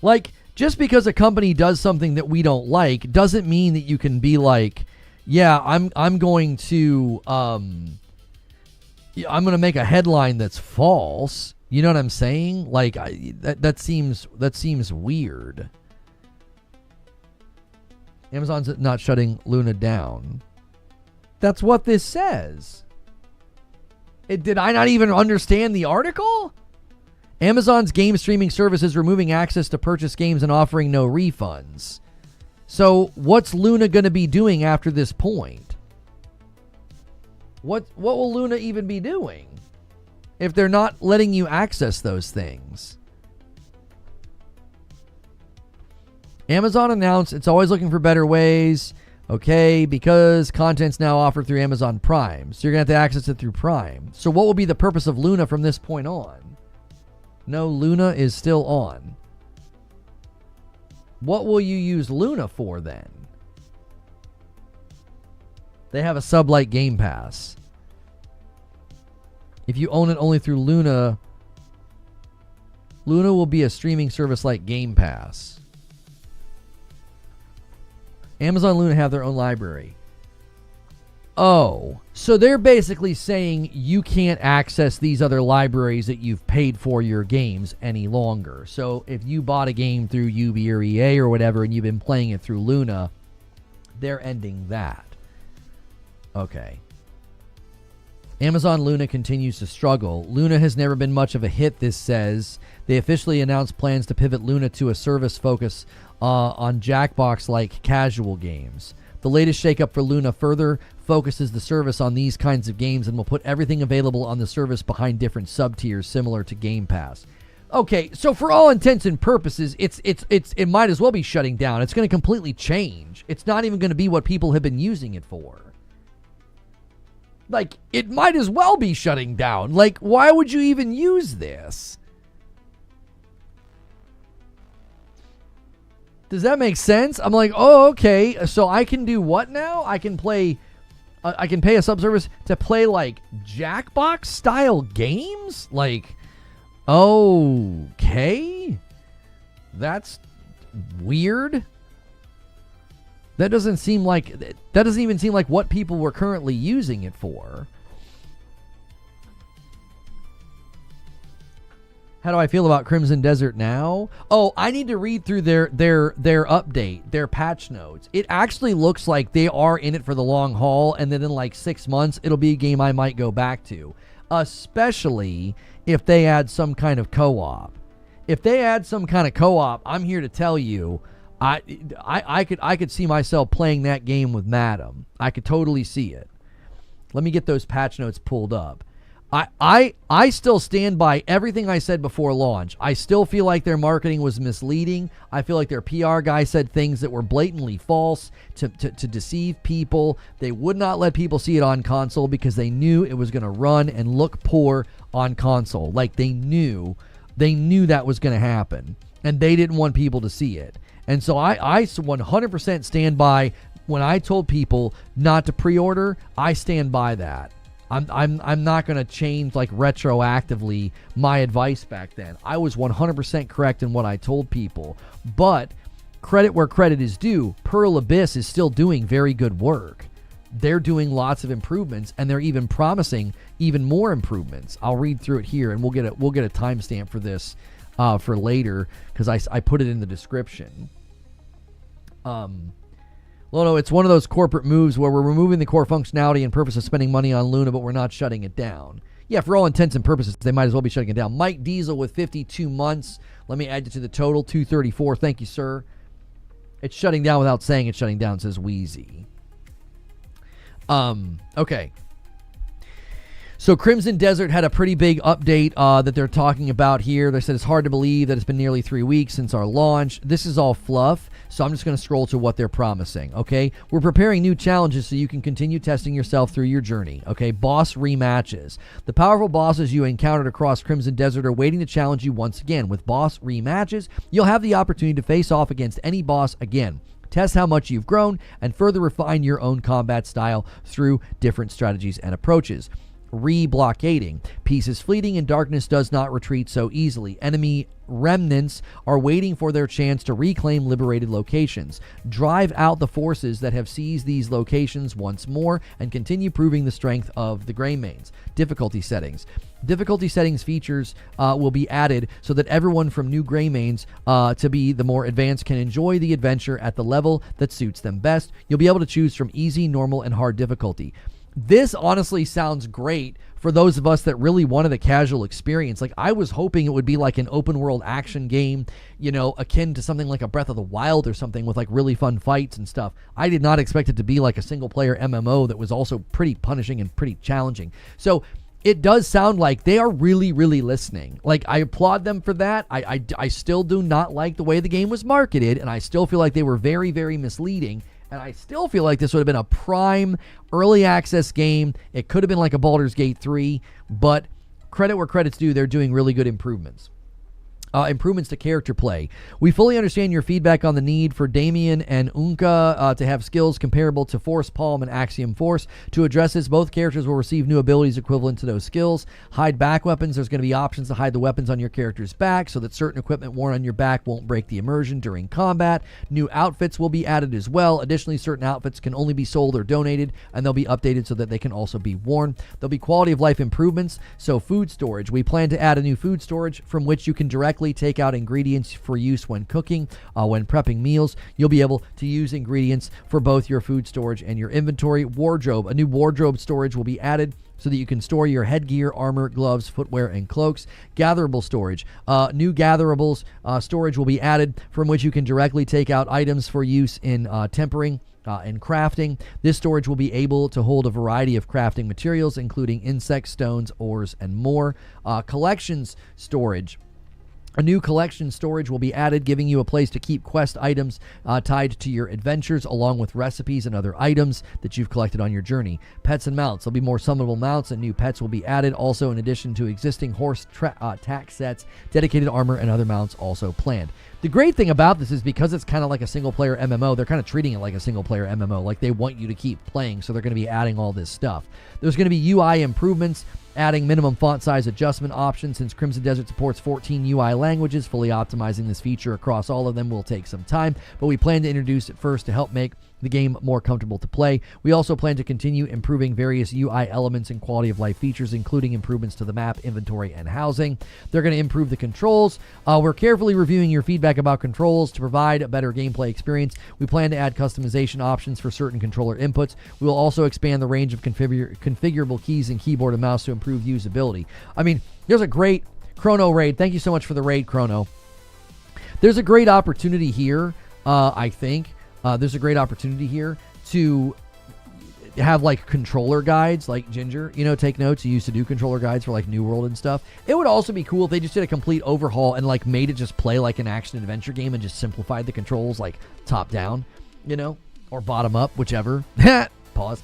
Like, just because a company does something that we don't like doesn't mean that you can be like, yeah, I'm going to make a headline that's false. You know what I'm saying? Like, that seems weird. Amazon's not shutting Luna down. That's what this says. Did I not even understand the article? Amazon's game streaming service is removing access to purchase games and offering no refunds. So what's Luna going to be doing after this point? What will Luna even be doing if they're not letting you access those things? Amazon announced it's always looking for better ways, okay, because content's now offered through Amazon Prime. So you're going to have to access it through Prime. So what will be the purpose of Luna from this point on? No, Luna is still on. What will you use Luna for then? They have a sub like Game Pass. If you own it only through Luna, Luna will be a streaming service like Game Pass. Amazon and Luna have their own library. Oh, so they're basically saying you can't access these other libraries that you've paid for your games any longer. So if you bought a game through UB or EA or whatever and you've been playing it through Luna, they're ending that. Okay. Amazon Luna continues to struggle. Luna has never been much of a hit, this says. They officially announced plans to pivot Luna to a service focus on Jackbox-like casual games. The latest shakeup for Luna further focuses the service on these kinds of games and will put everything available on the service behind different sub-tiers similar to Game Pass. Okay, so for all intents and purposes, it might as well be shutting down. It's going to completely change. It's not even going to be what people have been using it for. Like, it might as well be shutting down. Like, why would you even use this? Does that make sense? I'm like, oh, okay. So I can do what now? I can play. I can pay a subservice to play like Jackbox style games. Like, okay, that's weird. That doesn't even seem like what people were currently using it for. How do I feel about Crimson Desert now? Oh, I need to read through their update, their patch notes. It actually looks like they are in it for the long haul, and then in like 6 months, it'll be a game I might go back to, especially if they add some kind of co-op. If they add some kind of co-op, I'm here to tell you, I could see myself playing that game with Madam. I could totally see it. Let me get those patch notes pulled up. I still stand by everything I said before launch. I still feel like their marketing was misleading. I feel like their PR guy said things that were blatantly false to deceive people. They would not let people see it on console because they knew it was going to run and look poor on console. Like they knew that was going to happen, and they didn't want people to see it. And so I 100% stand by when I told people not to pre-order. I stand by that. I'm not going to change like retroactively my advice back then. I was 100% correct in what I told people. But credit where credit is due. Pearl Abyss is still doing very good work. They're doing lots of improvements, and they're even promising even more improvements. I'll read through it here, and we'll get a timestamp for this for later because I put it in the description. Lono, it's one of those corporate moves where we're removing the core functionality and purpose of spending money on Luna, but we're not shutting it down. Yeah, for all intents and purposes, they might as well be shutting it down. Mike Diesel with 52 months. Let me add you to the total, 234. Thank you, sir. It's shutting down without saying it's shutting down, says Wheezy. Okay. So Crimson Desert had a pretty big update that they're talking about here. They said it's hard to believe that it's been nearly 3 weeks since our launch. This is all fluff, so I'm just going to scroll to what they're promising, okay? We're preparing new challenges so you can continue testing yourself through your journey, okay? Boss rematches. The powerful bosses you encountered across Crimson Desert are waiting to challenge you once again. With boss rematches, you'll have the opportunity to face off against any boss again. Test how much you've grown and further refine your own combat style through different strategies and approaches. Re-blockading. Peace is fleeting and darkness does not retreat so easily. Enemy remnants are waiting for their chance to reclaim liberated locations. Drive out the forces that have seized these locations once more and continue proving the strength of the Greymanes. Difficulty settings. Difficulty settings features will be added so that everyone from new Greymanes to be the more advanced can enjoy the adventure at the level that suits them best. You'll be able to choose from easy, normal, and hard difficulty. This honestly sounds great for those of us that really wanted a casual experience. Like, I was hoping it would be like an open world action game, you know, akin to something like a Breath of the Wild or something with like really fun fights and stuff. I did not expect it to be like a single player MMO that was also pretty punishing and pretty challenging. So it does sound like they are really, really listening. Like, I applaud them for that. I still do not like the way the game was marketed, and I still feel like they were very, very misleading. And I still feel like this would have been a prime early access game. It could have been like a Baldur's Gate 3, but credit where credit's due, they're doing really good improvements. Improvements to character play. We fully understand your feedback on the need for Damien and Unka to have skills comparable to Force Palm and Axiom Force. To address this, both characters will receive new abilities equivalent to those skills. Hide back weapons. There's going to be options to hide the weapons on your character's back so that certain equipment worn on your back won't break the immersion during combat. New outfits will be added as well. Additionally, certain outfits can only be sold or donated, and they'll be updated so that they can also be worn. There'll be quality of life improvements. So food storage. We plan to add a new food storage from which you can directly take out ingredients for use when cooking, when prepping meals. You'll be able to use ingredients for both your food storage and your inventory. Wardrobe. A new wardrobe storage will be added so that you can store your headgear, armor, gloves, footwear, and cloaks. Gatherable storage. New gatherables storage will be added from which you can directly take out items for use in tempering and crafting. This storage will be able to hold a variety of crafting materials, including insects, stones, ores, and more. Collections storage. A new collection storage will be added, giving you a place to keep quest items tied to your adventures, along with recipes and other items that you've collected on your journey. Pets and mounts. There'll be more summonable mounts, and new pets will be added. Also, in addition to existing horse tack sets, dedicated armor and other mounts also planned. The great thing about this is because it's kind of like a single-player MMO, they're kind of treating it like a single-player MMO. Like, they want you to keep playing, so they're going to be adding all this stuff. There's going to be UI improvements, adding minimum font size adjustment options since Crimson Desert supports 14 UI languages. Fully optimizing this feature across all of them will take some time, but we plan to introduce it first to help make the game more comfortable to play. We also plan to continue improving various UI elements and quality of life features, including improvements to the map, inventory, and housing. They're going to improve the controls. We're carefully reviewing your feedback about controls to provide a better gameplay experience. We plan to add customization options for certain controller inputs. We will also expand the range of configurable keys and keyboard and mouse to improve usability. I mean, there's a great Chrono raid. Thank you so much for the raid, Chrono. There's a great opportunity here, I think. There's a great opportunity here to have like controller guides, like Ginger, take notes. He used to do controller guides for like New World and stuff. It would also be cool if they just did a complete overhaul and like made it just play like an action adventure game and just simplified the controls like top down, or bottom up, whichever. Pause.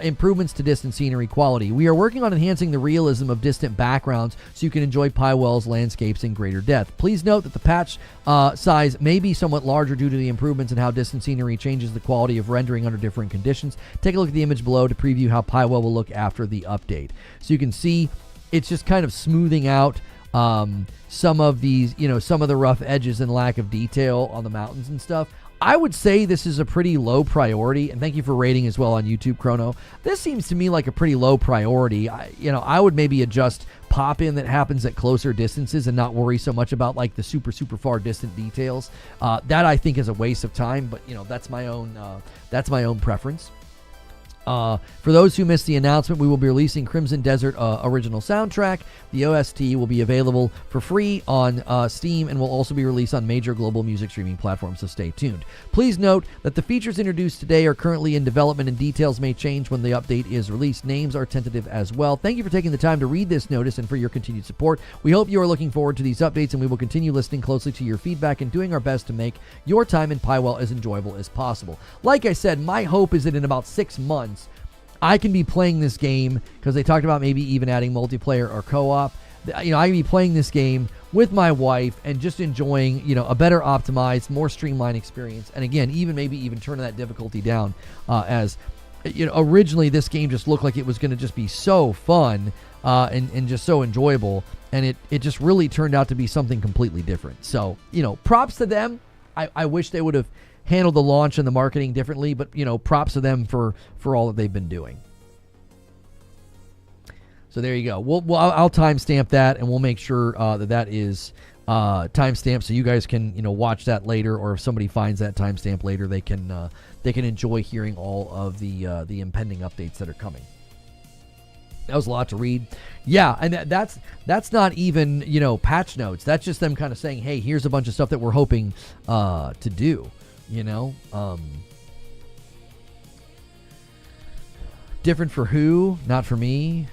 Improvements to distant scenery quality. We are working on enhancing the realism of distant backgrounds so you can enjoy Pywell's landscapes in greater depth. Please note that the patch size may be somewhat larger due to the improvements in how distant scenery changes the quality of rendering under different conditions. Take a look at the image below to preview how Pywell will look after the update. So you can see it's just kind of smoothing out some of these, some of the rough edges and lack of detail on the mountains and stuff. I would say this is a pretty low priority, and thank you for rating as well on YouTube, Chrono. This seems to me like a pretty low priority. I would maybe adjust pop-in that happens at closer distances and not worry so much about like the super, super far distant details. That I think is a waste of time, but that's my own preference. For those who missed the announcement, we will be releasing Crimson Desert original soundtrack. The OST will be available for free on Steam and will also be released on major global music streaming platforms, so stay tuned. Please note that the features introduced today are currently in development and details may change when the update is released. Names are tentative as well. Thank you for taking the time to read this notice and for your continued support. We hope you are looking forward to these updates, and we will continue listening closely to your feedback and doing our best to make your time in Pywell as enjoyable as possible. Like I said, my hope is that in about 6 months, I can be playing this game, because they talked about maybe even adding multiplayer or co-op. I can be playing this game with my wife and just enjoying, a better optimized, more streamlined experience. And again, maybe even turning that difficulty down, as originally this game just looked like it was going to just be so fun and just so enjoyable, and it just really turned out to be something completely different. So, props to them. I wish they would have handled the launch and the marketing differently, but props to them for all that they've been doing. So there you go. I'll timestamp that, and we'll make sure that is timestamped so you guys can watch that later, or if somebody finds that timestamp later, they can enjoy hearing all of the impending updates that are coming. That was a lot to read. Yeah, and that's not even patch notes. That's just them kind of saying, hey, here's a bunch of stuff that we're hoping to do. Different for who? Not for me.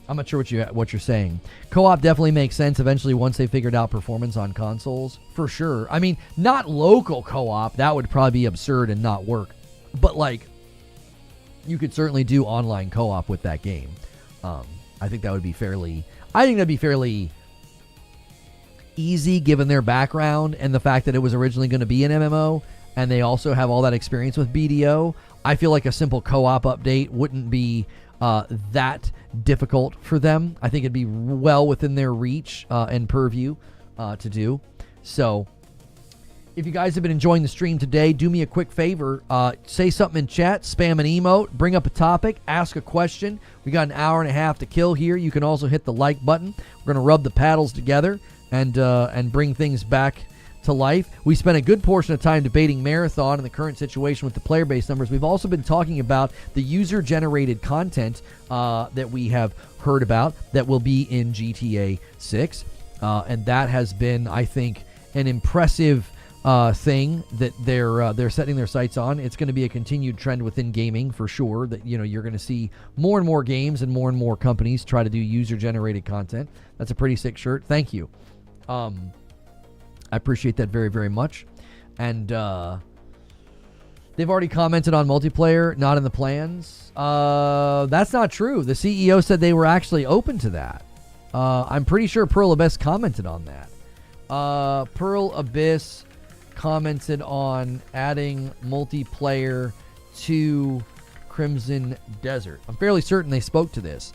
I'm not sure what you're saying. Co-op definitely makes sense eventually once they figured out performance on consoles. For sure. I mean, not local co-op. That would probably be absurd and not work. But you could certainly do online co-op with that game. I think that'd be fairly easy given their background and the fact that it was originally going to be an MMO, and they also have all that experience with BDO. I feel like a simple co-op update wouldn't be that difficult for them. I think it'd be well within their reach and purview to do. So if you guys have been enjoying the stream today, do me a quick favor. Say something in chat, spam an emote, bring up a topic, ask a question. We got an hour and a half to kill here. You can also hit the like button. We're going to rub the paddles together and bring things back to life. We spent a good portion of time debating Marathon and the current situation with the player base numbers. We've also been talking about the user-generated content that we have heard about that will be in GTA 6. And that has been, I think, an impressive thing that they're setting their sights on. It's going to be a continued trend within gaming for sure, that you're going to see more and more games and more companies try to do user-generated content. That's a pretty sick shirt. Thank you. I appreciate that very, very much. And they've already commented on multiplayer, not in the plans. That's not true. The CEO said they were actually open to that. I'm pretty sure Pearl Abyss commented on that. Pearl Abyss commented on adding multiplayer to Crimson Desert. I'm fairly certain they spoke to this.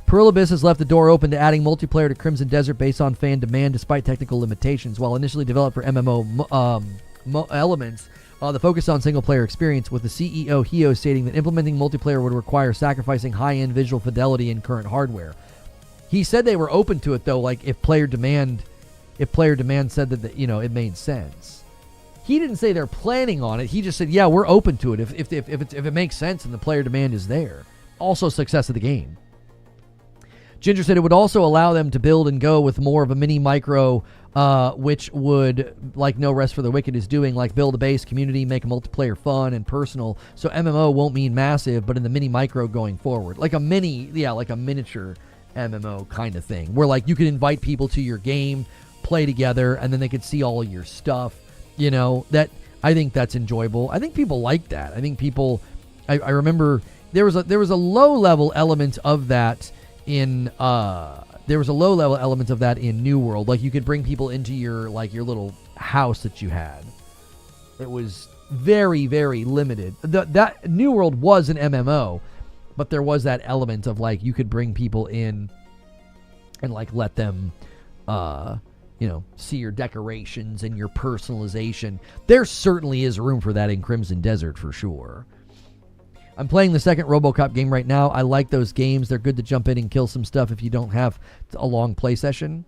Pearl Abyss has left the door open to adding multiplayer to Crimson Desert based on fan demand despite technical limitations. While initially developed for MMO elements, the focus on single-player experience, with the CEO Hio stating that implementing multiplayer would require sacrificing high-end visual fidelity in current hardware. He said they were open to it, though, like if player demand said that it made sense. He didn't say they're planning on it. He just said, yeah, we're open to it if it makes sense and the player demand is there. Also, success of the game. Ginger said it would also allow them to build and go with more of a mini micro, which would, like No Rest for the Wicked is doing, like build a base community, make a multiplayer fun and personal. So MMO won't mean massive, but in the mini micro going forward, like a miniature MMO kind of thing, where like you could invite people to your game, play together, and then they could see all of your stuff. That I think that's enjoyable. I think people like that. I think people. I remember there was a low level element of that in New World. Like you could bring people into your little house that you had. It was very, very limited. That New World was an MMO, but there was that element of like you could bring people in and like let them see your decorations and your personalization. There certainly is room for that in Crimson Desert for sure. I'm playing the second RoboCop game right now. I like those games. They're good to jump in and kill some stuff if you don't have a long play session.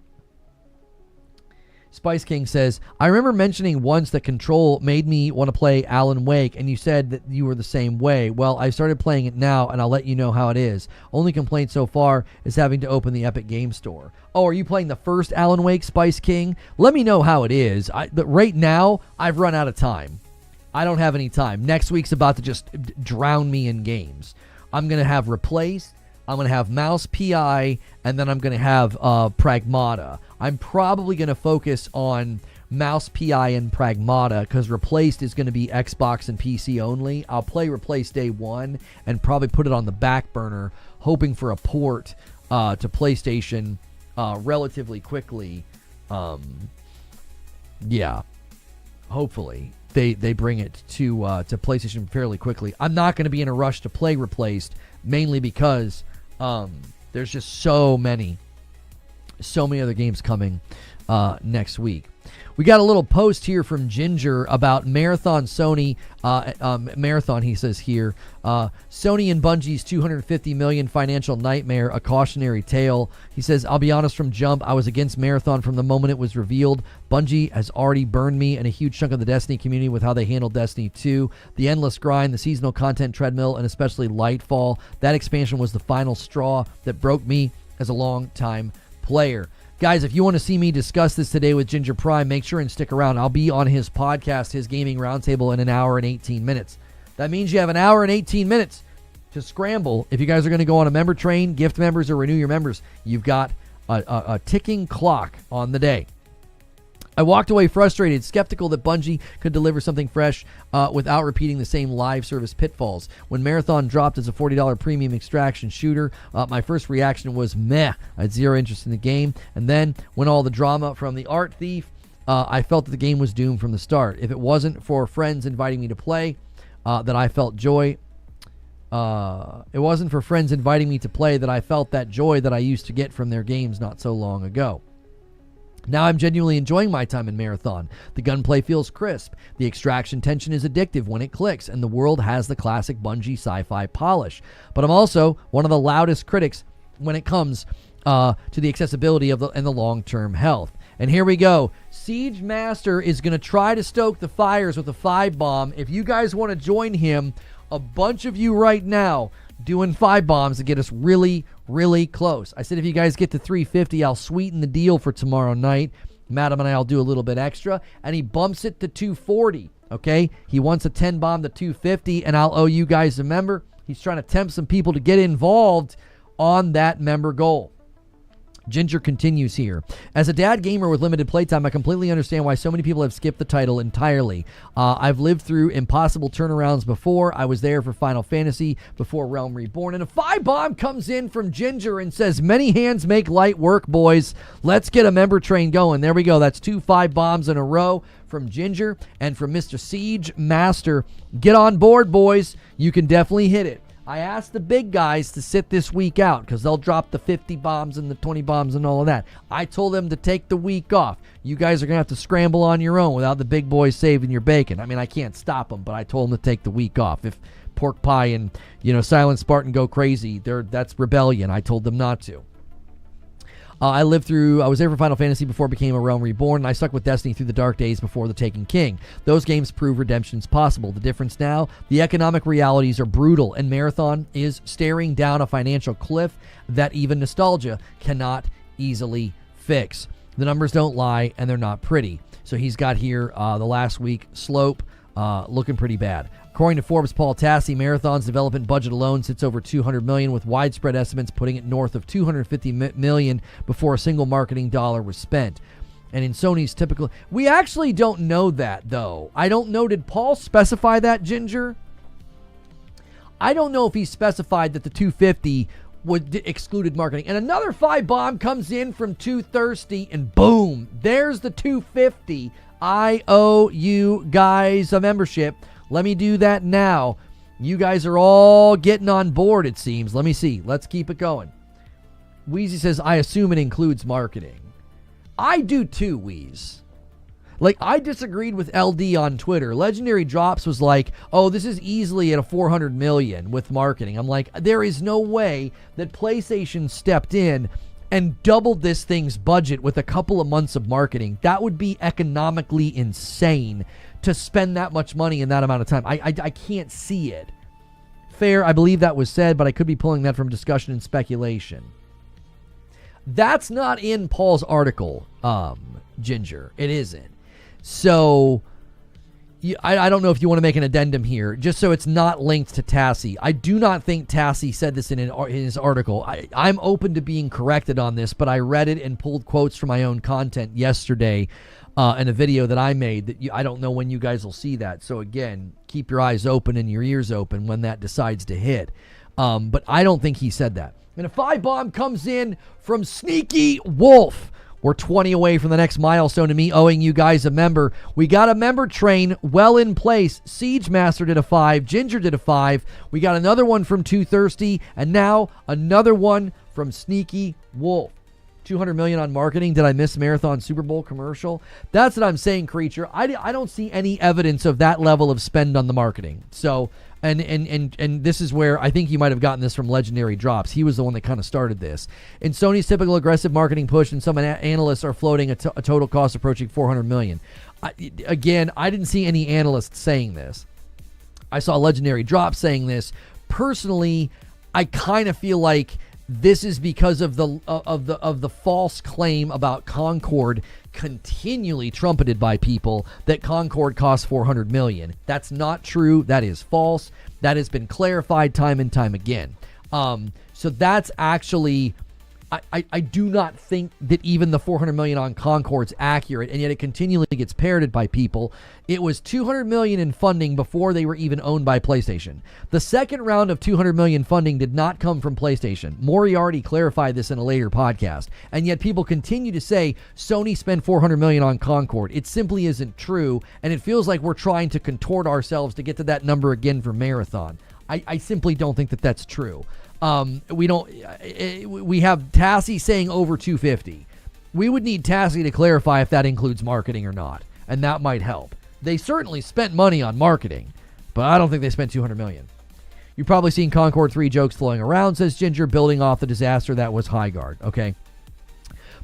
Spice King says, I remember mentioning once that Control made me want to play Alan Wake, and you said that you were the same way. Well, I started playing it now, and I'll let you know how it is. Only complaint so far is having to open the Epic Game Store. Oh, are you playing the first Alan Wake, Spice King? Let me know how it is. Right now, I've run out of time. I don't have any time. Next week's about to just drown me in games. I'm going to have Replaced, I'm going to have Mouse PI, and then I'm going to have Pragmata. I'm probably going to focus on Mouse PI and Pragmata because Replaced is going to be Xbox and PC only. I'll play Replaced day one and probably put it on the back burner, hoping for a port to PlayStation relatively quickly. Hopefully they bring it to PlayStation fairly quickly. I'm not going to be in a rush to play Replaced, mainly because there's just so many other games coming next week. We got a little post here from Ginger about Marathon Sony. Marathon, he says here, Sony and Bungie's $250 million financial nightmare, a cautionary tale. He says, I'll be honest from jump, I was against Marathon from the moment it was revealed. Bungie has already burned me and a huge chunk of the Destiny community with how they handled Destiny 2. The endless grind, the seasonal content treadmill, and especially Lightfall. That expansion was the final straw that broke me as a long-time player. Guys, if you want to see me discuss this today with Ginger Prime, make sure and stick around. I'll be on his podcast, his Gaming Roundtable, in an hour and 18 minutes. That means you have an hour and 18 minutes to scramble. If you guys are going to go on a member train, gift members, or renew your members, you've got a ticking clock on the day. I walked away frustrated, skeptical that Bungie could deliver something fresh without repeating the same live service pitfalls. When Marathon dropped as a $40 premium extraction shooter, my first reaction was meh. I had zero interest in the game. And then when all the drama from the art thief, I felt that the game was doomed from the start. If it wasn't for friends inviting me to play, that I felt joy. It wasn't for friends inviting me to play that I felt that joy that I used to get from their games not so long ago. Now I'm genuinely enjoying my time in Marathon. The gunplay feels crisp, the extraction tension is addictive when it clicks, and the world has the classic Bungie sci-fi polish. But I'm also one of the loudest critics when it comes to the accessibility of and the long-term health. And here we go. Siege Master is going to try to stoke the fires with a 5-bomb. If you guys want to join him, a bunch of you right now doing 5 bombs to get us really, really close. I said if you guys get to 350, I'll sweeten the deal for tomorrow night. Madam and I will do a little bit extra. And he bumps it to 240, okay? He wants a 10 bomb to 250, and I'll owe you guys a member. He's trying to tempt some people to get involved on that member goal. Ginger continues here. As a dad gamer with limited playtime, I completely understand why so many people have skipped the title entirely. I've lived through impossible turnarounds before. I was there for Final Fantasy before Realm Reborn. And a 5-bomb comes in from Ginger and says, many hands make light work, boys. Let's get a member train going. There we go. That's 2 5-bombs in a row from Ginger and from Mr. Siege Master. Get on board, boys. You can definitely hit it. I asked the big guys to sit this week out because they'll drop the 50 bombs and the 20 bombs and all of that. I told them to take the week off. You guys are going to have to scramble on your own without the big boys saving your bacon. I mean, I can't stop them, but I told them to take the week off. If Pork Pie and, Silent Spartan go crazy, that's rebellion. I told them not to. I was there for Final Fantasy before it became a Realm Reborn, and I stuck with Destiny through the dark days before The Taken King. Those games prove redemption's possible. The difference now, the economic realities are brutal, and Marathon is staring down a financial cliff that even nostalgia cannot easily fix. The numbers don't lie, and they're not pretty. So he's got here the last week slope looking pretty bad. According to Forbes' Paul Tassi, Marathon's development budget alone sits over $200 million, with widespread estimates putting it north of $250 million before a single marketing dollar was spent. And in Sony's typical... We actually don't know that, though. I don't know. Did Paul specify that, Ginger? I don't know if he specified that the 250 excluded marketing. And another 5-bomb comes in from Too Thirsty, and boom, there's the 250. I owe you guys a membership. Let me do that now. You guys are all getting on board, it seems. Let me see. Let's keep it going. Wheezy says, I assume it includes marketing. I do too, Wheeze. I disagreed with LD on Twitter. Legendary Drops was like, oh, this is easily at a $400 million with marketing. I'm like, there is no way that PlayStation stepped in and doubled this thing's budget with a couple of months of marketing. That would be economically insane to spend that much money in that amount of time. I can't see it. Fair, I believe that was said, but I could be pulling that from discussion and speculation. That's not in Paul's article, Ginger. It isn't. So, I don't know if you want to make an addendum here, just so it's not linked to Tassi. I do not think Tassi said this in his article. I'm open to being corrected on this, but I read it and pulled quotes from my own content yesterday in a video that I made that I don't know when you guys will see that. So again, keep your eyes open and your ears open when that decides to hit. But I don't think he said that. And a 5-bomb comes in from Sneaky Wolf. We're 20 away from the next milestone to me owing you guys a member. We got a member train well in place. Siege Master did a 5. Ginger did a 5. We got another one from Too Thirsty. And now another one from Sneaky Wolf. $200 million on marketing. Did I miss Marathon Super Bowl commercial? That's what I'm saying, Creature. I don't see any evidence of that level of spend on the marketing. So, and this is where I think you might have gotten this from Legendary Drops. He was the one that kind of started this. In Sony's typical aggressive marketing push, and some analysts are floating a total cost approaching $400 million. I didn't see any analysts saying this. I saw Legendary Drops saying this. Personally, I kind of feel like this is because of the false claim about Concord continually trumpeted by people that Concord costs $400 million. That's not true. That is false. That has been clarified time and time again. So that's actually, I do not think that even the $400 million on Concord's accurate, and yet it continually gets parroted by people. It was $200 million in funding before they were even owned by PlayStation. The second round of $200 million funding did not come from PlayStation. Moriarty clarified this in a later podcast, and yet people continue to say Sony spent $400 million on Concord. It simply isn't true, and it feels like we're trying to contort ourselves to get to that number again for Marathon. I simply don't think that that's true. We have Tassi saying over 250. We would need Tassi to clarify if that includes marketing or not, and that might help. They certainly spent money on marketing, but I don't think they spent $200 million. You've probably seen Concord 3 jokes flowing around, says Ginger, building off the disaster that was Highguard. Okay.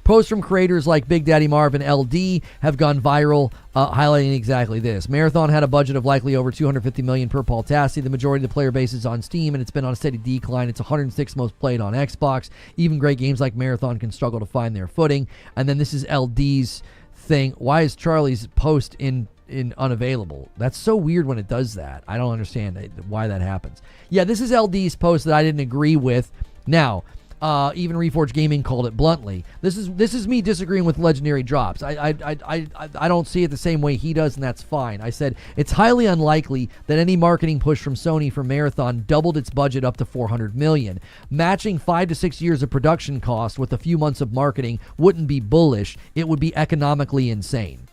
Posts from creators like Big Daddy Marv and LD have gone viral, highlighting exactly this. Marathon had a budget of likely over $250 million per Paul Tassi. The majority of the player base is on Steam, and it's been on a steady decline. It's 106th most played on Xbox. Even great games like Marathon can struggle to find their footing. And then this is LD's thing. Why is Charlie's post in unavailable? That's so weird when it does that. I don't understand why that happens. Yeah, this is LD's post that I didn't agree with. Now, Even Reforge Gaming called it bluntly. This is me disagreeing with legendary drops. I don't see it the same way he does, and that's fine. I said it's highly unlikely that any marketing push from Sony for Marathon doubled its budget up to $400 million. Matching 5 to 6 years of production cost with a few months of marketing wouldn't be bullish. It would be economically insane.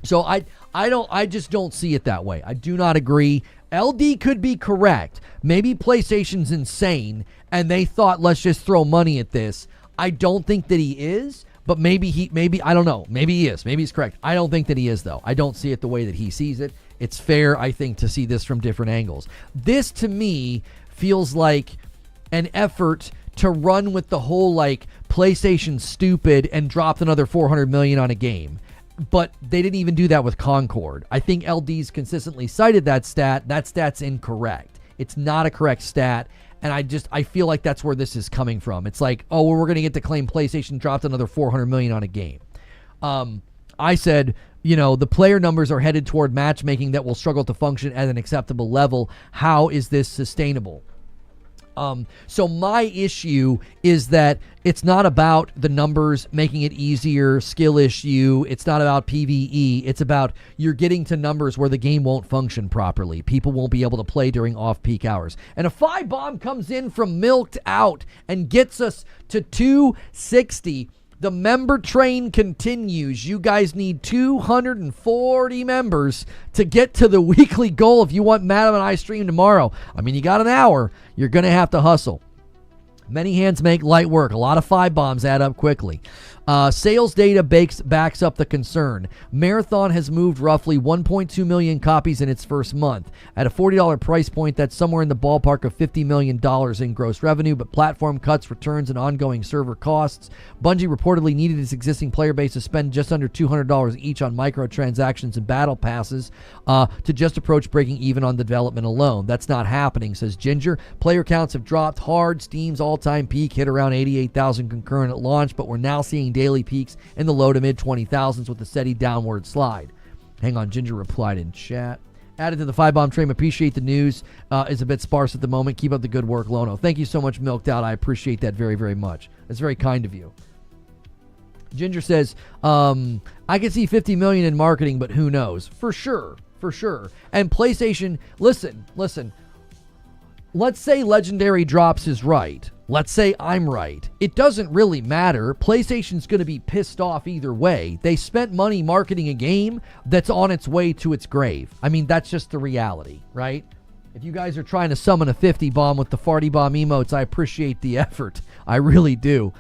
So I just don't see it that way. I do not agree. LD could be correct. Maybe PlayStation's insane and they thought, let's just throw money at this. I don't think that he is, but maybe I don't know. Maybe he is. Maybe he's correct. I don't think that he is, though. I don't see it the way that he sees it. It's fair, I think, to see this from different angles. This, to me, feels like an effort to run with the whole, like, PlayStation stupid and dropped another $400 million on a game. But they didn't even do that with Concord. I think LD's consistently cited that stat. That stat's incorrect. It's not a correct stat. And I feel like that's where this is coming from. It's like, oh, well, we're going to get to claim PlayStation dropped another $400 million on a game. I said, the player numbers are headed toward matchmaking that will struggle to function at an acceptable level. How is this sustainable? So my issue is that it's not about the numbers making it easier, skill issue. It's not about PvE. It's about you're getting to numbers where the game won't function properly. People won't be able to play during off-peak hours. And if Bomb comes in from milked out and gets us to 260, the member train continues. You guys need 240 members to get to the weekly goal if you want Madam and I stream tomorrow. I mean, you got an hour. You're going to have to hustle. Many hands make light work. A lot of 5 bombs add up quickly. Sales data backs up the concern. Marathon has moved roughly 1.2 million copies in its first month. At a $40 price point, that's somewhere in the ballpark of $50 million in gross revenue, but platform cuts, returns, and ongoing server costs. Bungie reportedly needed its existing player base to spend just under $200 each on microtransactions and battle passes to just approach breaking even on development alone. That's not happening, says Ginger. Player counts have dropped hard. Steam's all-time peak hit around 88,000 concurrent at launch, but we're now seeing daily peaks in the low to mid 20,000s with a steady downward slide. Hang on, Ginger replied in chat. Added to the 5-bomb train, appreciate the news. Is a bit sparse at the moment. Keep up the good work, Lono. Thank you so much, Milked Out. I appreciate that very, very much. That's very kind of you. Ginger says, I can see 50 million in marketing, but who knows? For sure. And PlayStation, listen. Let's say Legendary Drops is right. Let's say I'm right. It doesn't really matter. PlayStation's going to be pissed off either way. They spent money marketing a game that's on its way to its grave. I mean, that's just the reality, right? If you guys are trying to summon a 50 bomb with the farty bomb emotes, I appreciate the effort. I really do.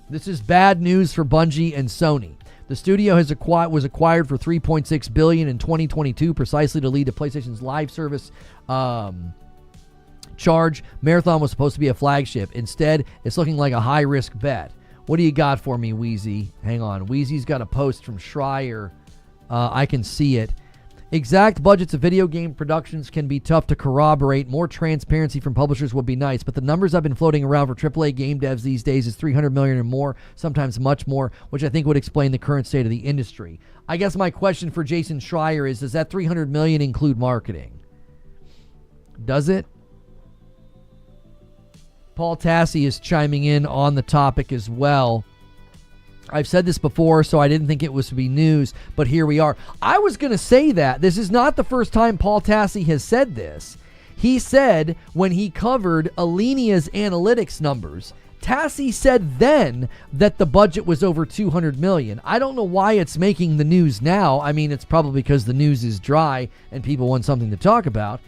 This is bad news for Bungie and Sony. The studio was acquired for $3.6 billion in 2022, precisely to lead to PlayStation's live service charge. Marathon was supposed to be a flagship. Instead, it's looking like a high-risk bet. What do you got for me, Wheezy? Hang on. Wheezy's got a post from Schreier. I can see it. Exact budgets of video game productions can be tough to corroborate. More transparency from publishers would be nice, but the numbers I've been floating around for AAA game devs these days is 300 million or more, sometimes much more, which I think would explain the current state of the industry. I guess my question for Jason Schreier is, does that 300 million include marketing? Does it? Paul Tassi is chiming in on the topic as well. I've said this before, so I didn't think it was to be news, but here we are. I was going to say that. This is not the first time Paul Tassi has said this. He said when he covered Alenia's analytics numbers, Tassi said then that the budget was over 200 million. I don't know why it's making the news now. I mean, it's probably because the news is dry and people want something to talk about,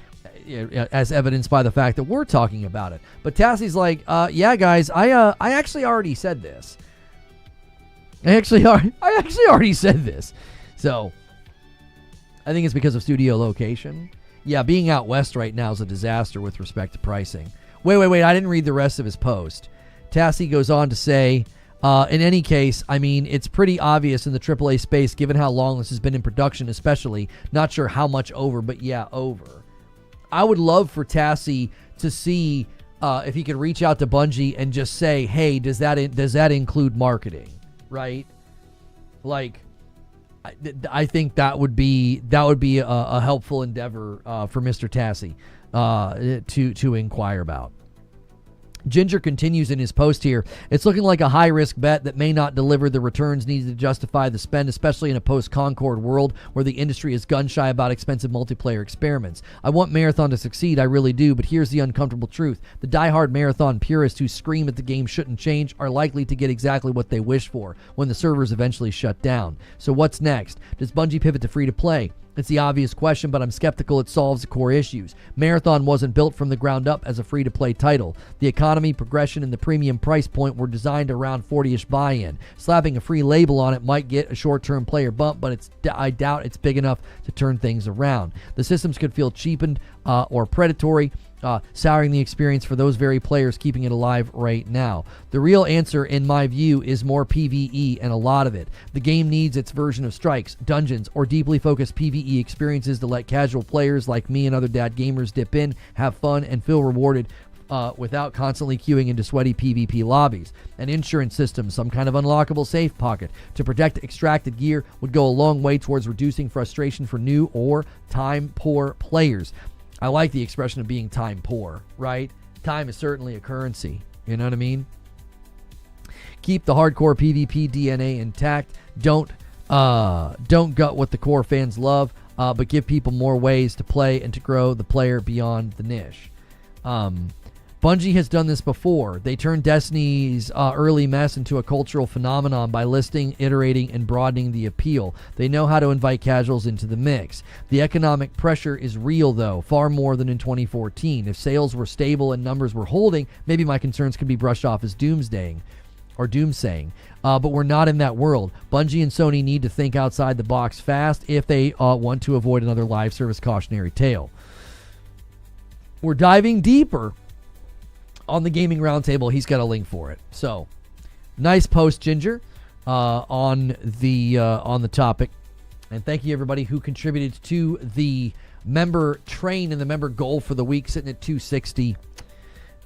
as evidenced by the fact that we're talking about it. But Tassi's like, yeah, guys, I actually already said this. I actually already said this. So, I think it's because of studio location. Yeah, being out west right now is a disaster with respect to pricing. Wait, I didn't read the rest of his post. Tassi goes on to say, in any case, I mean, it's pretty obvious in the AAA space, given how long this has been in production, especially. Not sure how much over, but yeah, over. I would love for Tassi to see if he could reach out to Bungie and just say, hey, does that include marketing? Right? Like, I think that would be a helpful endeavor for Mr. Tassi to inquire about. Ginger continues in his post here. It's looking like a high-risk bet that may not deliver the returns needed to justify the spend, especially in a post-Concord world where the industry is gun-shy about expensive multiplayer experiments. I want Marathon to succeed, I really do, but here's the uncomfortable truth. The die-hard Marathon purists who scream that the game shouldn't change are likely to get exactly what they wish for when the servers eventually shut down. So what's next? Does Bungie pivot to free-to-play? It's the obvious question, but I'm skeptical it solves the core issues. Marathon wasn't built from the ground up as a free-to-play title. The economy, progression, and the premium price point were designed around 40-ish buy-in. Slapping a free label on it might get a short-term player bump, but I doubt it's big enough to turn things around. The systems could feel cheapened or predatory, souring the experience for those very players keeping it alive right now. The real answer, in my view, is more PvE, and a lot of it. The game needs its version of strikes, dungeons, or deeply focused PvE experiences to let casual players like me and other dad gamers dip in, have fun, and feel rewarded without constantly queuing into sweaty PvP lobbies. An insurance system, some kind of unlockable safe pocket to protect extracted gear would go a long way towards reducing frustration for new or time-poor players. I like the expression of being time poor, right? Time is certainly a currency. You know what I mean? Keep the hardcore PvP DNA intact. Don't gut what the core fans love, but give people more ways to play and to grow the player beyond the niche. Bungie has done this before. They turned Destiny's early mess into a cultural phenomenon by listing, iterating, and broadening the appeal. They know how to invite casuals into the mix. The economic pressure is real, though, far more than in 2014. If sales were stable and numbers were holding, maybe my concerns could be brushed off as doomsaying. But we're not in that world. Bungie and Sony need to think outside the box fast if they want to avoid another live service cautionary tale. We're diving deeper on the Gaming Roundtable. He's got a link for it. So, nice post, Ginger, on the topic. And thank you, everybody who contributed to the member train and the member goal for the week, sitting at 260.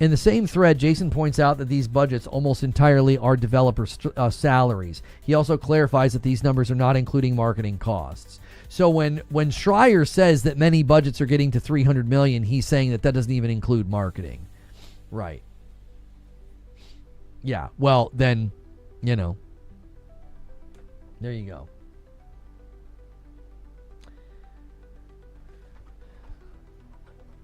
In the same thread, Jason points out that these budgets almost entirely are developer salaries. He also clarifies that these numbers are not including marketing costs. So when Schreier says that many budgets are getting to $300 million, he's saying that doesn't even include marketing. Right. Yeah, well, then, there you go.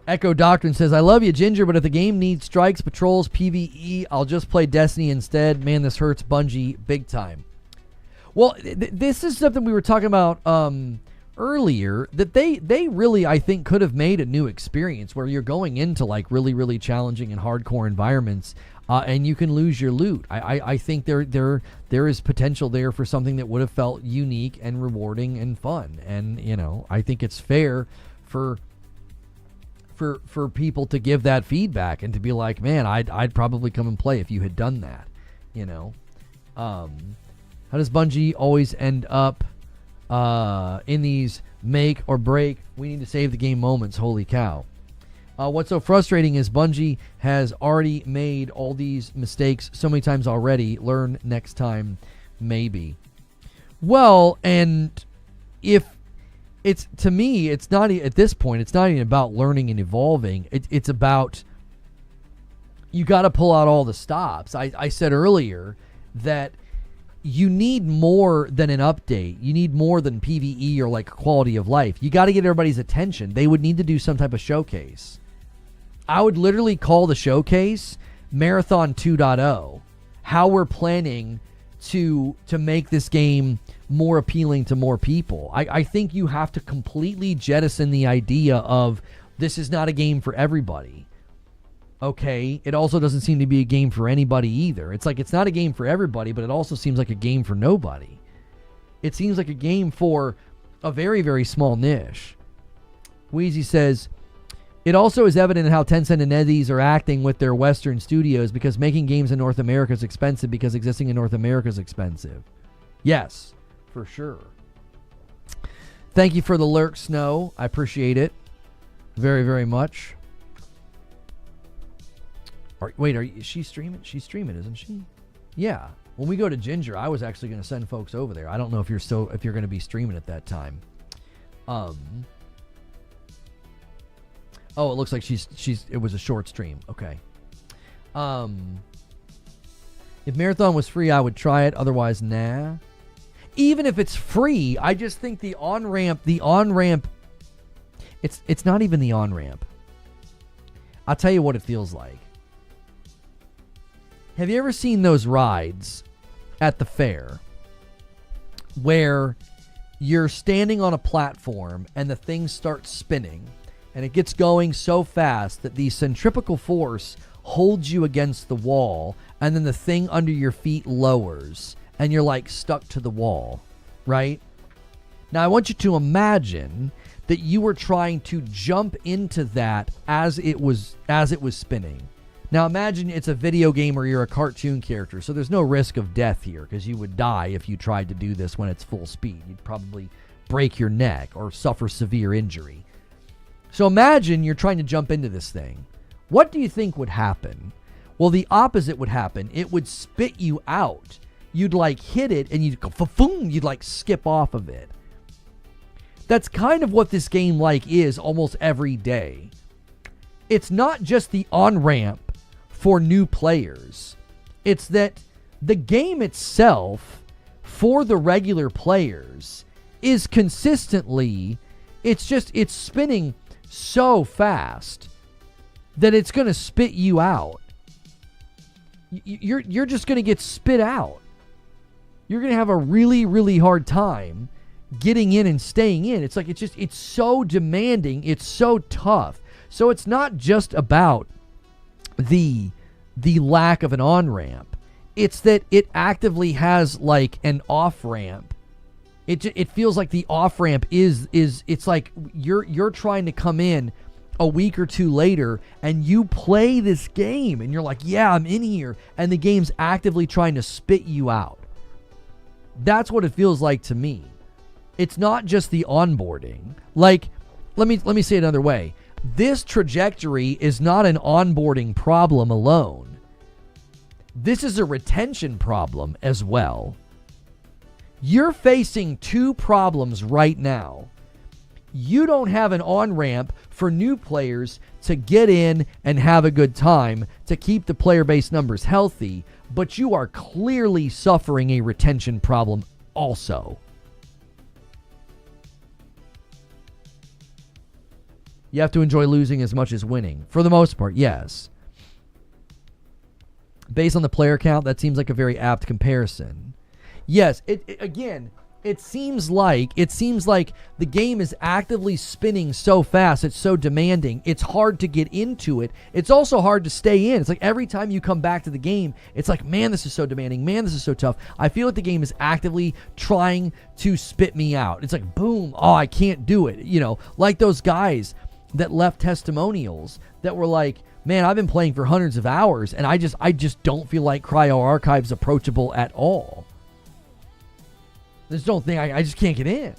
Echo Doctrine says, I love you, Ginger, but if the game needs strikes, patrols, PvE, I'll just play Destiny instead. Man, this hurts Bungie big time. Well, this is something we were talking about earlier, that they really, I think, could have made a new experience where you're going into like really, really challenging and hardcore environments, and you can lose your loot. I think there is potential there for something that would have felt unique and rewarding and fun. And I think it's fair for people to give that feedback and to be like, man, I'd probably come and play if you had done that. How does Bungie always end up in these make or break, we need to save the game moments? Holy cow. What's so frustrating is Bungie has already made all these mistakes so many times already. Learn next time, maybe. Well, and if it's, to me, it's not, at this point, it's not even about learning and evolving. It's about, you got to pull out all the stops. I said earlier that you need more than an update. You need more than PvE or like quality of life. You got to get everybody's attention. They would need to do some type of showcase. I would literally call the showcase Marathon 2.0. How we're planning to make this game more appealing to more people. I think you have to completely jettison the idea of this is not a game for everybody. Okay, it also doesn't seem to be a game for anybody either. It's like it's not a game for everybody, but it also seems like a game for nobody. It seems like a game for a very, very small niche. Wheezy says, it also is evident in how Tencent and NetEase are acting with their Western studios, because making games in North America is expensive because existing in North America is expensive. Yes, for sure. Thank you for the lurk, Snow. I appreciate it very, very much. Is she streaming? She's streaming, isn't she? Yeah. When we go to Ginger, I was actually going to send folks over there. I don't know if you're going to be streaming at that time. Oh, it looks like it was a short stream. Okay. If Marathon was free, I would try it. Otherwise, nah. Even if it's free, I just think the on-ramp, it's not even the on-ramp. I'll tell you what it feels like. Have you ever seen those rides at the fair where you're standing on a platform and the thing starts spinning and it gets going so fast that the centripetal force holds you against the wall, and then the thing under your feet lowers and you're like stuck to the wall, right? Now I want you to imagine that you were trying to jump into that as it was spinning. Now imagine it's a video game or you're a cartoon character, so there's no risk of death here because you would die if you tried to do this when it's full speed. You'd probably break your neck or suffer severe injury. So imagine you're trying to jump into this thing. What do you think would happen? Well, the opposite would happen. It would spit you out. You'd like hit it and you'd go fa-foom, you'd like skip off of it. That's kind of what this game like is almost every day. It's not just the on-ramp for new players. It's that the game itself for the regular players is consistently, it's spinning so fast that it's going to spit you out. You're just going to get spit out. You're going to have a really, really hard time getting in and staying in. It's like, it's so demanding. It's so tough. So it's not just about the lack of an on-ramp. It's that it actively has like an off-ramp. It feels like the off-ramp is it's like you're trying to come in a week or two later and you play this game and you're like, yeah, I'm in here, and the game's actively trying to spit you out. That's what it feels like to me. It's not just the onboarding. Like, let me say it another way. This trajectory is not an onboarding problem alone. This is a retention problem as well. You're facing two problems right now. You don't have an on-ramp for new players to get in and have a good time to keep the player base numbers healthy, but you are clearly suffering a retention problem also. You have to enjoy losing as much as winning. For the most part, yes. Based on the player count, that seems like a very apt comparison. Yes, it seems like the game is actively spinning so fast, it's so demanding, it's hard to get into it. It's also hard to stay in. It's like every time you come back to the game, it's like, man, this is so demanding, man, this is so tough. I feel like the game is actively trying to spit me out. It's like, boom, oh, I can't do it. You know, like those guys that left testimonials that were like, man, I've been playing for hundreds of hours and I just don't feel like Cryo Archive's approachable at all. I just don't think I just can't get in.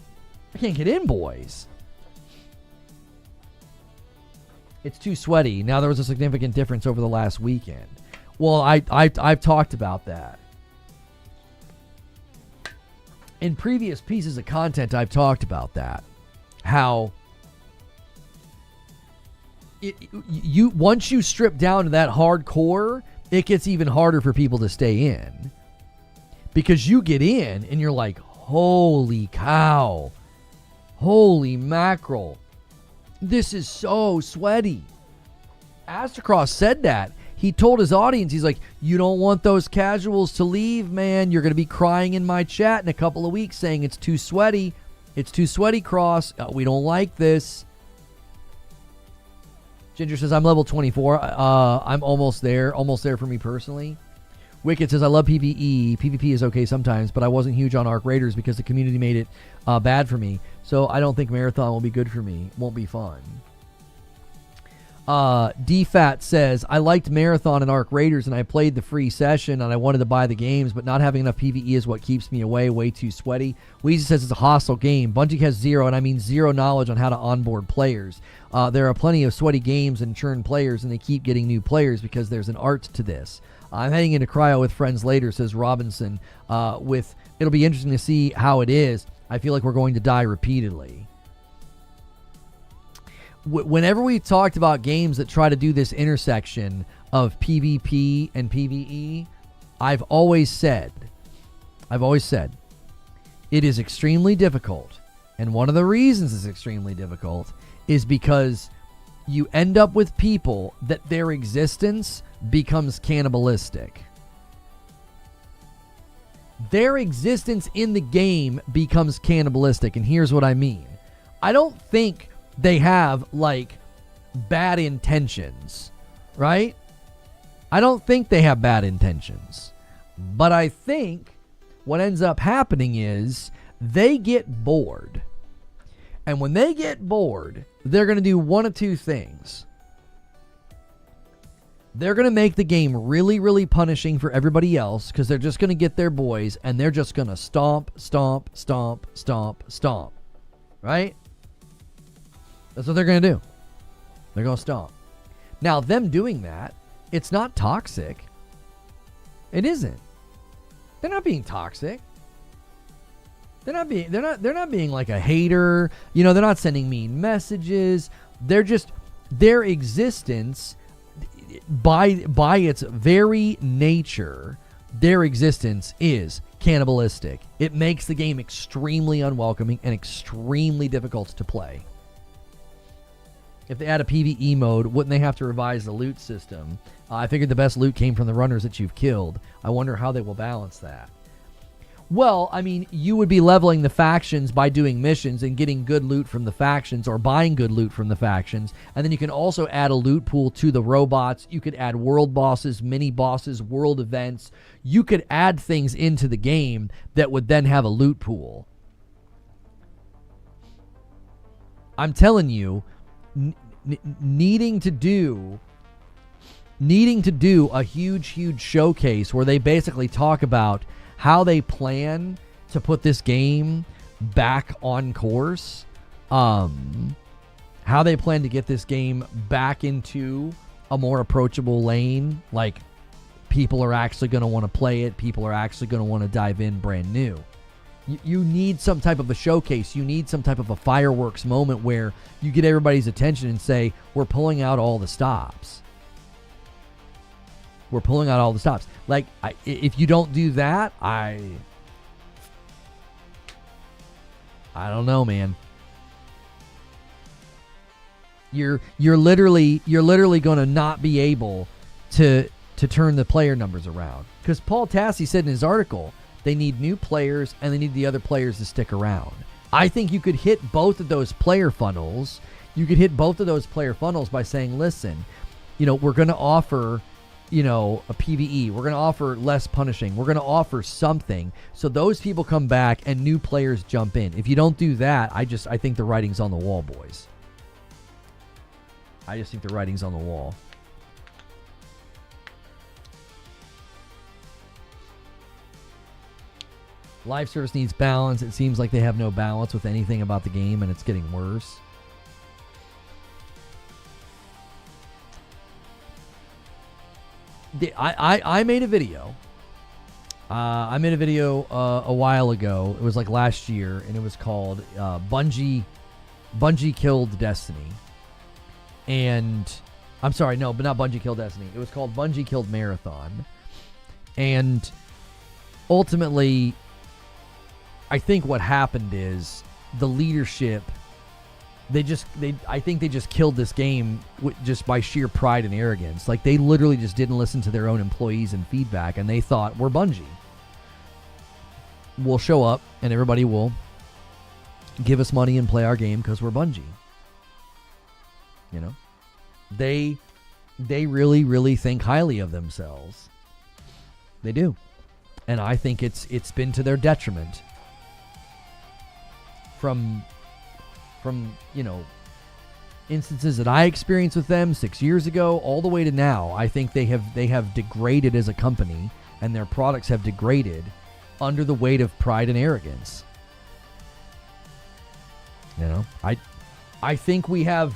I can't get in, boys. It's too sweaty. Now there was a significant difference over the last weekend. Well, I've talked about that. In previous pieces of content, I've talked about that. How you once you strip down to that hardcore, it gets even harder for people to stay in. Because you get in and you're like, holy cow. Holy mackerel. This is so sweaty. Astrocross said that. He told his audience, he's like, you don't want those casuals to leave, man. You're going to be crying in my chat in a couple of weeks saying it's too sweaty. It's too sweaty, Cross. We don't like this. Ginger says, I'm level 24. I'm almost there. Almost there for me personally. Wicked says, I love PvE. PvP is okay sometimes, but I wasn't huge on Arc Raiders because the community made it bad for me. So I don't think Marathon will be good for me. Won't be fun. DFAT says, I liked Marathon and Arc Raiders, and I played the free session, and I wanted to buy the games, but not having enough PvE is what keeps me away. Way too sweaty. Weezy says it's a hostile game. Bungie has zero, and I mean zero knowledge on how to onboard players. There are plenty of sweaty games and churn players, and they keep getting new players because there's an art to this. I'm heading into Cryo with friends later, says Robinson. It'll be interesting to see how it is. I feel like we're going to die repeatedly. Whenever we talked about games that try to do this intersection of PvP and PvE, I've always said, it is extremely difficult. And one of the reasons it's extremely difficult is because you end up with people that their existence becomes cannibalistic. Their existence in the game becomes cannibalistic, and here's what I mean. I don't think they have, like, bad intentions, right? I don't think they have bad intentions. But I think what ends up happening is they get bored. And when they get bored, they're going to do one of two things. They're going to make the game really, really punishing for everybody else because they're just going to get their boys and they're just going to stomp, stomp, stomp, stomp, stomp. Right? That's what they're going to do. They're going to stomp. Now, them doing that, it's not toxic. It isn't. They're not being toxic. They're not being like a hater. You know, they're not sending mean messages. They're just, their existence, by its very nature, their existence is cannibalistic. It makes the game extremely unwelcoming and extremely difficult to play. If they add a PvE mode, wouldn't they have to revise the loot system? I figured the best loot came from the runners that you've killed. I wonder how they will balance that. Well, I mean, you would be leveling the factions by doing missions and getting good loot from the factions or buying good loot from the factions. And then you can also add a loot pool to the robots. You could add world bosses, mini bosses, world events. You could add things into the game that would then have a loot pool. I'm telling you, needing to do a huge showcase where they basically talk about how they plan to put this game back on course, how they plan to get this game back into a more approachable lane, like people are actually going to want to play it, people are actually going to want to dive in brand new. You need some type of a showcase. You need some type of a fireworks moment where you get everybody's attention and say, we're pulling out all the stops. We're pulling out all the stops. Like, if you don't do that, I don't know, man. You're literally going to not be able to turn the player numbers around. Because Paul Tassi said in his article, they need new players and they need the other players to stick around. I think you could hit both of those player funnels. You could hit both of those player funnels by saying, listen, you know, we're going to offer, you know, a PvE. We're going to offer less punishing. We're going to offer something. So those people come back and new players jump in. If you don't do that, I think the writing's on the wall, boys. I just think the writing's on the wall. Live service needs balance. It seems like they have no balance with anything about the game, and it's getting worse. I made a video. A while ago. It was like last year, and it was called Bungie Killed Destiny. And I'm sorry, no, but not Bungie Killed Destiny. It was called Bungie Killed Marathon. And ultimately, I think what happened is the leadership, I think they just killed this game just by sheer pride and arrogance. Like, they literally just didn't listen to their own employees and feedback, and they thought, we're Bungie. We'll show up, and everybody will give us money and play our game because we're Bungie. You know? They really think highly of themselves. They do. And I think it's been to their detriment. From you know, instances that I experienced with them 6 years ago all the way to now, I think they have degraded as a company, and their products have degraded under the weight of pride and arrogance. You know, I think we have,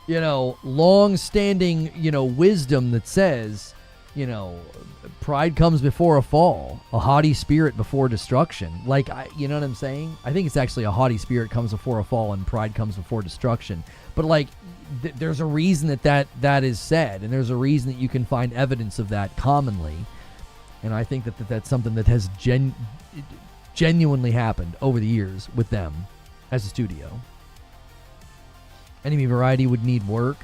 you know, long-standing, you know, wisdom that says, pride comes before a fall, a haughty spirit before destruction. Like, you know what I'm saying? I think it's actually a haughty spirit comes before a fall and pride comes before destruction. But like, there's a reason that is said, and there's a reason that you can find evidence of that commonly. And I think that's something that has genuinely happened over the years with them as a studio. Enemy variety would need work.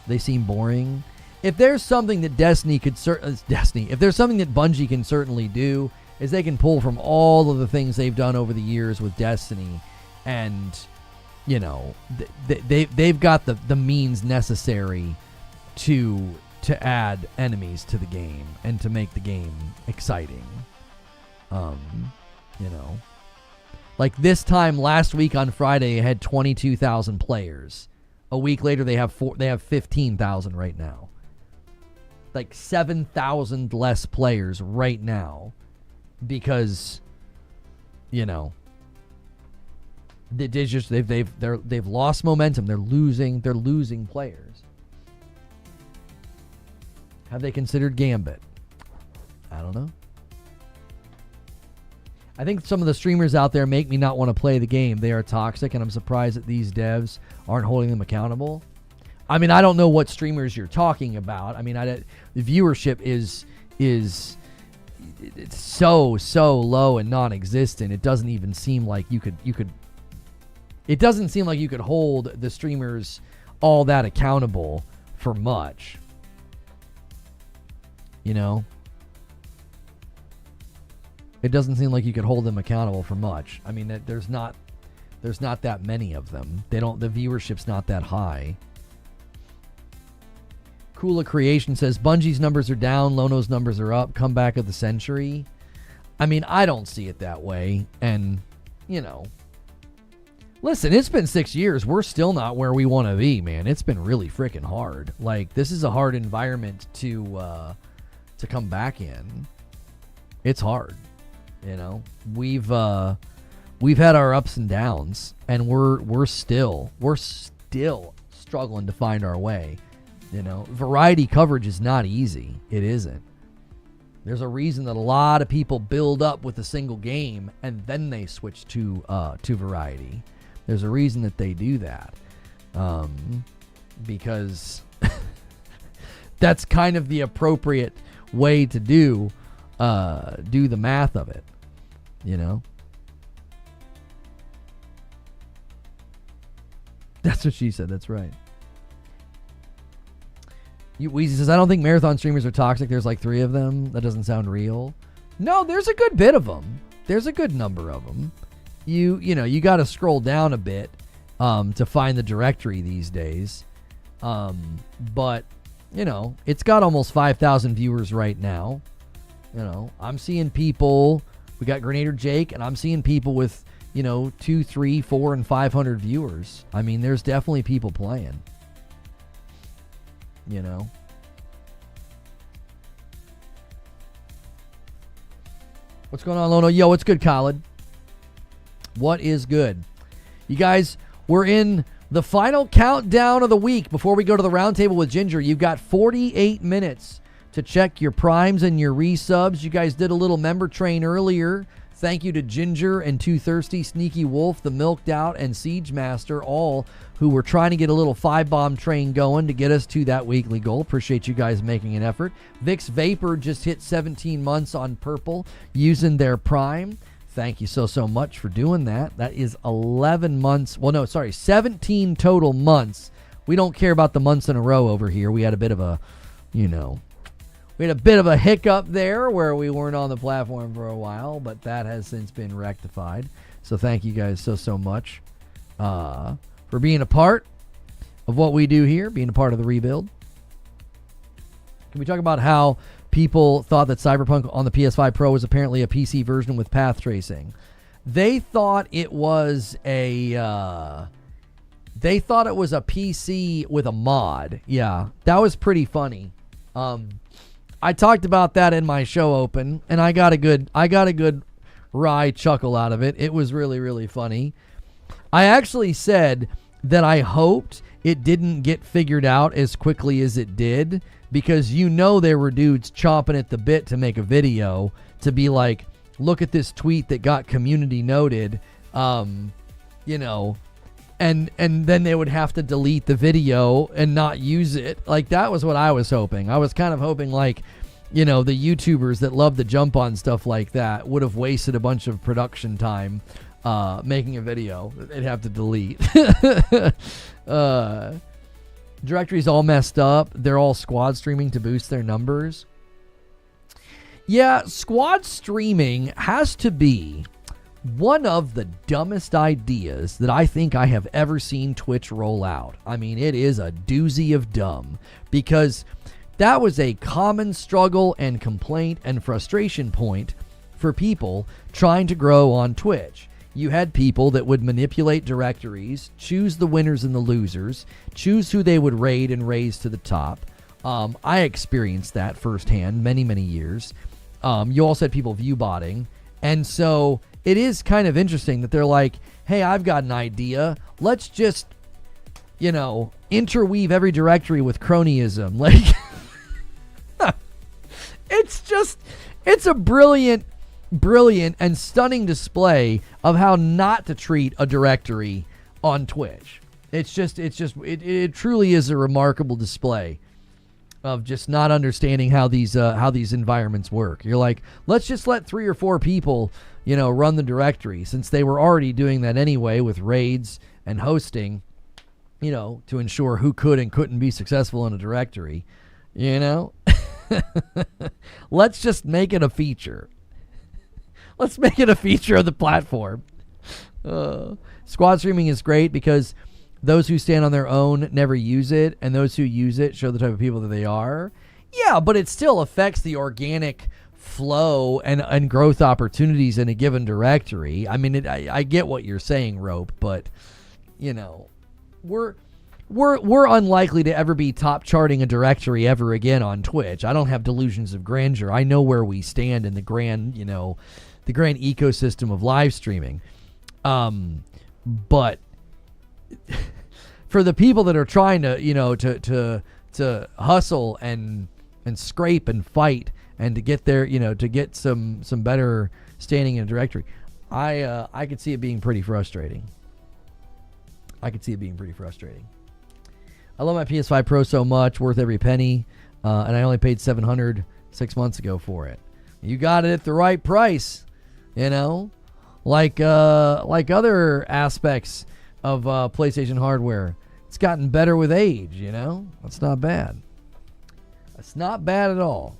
They seem boring. If there's something that if there's something that Bungie can certainly do, is they can pull from all of the things they've done over the years with Destiny, and they've got the means necessary to add enemies to the game and to make the game exciting. Like this time last week on Friday, it had 22,000 players. A week later, they have 15,000 right now. Like 7,000 less players right now, because they've lost momentum. They're losing players. Have they considered Gambit? I don't know. I think some of the streamers out there make me not want to play the game. They are toxic, and I'm surprised that these devs aren't holding them accountable. I mean, I don't know what streamers you're talking about. I mean, the viewership is it's so low and non-existent. It doesn't even seem like you could. It doesn't seem like you could hold the streamers all that accountable for much. It doesn't seem like you could hold them accountable for much. I mean, there's not that many of them. The viewership's not that high. Kula Creation says Bungie's numbers are down, Lono's numbers are up. Comeback of the century. I mean, I don't see it that way. And listen, it's been 6 years. We're still not where we want to be, man. It's been really freaking hard. Like, this is a hard environment to come back in. It's hard. We've had our ups and downs, and we're still struggling to find our way. Variety coverage is not easy. It isn't. There's a reason that a lot of people build up with a single game and then they switch to variety. There's a reason that they do that, because that's kind of the appropriate way to do the math of it. That's what she said. That's right. Weezy says, I don't think marathon streamers are toxic. There's like 3 of them. That doesn't sound real. No, there's a good bit of them. There's a good number of them. You got to scroll down a bit to find the directory these days. But it's got almost 5,000 viewers right now. I'm seeing people. We got Grenader Jake, and I'm seeing people with 2, 3, 4, and 500 viewers. I mean, there's definitely people playing. What's going on, Lono? Yo, what's good, Khaled? What is good? You guys, we're in the final countdown of the week before we go to the roundtable with Ginger. You've got 48 minutes to check your primes and your resubs. You guys did a little member train earlier. Thank you to Ginger and Too Thirsty, Sneaky Wolf, The Milked Out, and Siege Master, all who were trying to get a little 5-bomb train going to get us to that weekly goal. Appreciate you guys making an effort. Vix Vapor just hit 17 months on Purple using their Prime. Thank you so much for doing that. That is 11 months. Well, no, sorry, 17 total months. We don't care about the months in a row over here. We had a bit of a, we had a bit of a hiccup there where we weren't on the platform for a while, but that has since been rectified. So thank you guys so much for being a part of what we do here, being a part of the rebuild. Can we talk about how people thought that Cyberpunk on the PS5 Pro was apparently a PC version with path tracing? They thought it was a PC with a mod. Yeah, that was pretty funny. I talked about that in my show open, and I got a good wry chuckle out of it. It was really, really funny. I actually said that I hoped it didn't get figured out as quickly as it did, because there were dudes chomping at the bit to make a video to be like, look at this tweet that got community noted, and then they would have to delete the video and not use it. Like, that was what I was hoping. I was kind of hoping, like, the YouTubers that love to jump on stuff like that would have wasted a bunch of production time making a video that they'd have to delete. Directory's all messed up. They're all squad streaming to boost their numbers. Yeah, squad streaming has to be one of the dumbest ideas that I think I have ever seen Twitch roll out. I mean, it is a doozy of dumb, because that was a common struggle and complaint and frustration point for people trying to grow on Twitch. You had people that would manipulate directories, choose the winners and the losers, choose who they would raid and raise to the top. I experienced that firsthand many, many years. You also had people view botting. And so it is kind of interesting that they're like, hey, I've got an idea. Let's just, interweave every directory with cronyism. Like, it's a brilliant and stunning display of how not to treat a directory on Twitch. It truly is a remarkable display of just not understanding how these environments work. You're like, let's just let 3 or 4 people, run the directory, since they were already doing that anyway with raids and hosting, to ensure who could and couldn't be successful in a directory, Let's just make it a feature. Let's make it a feature of the platform. Squad streaming is great because those who stand on their own never use it, and those who use it show the type of people that they are. Yeah, but it still affects the organic flow and growth opportunities in a given directory. I mean, I get what you're saying, Rope, but we're unlikely to ever be top charting a directory ever again on Twitch. I don't have delusions of grandeur. I know where we stand in the grand ecosystem of live streaming. But for the people that are trying to hustle and scrape and fight and to get there, to get some better standing in a directory, I could see it being pretty frustrating. I love my PS5 Pro so much, worth every penny, and I only paid $700 6 months ago for it. You got it at the right price, like other aspects of PlayStation hardware. It's gotten better with age, That's not bad. That's not bad at all.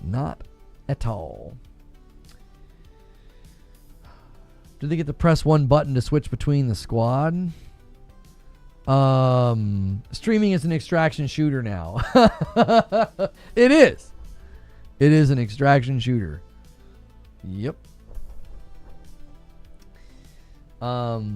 Not at all. Do they get to press one button to switch between the squad? Streaming is an extraction shooter now. It is. It is an extraction shooter. Yep. Pub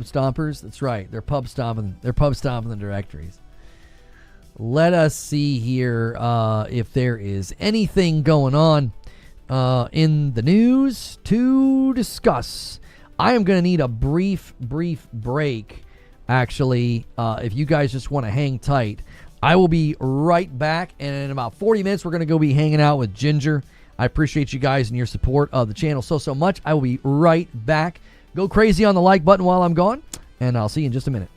stompers. That's right. They're pub stomping the directories. Let us see here if there is anything going on in the news to discuss. I am going to need a brief break, actually. If you guys just want to hang tight, I will be right back. And in about 40 minutes, we're going to go be hanging out with Ginger. I appreciate you guys and your support of the channel so much. I will be right back. Go crazy on the like button while I'm gone, and I'll see you in just a minute.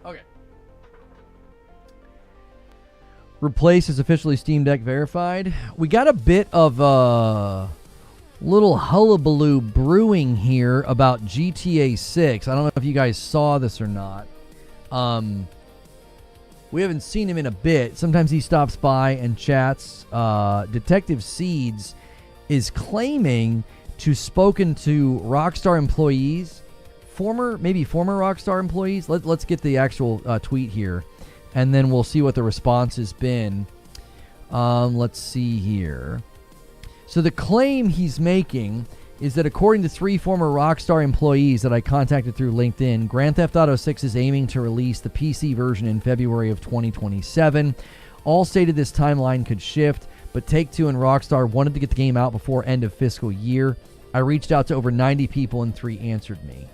Okay. Replace is officially Steam Deck verified. We got a bit of little hullabaloo brewing here about GTA 6. I don't know if you guys saw this or not. We haven't seen him in a bit. Sometimes he stops by and chats. Detective Seeds is claiming to spoken to Rockstar employees, maybe former Rockstar employees. Let's get the actual tweet here, and then we'll see what the response has been. Let's see here. So the claim he's making is that according to 3 former Rockstar employees that I contacted through LinkedIn, Grand Theft Auto 6 is aiming to release the PC version in February of 2027. All stated this timeline could shift, but Take-Two and Rockstar wanted to get the game out before end of fiscal year. I reached out to over 90 people and 3 answered me.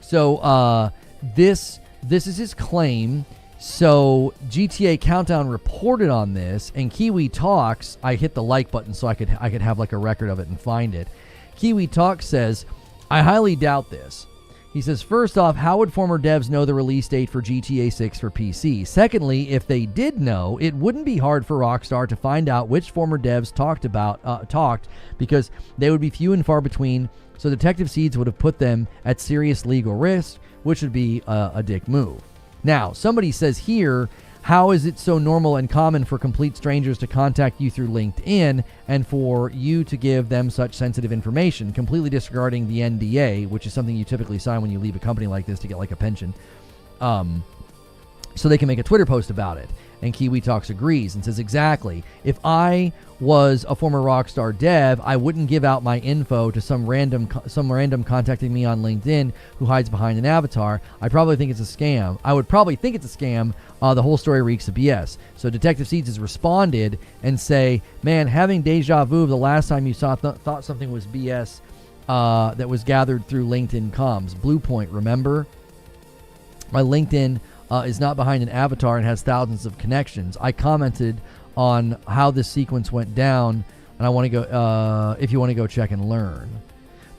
So this is his claim. So GTA Countdown reported on this, and Kiwi Talks, I hit the like button so I could have like a record of it and find it. Kiwi Talks says, I highly doubt this. He says, first off, how would former devs know the release date for GTA 6 for PC? Secondly, if they did know, it wouldn't be hard for Rockstar to find out which former devs talked because they would be few and far between, so Detective Seeds would have put them at serious legal risk, which would be a dick move. Now, somebody says here, how is it so normal and common for complete strangers to contact you through LinkedIn and for you to give them such sensitive information, completely disregarding the NDA, which is something you typically sign when you leave a company like this to get like a pension, so they can make a Twitter post about it? And Kiwi Talks agrees and says, exactly. If I was a former Rockstar dev, I wouldn't give out my info to some random contacting me on LinkedIn who hides behind an avatar. I probably think it's a scam. I would probably think it's a scam. The whole story reeks of BS. So Detective Seeds has responded and say, man, having deja vu of the last time you thought something was BS that was gathered through LinkedIn comms. Bluepoint, remember? My LinkedIn is not behind an avatar and has thousands of connections. I commented on how this sequence went down, and I want to go, if you want to go check and learn.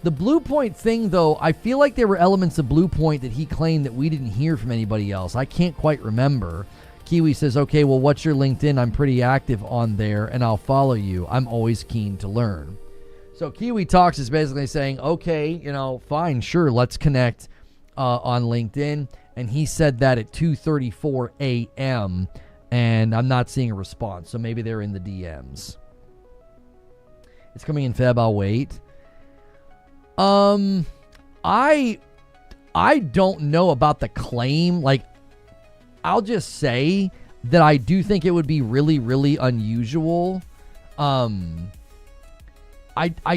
The Bluepoint thing, though, I feel like there were elements of Bluepoint that he claimed that we didn't hear from anybody else. I can't quite remember. Kiwi says, okay, well, what's your LinkedIn? I'm pretty active on there, and I'll follow you. I'm always keen to learn. So Kiwi Talks is basically saying, okay, fine, sure, let's connect on LinkedIn. And he said that at 2:34 a.m., and I'm not seeing a response, so maybe they're in the DMs. It's coming in Feb, I'll wait. I don't know about the claim. Like, I'll just say that I do think it would be really, really unusual. I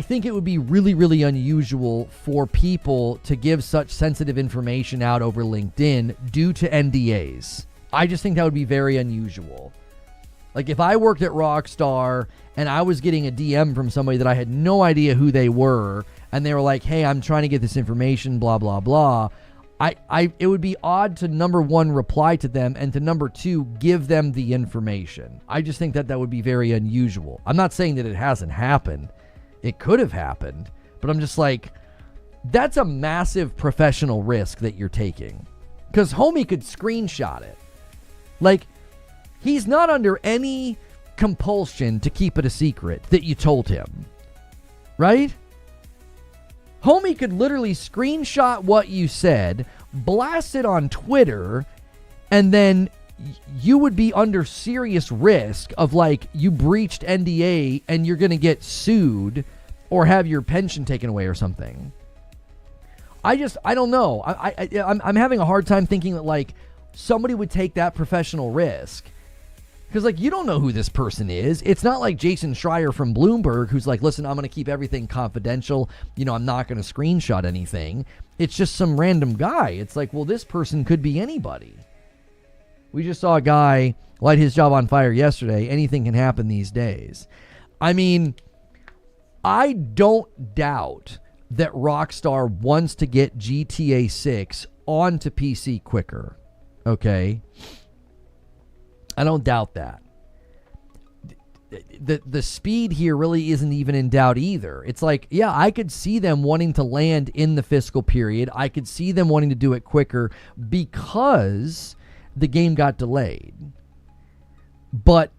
think it would be really, really unusual for people to give such sensitive information out over LinkedIn due to NDAs. I just think that would be very unusual. Like, if I worked at Rockstar and I was getting a DM from somebody that I had no idea who they were, and they were like, hey, I'm trying to get this information, blah, blah, blah, it would be odd to, number one, reply to them, and to, number two, give them the information. I just think that that would be very unusual. I'm not saying that it hasn't happened. It could have happened, but I'm just like, that's a massive professional risk that you're taking. Because homie could screenshot it. Like, he's not under any compulsion to keep it a secret that you told him. Right? Homie could literally screenshot what you said, blast it on Twitter, and then you would be under serious risk of, like, you breached NDA and you're going to get sued or have your pension taken away or something. I don't know. I'm having a hard time thinking that, like, somebody would take that professional risk. Because, like, you don't know who this person is. It's not like Jason Schreier from Bloomberg who's like, listen, I'm going to keep everything confidential. I'm not going to screenshot anything. It's just some random guy. It's like, well, this person could be anybody. We just saw a guy light his job on fire yesterday. Anything can happen these days. I mean, I don't doubt that Rockstar wants to get GTA 6 onto PC quicker. Okay? I don't doubt that. the speed here really isn't even in doubt either. It's like, yeah, I could see them wanting to land in the fiscal period. I could see them wanting to do it quicker because the game got delayed. But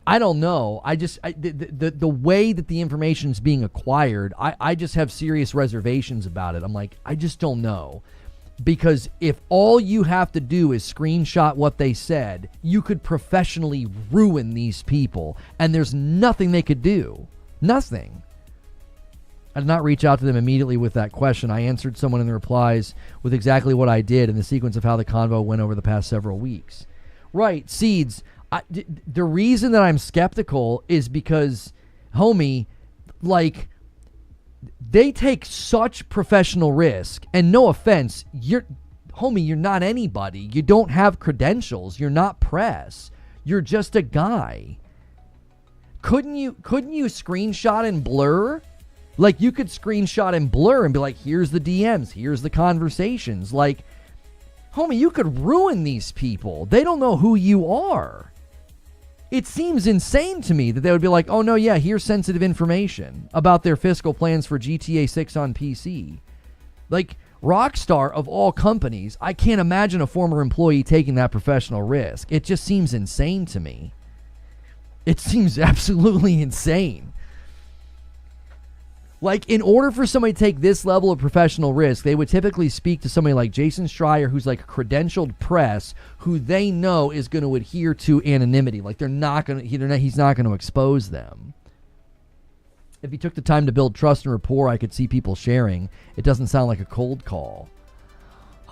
I don't know. The way that the information is being acquired, I just have serious reservations about it. I'm like, I just don't know. Because if all you have to do is screenshot what they said, you could professionally ruin these people. And there's nothing they could do. Nothing. I did not reach out to them immediately with that question. I answered someone in the replies with exactly what I did in the sequence of how the convo went over the past several weeks. Right, Seeds. The reason that I'm skeptical is because, homie, like, they take such professional risk, and no offense, you're not anybody. You don't have credentials. You're not press. You're just a guy. Couldn't you screenshot and blur? Like, you could screenshot and blur and be like, here's the DMs, here's the conversations. Like, homie, you could ruin these people. They don't know who you are. It seems insane to me that they would be like, oh, no, yeah, here's sensitive information about their fiscal plans for GTA 6 on PC. Like, Rockstar, of all companies, I can't imagine a former employee taking that professional risk. It just seems insane to me. It seems absolutely insane. Like, in order for somebody to take this level of professional risk, they would typically speak to somebody like Jason Schreier, who's like a credentialed press, who they know is going to adhere to anonymity. Like, he's not going to expose them. If he took the time to build trust and rapport, I could see people sharing. It doesn't sound like a cold call.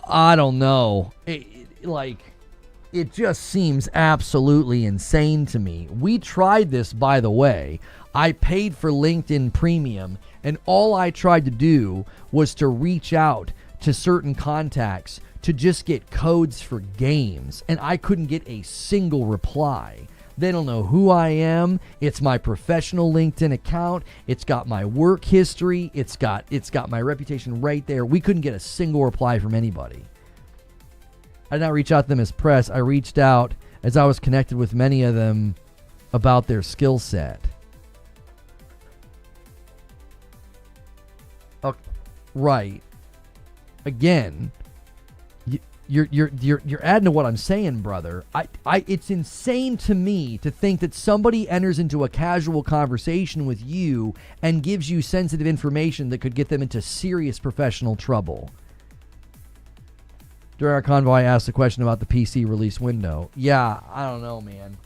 I don't know. It just seems absolutely insane to me. We tried this, by the way. I paid for LinkedIn Premium, and all I tried to do was to reach out to certain contacts to just get codes for games, and I couldn't get a single reply. They don't know who I am. It's my professional LinkedIn account. It's got my work history. It's got my reputation right there. We couldn't get a single reply from anybody. I did not reach out to them as press. I reached out as I was connected with many of them about their skill set. Right. Again, you're adding to what I'm saying, brother. It's insane to me to think that somebody enters into a casual conversation with you and gives you sensitive information that could get them into serious professional trouble. During our convo, I asked a question about the PC release window. Yeah, I don't know, man.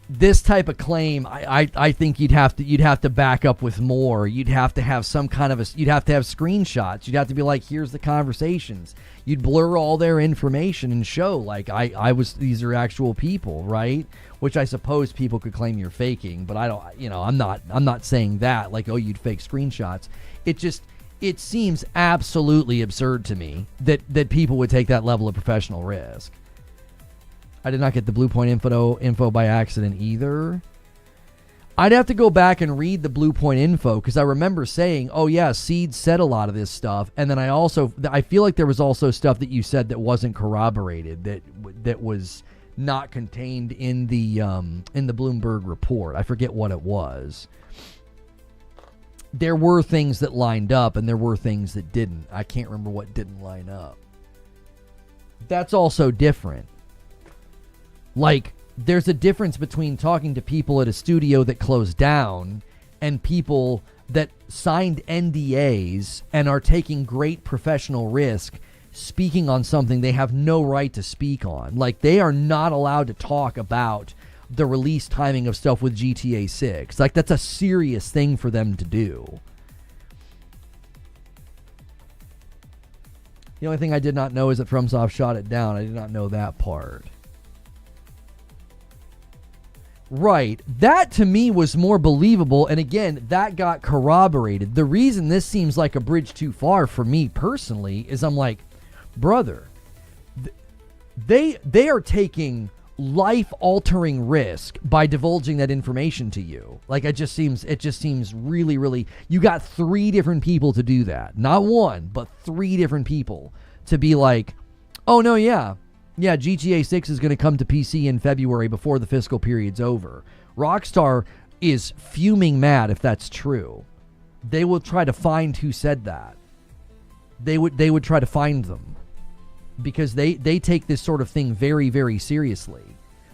This type of claim, I think you'd have to back up with more. You'd have to have some kind of you'd have to have screenshots. You'd have to be like, here's the conversations. You'd blur all their information and show like these are actual people, right? Which I suppose people could claim you're faking, but I don't, I'm not saying that like, oh, you'd fake screenshots. It seems absolutely absurd to me that people would take that level of professional risk. I did not get the Blue Point info by accident either. I'd have to go back and read the Blue Point info because I remember saying, oh yeah, Seed said a lot of this stuff. And then I feel like there was also stuff that you said that wasn't corroborated, that was not contained in the Bloomberg report. I forget what it was. There were things that lined up and there were things that didn't. I can't remember what didn't line up. That's also different. Like, there's a difference between talking to people at a studio that closed down and people that signed NDAs and are taking great professional risk speaking on something they have no right to speak on. Like, they are not allowed to talk about the release timing of stuff with GTA 6. Like, that's a serious thing for them to do. The only thing I did not know is that FromSoft shot it down. I did not know that part. Right. That to me was more believable, and again, that got corroborated. The reason this seems like a bridge too far for me personally is I'm like, brother, they are taking life-altering risk by divulging that information to you. Like, it just seems really, really, you got 3 different people to do that. Not one, but 3 different people to be like, oh, no, yeah, GTA 6 is going to come to PC in February before the fiscal period's over. Rockstar is fuming mad if that's true. They will try to find who said that. They would try to find them because they take this sort of thing very, very seriously.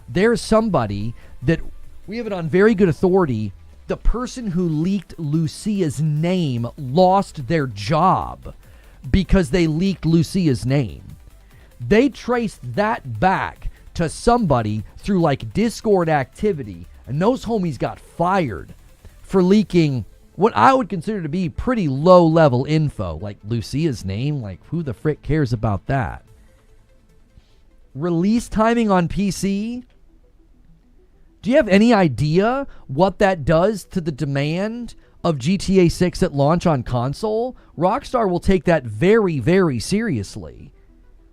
There's somebody that we have it on very good authority. The person who leaked Lucia's name lost their job because they leaked Lucia's name. They traced that back to somebody through like Discord activity, and those homies got fired for leaking what I would consider to be pretty low-level info, like Lucia's name. Like, who the frick cares about that? Release timing on PC? Do you have any idea what that does to the demand of GTA 6 at launch on console? Rockstar will take that very, very seriously.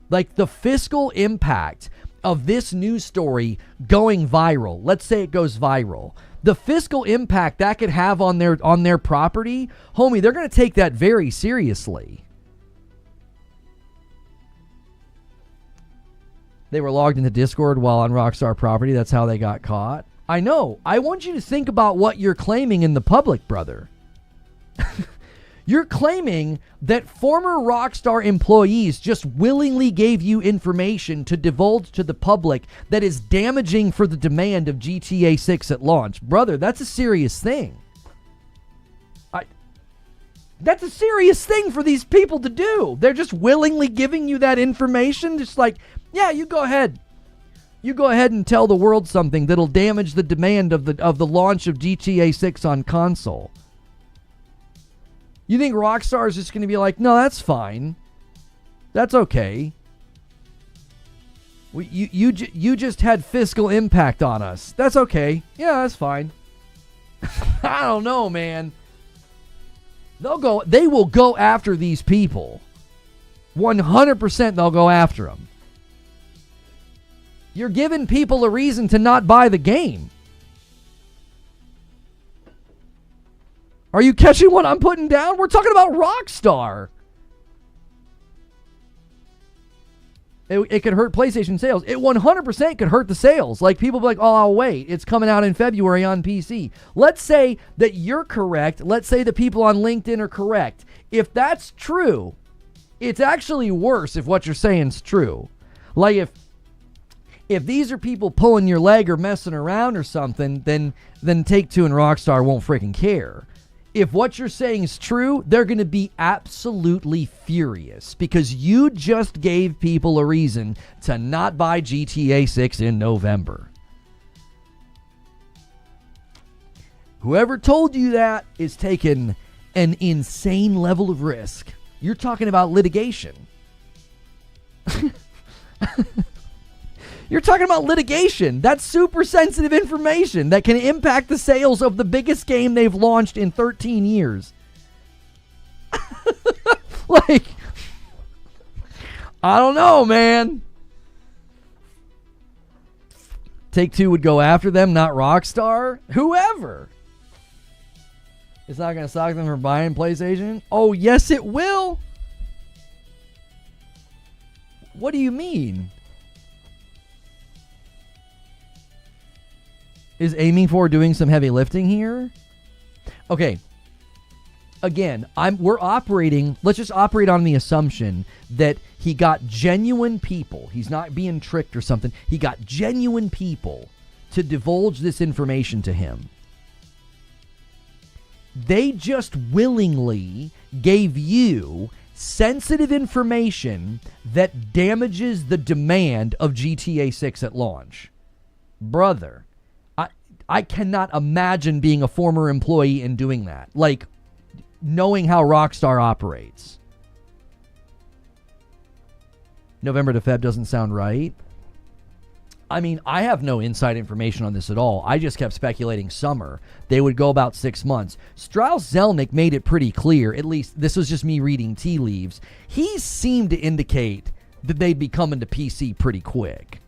Like, the fiscal impact of this news story going viral, let's say it goes viral, the fiscal impact that could have on their property, homie, they're going to take that very seriously. They were logged into Discord while on Rockstar property. That's how they got caught. I know. I want you to think about what you're claiming in the public, brother. You're claiming that former Rockstar employees just willingly gave you information to divulge to the public that is damaging for the demand of GTA 6 at launch. Brother, that's a serious thing. That's a serious thing for these people to do. They're just willingly giving you that information. Just like, yeah, you go ahead. You go ahead and tell the world something that'll damage the demand of the launch of GTA 6 on console. You think Rockstar is just going to be like, no, that's fine. That's okay. You just had fiscal impact on us. That's okay. Yeah, that's fine. I don't know, man. They will go after these people. 100% they'll go after them. You're giving people a reason to not buy the game. Are you catching what I'm putting down? We're talking about Rockstar. It could hurt PlayStation sales. It 100% could hurt the sales. Like, people be like, oh, I'll wait. It's coming out in February on PC. Let's say that you're correct. Let's say the people on LinkedIn are correct. If that's true, it's actually worse if what you're saying is true. Like, if these are people pulling your leg or messing around or something, then Take-Two and Rockstar won't freaking care. If what you're saying is true, they're going to be absolutely furious because you just gave people a reason to not buy GTA 6 in November. Whoever told you that is taking an insane level of risk. You're talking about litigation. You're talking about litigation. That's super sensitive information that can impact the sales of the biggest game they've launched in 13 years. Like, I don't know, man. Take-Two would go after them, not Rockstar. Whoever. It's not going to stop them from buying PlayStation? Oh, yes, it will. What do you mean? Is aiming for doing some heavy lifting here? Okay. Again, we're operating, let's just operate on the assumption that he got genuine people. He's not being tricked or something. He got genuine people to divulge this information to him. They just willingly gave you sensitive information that damages the demand of GTA 6 at launch. Brother, I cannot imagine being a former employee and doing that. Like, knowing how Rockstar operates. November to Feb doesn't sound right. I mean, I have no inside information on this at all. I just kept speculating summer. They would go about 6 months. Strauss Zelnick made it pretty clear, at least this was just me reading tea leaves. He seemed to indicate that they'd be coming to PC pretty quick.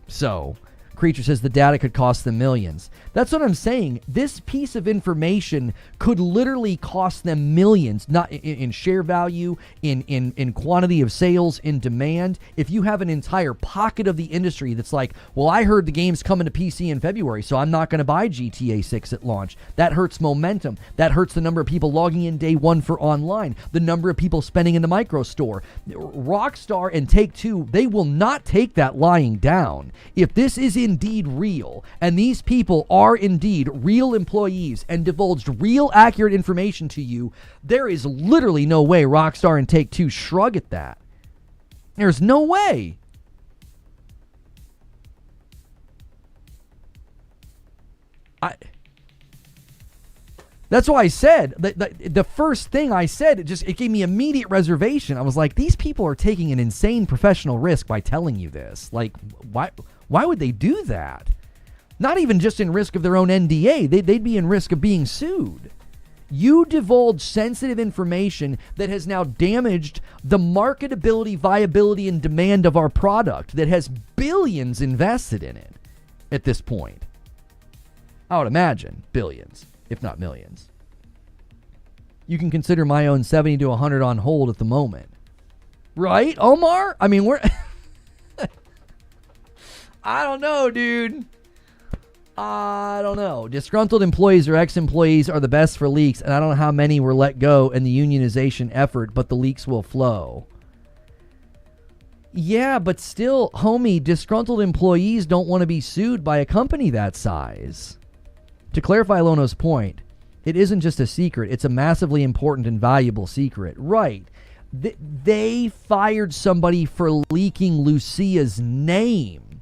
So, Creature says the data could cost them millions. That's what I'm saying. This piece of information could literally cost them millions, not in share value, in quantity of sales, in demand. If you have an entire pocket of the industry that's like, well, I heard the game's coming to PC in February, so I'm not going to buy GTA 6 at launch. That hurts momentum. That hurts the number of people logging in day one for online, the number of people spending in the micro store. Rockstar and Take-Two, they will not take that lying down. If this is indeed real, and these people are indeed real employees and divulged real accurate information to you, there is literally no way Rockstar and Take-Two shrug at that. There's no way. That's why I said, the first thing I said, it gave me immediate reservation. I was like, these people are taking an insane professional risk by telling you this. Like, why would they do that? Not even just in risk of their own NDA. They'd be in risk of being sued. You divulge sensitive information that has now damaged the marketability, viability, and demand of our product that has billions invested in it at this point. I would imagine billions, if not millions. You can consider my own 70 to 100 on hold at the moment. Right, Omar? I mean, we're... I don't know, dude. I don't know. Disgruntled employees or ex-employees are the best for leaks, and I don't know how many were let go in the unionization effort, but the leaks will flow. Yeah, but still, homie, disgruntled employees don't want to be sued by a company that size. To clarify Lono's point, it isn't just a secret. It's a massively important and valuable secret. Right. They fired somebody for leaking Lucia's name.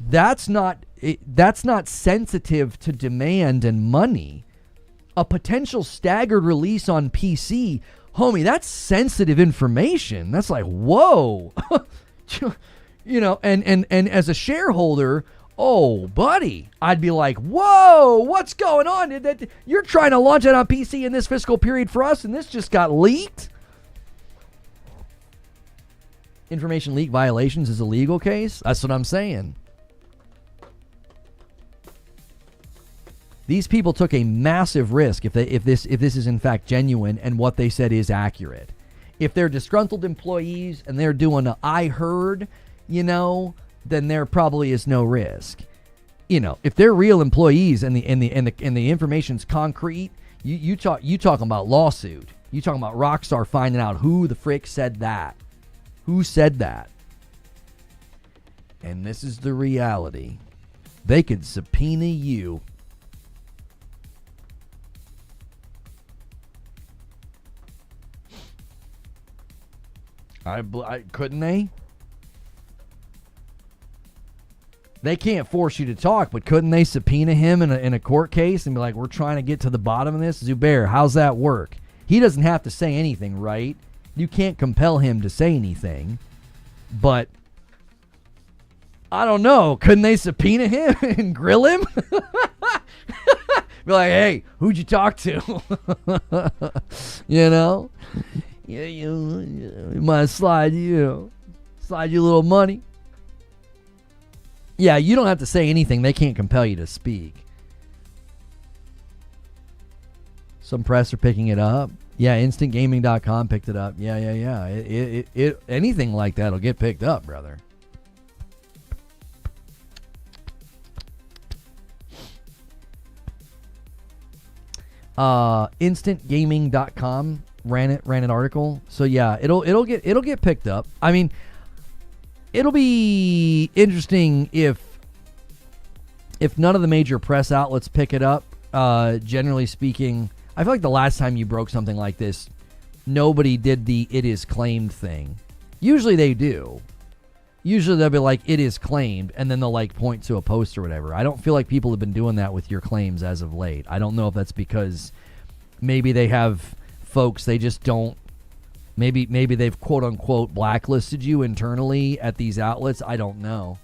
That's not sensitive to demand and money. A potential staggered release on PC, homie, that's sensitive information. That's like, whoa. You know, and as a shareholder, oh, buddy, I'd be like, whoa, what's going on? You're trying to launch it on PC in this fiscal period for us, and this just got leaked? Information leak violations is a legal case? That's what I'm saying. These people took a massive risk if this is in fact genuine and what they said is accurate. If they're disgruntled employees and they're doing a I heard, you know, then there probably is no risk. You know, if they're real employees and the information's concrete, you talking about lawsuit. You talking about Rockstar finding out who the frick said that. Who said that? And this is the reality. They could subpoena you. I couldn't they? They can't force you to talk, but couldn't they subpoena him in a court case and be like, we're trying to get to the bottom of this? Zubair, how's that work? He doesn't have to say anything, right? You can't compel him to say anything, but I don't know. Couldn't they subpoena him and grill him? Be like, hey, who'd you talk to? You know? Yeah, you might slide you a little money. Yeah, you don't have to say anything. They can't compel you to speak. Some press are picking it up. Yeah, instantgaming.com picked it up. Yeah. It anything like that will get picked up, brother. Instantgaming.com ran an article. So yeah, it'll get picked up. I mean, it'll be interesting if none of the major press outlets pick it up. Generally speaking, I feel like the last time you broke something like this, nobody did the "it is claimed" thing. Usually they do. Usually they'll be like, "it is claimed," and then they'll like point to a post or whatever. I don't feel like people have been doing that with your claims as of late. I don't know if that's because maybe they have folks they just don't. Maybe they've quote unquote blacklisted you internally at these outlets. I don't know.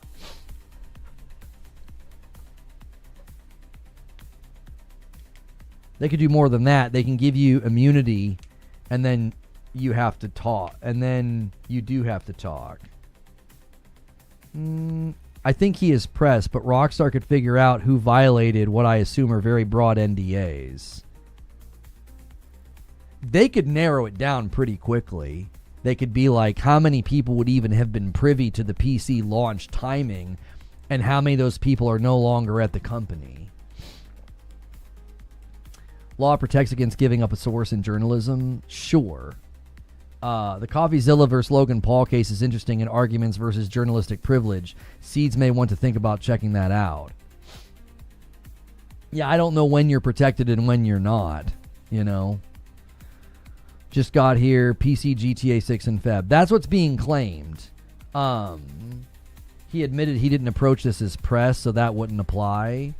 They could do more than that. They can give you immunity, and then you have to talk. And then you do have to talk. I think he is pressed, but Rockstar could figure out who violated what I assume are very broad NDAs. They could narrow it down pretty quickly. They could be like, how many people would even have been privy to the PC launch timing, and how many of those people are no longer at the company. Law protects against giving up a source in journalism? Sure. The CoffeeZilla versus Logan Paul case is interesting in arguments versus journalistic privilege. Seeds may want to think about checking that out. Yeah, I don't know when you're protected and when you're not, you know. Just got here, PC GTA 6 in Feb. That's what's being claimed. He admitted he didn't approach this as press, so that wouldn't apply.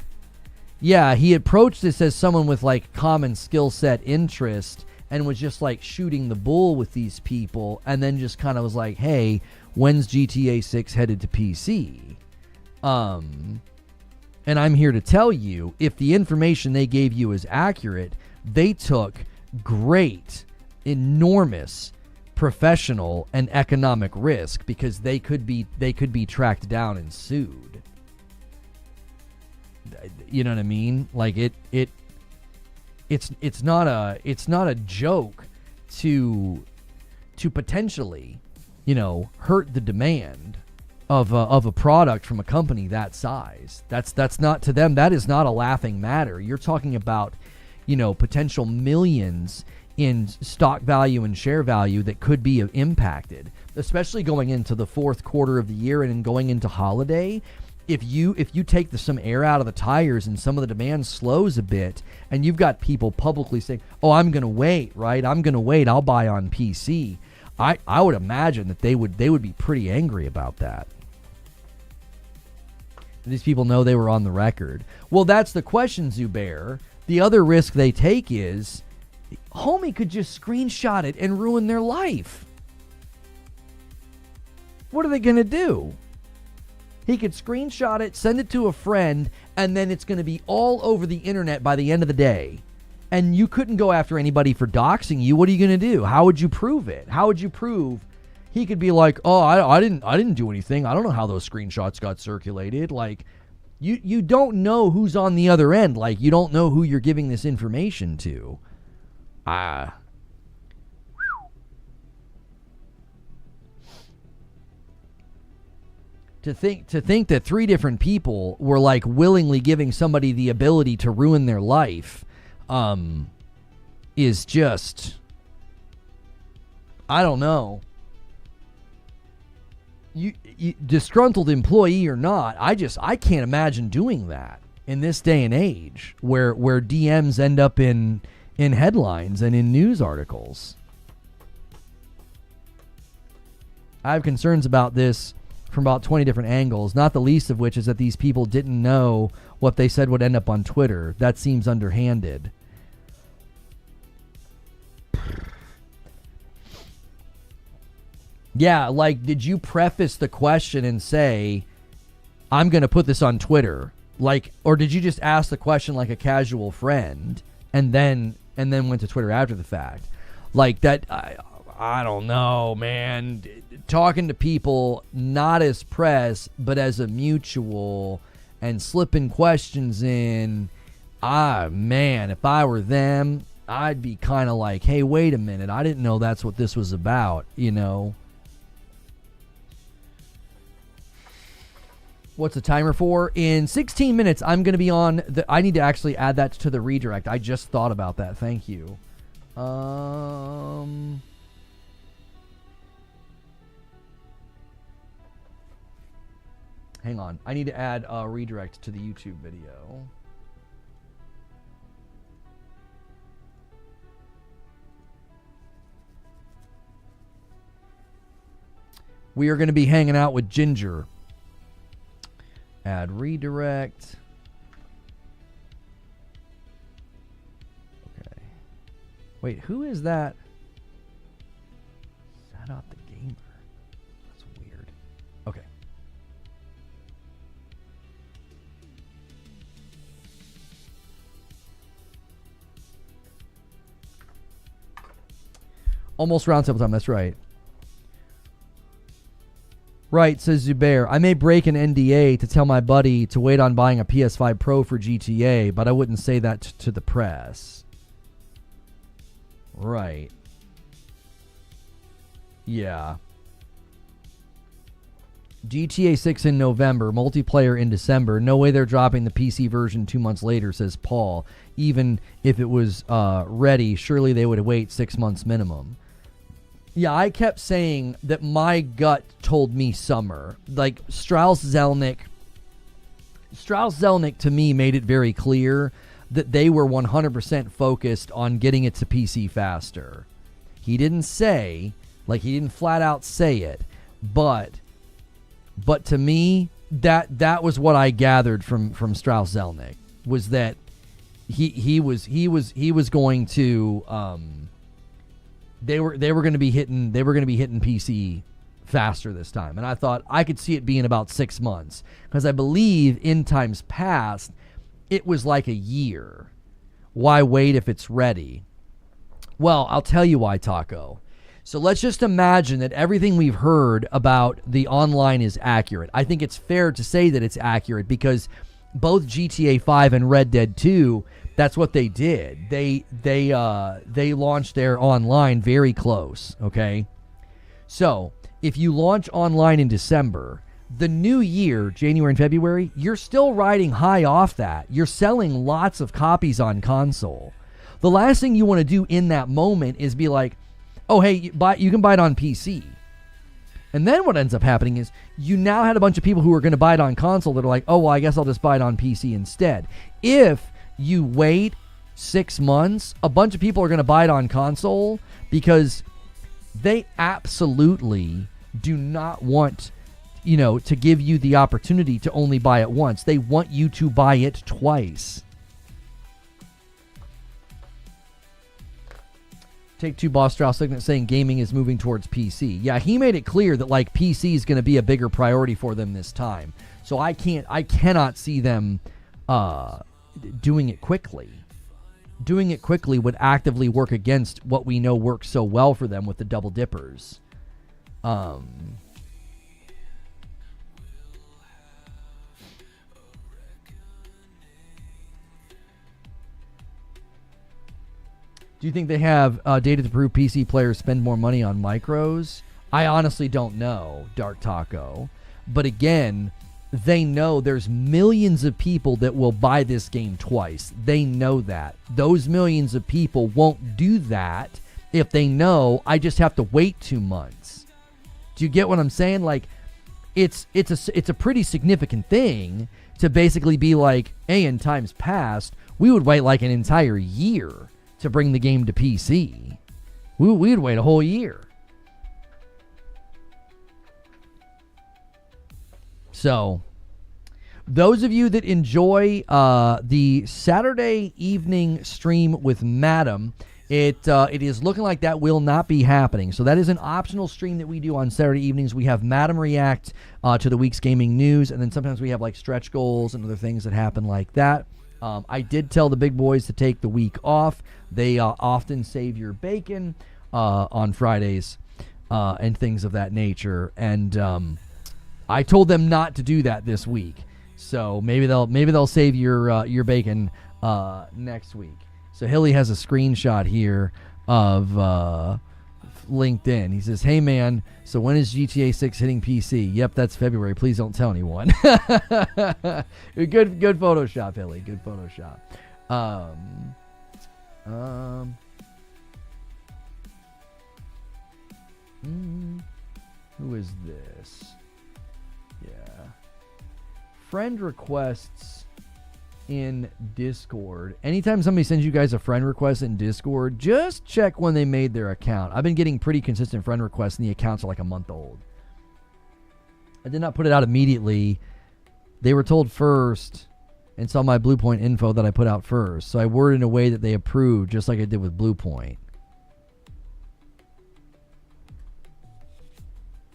Yeah, he approached this as someone with like common skill set interest and was just like shooting the bull with these people, and then just kind of was like, hey, when's GTA 6 headed to PC? And I'm here to tell you, if the information they gave you is accurate, they took great, enormous professional and economic risk, because they could be tracked down and sued. You know what I mean? Like it's not a joke to potentially, you know, hurt the demand of a product from a company that size. That's not, to them, that is not a laughing matter. You're talking about, you know, potential millions in stock value and share value that could be impacted, especially going into the fourth quarter of the year and going into holiday. If you take some air out of the tires and some of the demand slows a bit, and you've got people publicly saying, oh, I'm going to wait, right? I'm going to wait. I'll buy on PC. I would imagine that they would be pretty angry about that. These people know they were on the record. Well, that's the question, Zubair. The other risk they take is, homie could just screenshot it and ruin their life. What are they going to do? He could screenshot it, send it to a friend, and then it's going to be all over the internet by the end of the day. And you couldn't go after anybody for doxing you. What are you going to do? How would you prove it? How would you prove? He could be like, oh, I didn't do anything. I don't know how those screenshots got circulated. Like, you don't know who's on the other end. Like, you don't know who you're giving this information to. To think that three different people were like willingly giving somebody the ability to ruin their life, is just, I don't know. You disgruntled employee or not, I can't imagine doing that in this day and age where DMs end up in headlines and in news articles. I have concerns about this from about 20 different angles, not the least of which is that these people didn't know what they said would end up on Twitter. That seems underhanded. Yeah, like, did you preface the question and say, I'm going to put this on Twitter? Like, or did you just ask the question like a casual friend and then went to Twitter after the fact? Like that, I don't know, man. Talking to people not as press, but as a mutual, and slipping questions in. Man, if I were them, I'd be kind of like, hey, wait a minute. I didn't know that's what this was about, you know? What's the timer for? In 16 minutes, I'm going to be on I need to actually add that to the redirect. I just thought about that. Thank you. Hang on. I need to add a redirect to the YouTube video. We are going to be hanging out with Ginger. Add redirect. Okay. Wait, who is that? Is that not the gamer? That's weird. Okay. Almost round table time, that's right. Right, says Zubair. I may break an NDA to tell my buddy to wait on buying a PS5 Pro for GTA, but I wouldn't say that to the press. Right. Yeah. GTA 6 in November, multiplayer in December. No way they're dropping the PC version 2 months later, says Paul. Even if it was ready, surely they would wait 6 months minimum. Yeah, I kept saying that my gut told me summer. Like, Strauss Zelnick to me made it very clear that they were 100% focused on getting it to PC faster. He didn't say, like, he didn't flat out say it, but to me, that was what I gathered from Strauss Zelnick, was that he was going to they were going to be hitting PC faster this time. And I thought I could see it being about 6 months, because I believe in times past it was like a year. Why wait if it's ready? Well, I'll tell you why, Taco. So let's just imagine that everything we've heard about the online is accurate. I think it's fair to say that it's accurate, because both GTA 5 and Red Dead 2, that's what they did. They launched their online very close, okay? So, if you launch online in December, the new year, January and February, you're still riding high off that. You're selling lots of copies on console. The last thing you want to do in that moment is be like, oh, hey, you can buy it on PC. And then what ends up happening is you now had a bunch of people who are going to buy it on console that are like, oh, well, I guess I'll just buy it on PC instead. If you wait 6 months, a bunch of people are going to buy it on console, because they absolutely do not want, to give you the opportunity to only buy it once. They want you to buy it twice. Take Two Boss Strauss saying gaming is moving towards PC. Yeah, he made it clear that like PC is going to be a bigger priority for them this time. So I cannot see them doing it quickly. Doing it quickly would actively work against what we know works so well for them with the double dippers. Do you think they have data to prove PC players spend more money on micros? I honestly don't know, Dark Taco. But again, they know there's millions of people that will buy this game twice. They know that. Those millions of people won't do that if they know I just have to wait 2 months. Do you get what I'm saying? Like, it's a pretty significant thing to basically be like, hey, in times past, we would wait like an entire year to bring the game to PC. We'd wait a whole year. So, those of you that enjoy the Saturday evening stream with Madam, it is looking like that will not be happening. So that is an optional stream that we do on Saturday evenings. We have Madam react to the week's gaming news, and then sometimes we have like stretch goals and other things that happen like that. I did tell the big boys to take the week off. They often save your bacon on Fridays and things of that nature. And I told them not to do that this week. So maybe they'll save your bacon next week. So Hilly has a screenshot here of LinkedIn. He says, "Hey man, so when is GTA 6 hitting PC?" Yep, that's February. Please don't tell anyone. Good Photoshop, Hilly. Good Photoshop. Who is this? Yeah. Friend requests in Discord. Anytime somebody sends you guys a friend request in Discord, just check when they made their account. I've been getting pretty consistent friend requests, and the accounts are like a month old. I did not put it out immediately. They were told first and saw my Bluepoint info that I put out first. So I worded in a way that they approved, just like I did with Bluepoint.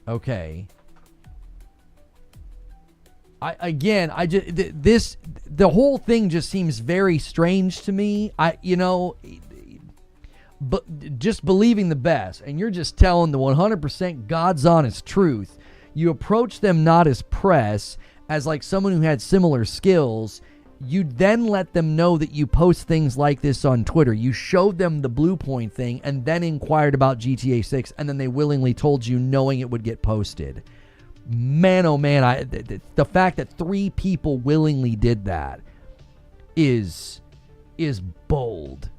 Okay. The whole thing just seems very strange to me. But just believing the best, and you're just telling the 100% God's honest truth. You approach them not as press, as like someone who had similar skills. You then let them know that you post things like this on Twitter. You showed them the Blue Point thing and then inquired about GTA 6, and then they willingly told you knowing it would get posted. Man, oh man, the fact that 3 people willingly did that is bold.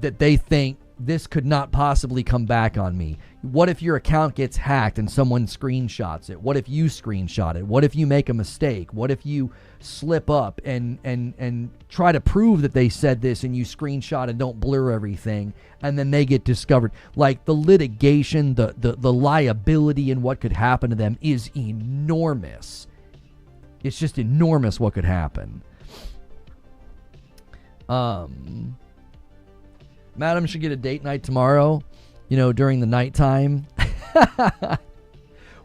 That they think this could not possibly come back on me. What if your account gets hacked and someone screenshots it? What if you screenshot it? What if you make a mistake? What if you slip up and try to prove that they said this and you screenshot and don't blur everything, and then they get discovered? Like, the litigation, the liability and what could happen to them is enormous. It's just enormous what could happen. Madam should get a date night tomorrow, during the nighttime.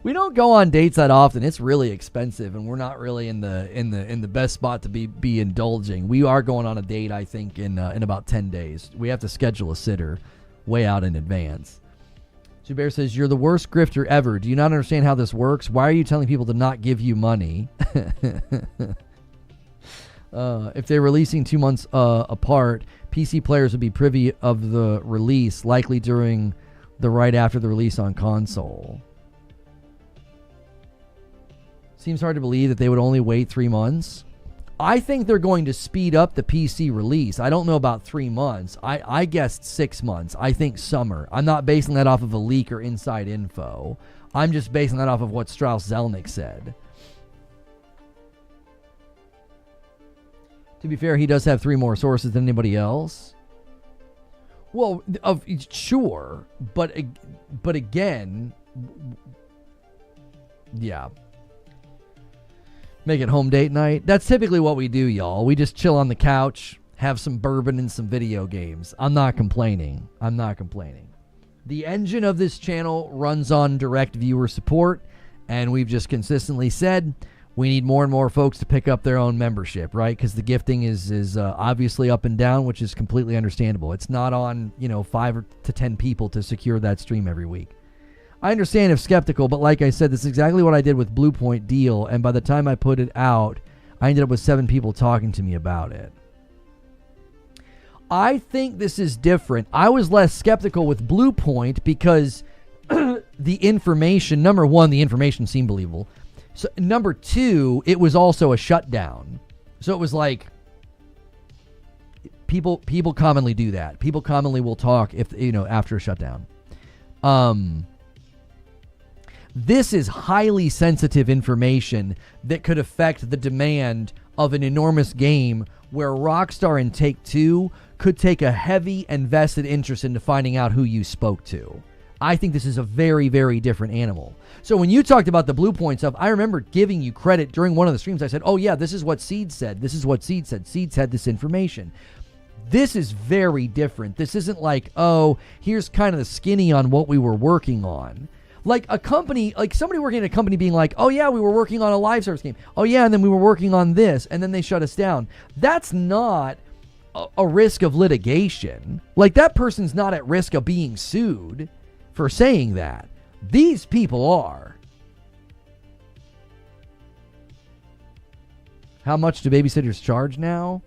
We don't go on dates that often. It's really expensive, and we're not really in the best spot to be indulging. We are going on a date, I think, in about 10 days. We have to schedule a sitter way out in advance. Zubair says, "You're the worst grifter ever. Do you not understand how this works? Why are you telling people to not give you money?" If they're releasing 2 months apart, PC players would be privy of the release, likely during the right after the release on console. Seems hard to believe that they would only wait 3 months. I think they're going to speed up the PC release. I don't know about 3 months. I guessed 6 months. I think summer. I'm not basing that off of a leak or inside info. I'm just basing that off of what Strauss Zelnick said. To be fair, he does have 3 more sources than anybody else. Well, sure, but again, yeah. Make it home date night. That's typically what we do, y'all. We just chill on the couch, have some bourbon and some video games. I'm not complaining. The engine of this channel runs on direct viewer support, and we've just consistently said we need more and more folks to pick up their own membership, right? Because the gifting is obviously up and down, which is completely understandable. It's not on 5 to 10 people to secure that stream every week. I understand if skeptical, but like I said, this is exactly what I did with Blue Point Deal, and by the time I put it out, I ended up with 7 people talking to me about it. I think this is different. I was less skeptical with Blue Point because the information, number one, the information seemed believable. So number 2, it was also a shutdown. So it was like people commonly do that. People commonly will talk if after a shutdown. This is highly sensitive information that could affect the demand of an enormous game where Rockstar and Take-Two could take a heavy and vested interest into finding out who you spoke to. I think this is a very, very different animal. So when you talked about the Blue Point stuff, I remember giving you credit during one of the streams. I said, oh yeah, this is what Seed said. This is what Seed said. Seed said this information. This is very different. This isn't like, oh, here's kind of the skinny on what we were working on. Like a company, like somebody working at a company being like, oh yeah, we were working on a live service game. Oh yeah, and then we were working on this, and then they shut us down. That's not a risk of litigation. Like that person's not at risk of being sued for saying that. These people are. How much do babysitters charge now?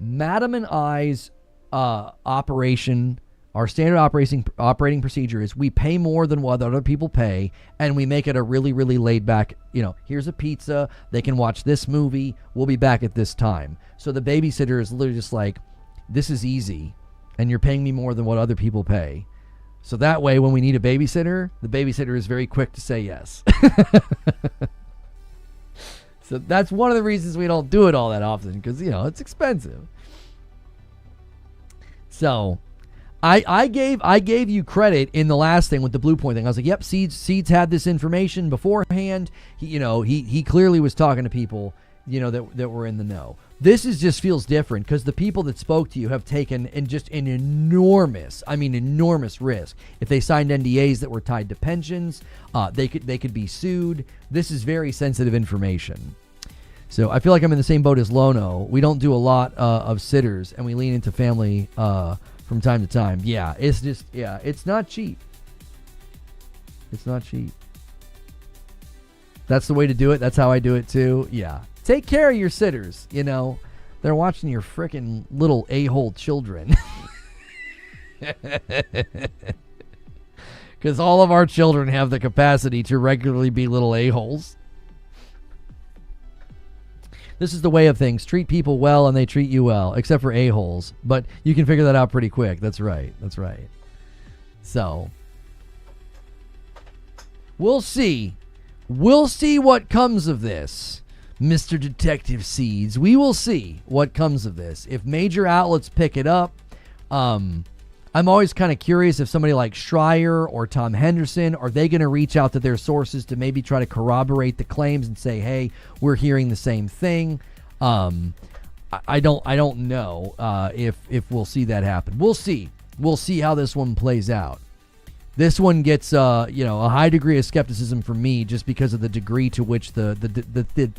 Madam and I's operation, our standard operating procedure is we pay more than what other people pay, and we make it a really, really laid back, here's a pizza, they can watch this movie, we'll be back at this time. So the babysitter is literally just like, this is easy, and you're paying me more than what other people pay. So that way, when we need a babysitter, the babysitter is very quick to say yes. So that's one of the reasons we don't do it all that often, because, it's expensive. So I gave you credit in the last thing with the Blue Point thing. I was like, yep, Seeds had this information beforehand. He clearly was talking to people, that were in the know. This just feels different because the people that spoke to you have taken an enormous risk. If they signed NDAs that were tied to pensions, they could be sued. This is very sensitive information. So I feel like I'm in the same boat as Lono. We don't do a lot of sitters, and we lean into family from time to time. Yeah, it's not cheap. It's not cheap. That's the way to do it. That's how I do it too. Yeah. Take care of your sitters. You know, they're watching your frickin' little a-hole children. Because all of our children have the capacity to regularly be little a-holes. This is the way of things. Treat people well and they treat you well, except for a-holes. But you can figure that out pretty quick. That's right. That's right. So, we'll see. We'll see what comes of this, Mr. Detective Seeds. We will see what comes of this. If major outlets pick it up, I'm always kind of curious if somebody like Schreier or Tom Henderson, are they going to reach out to their sources to maybe try to corroborate the claims and say, hey, we're hearing the same thing. I don't know if we'll see that happen. We'll see. We'll see how this one plays out. This one gets a high degree of skepticism from me just because of the degree to which the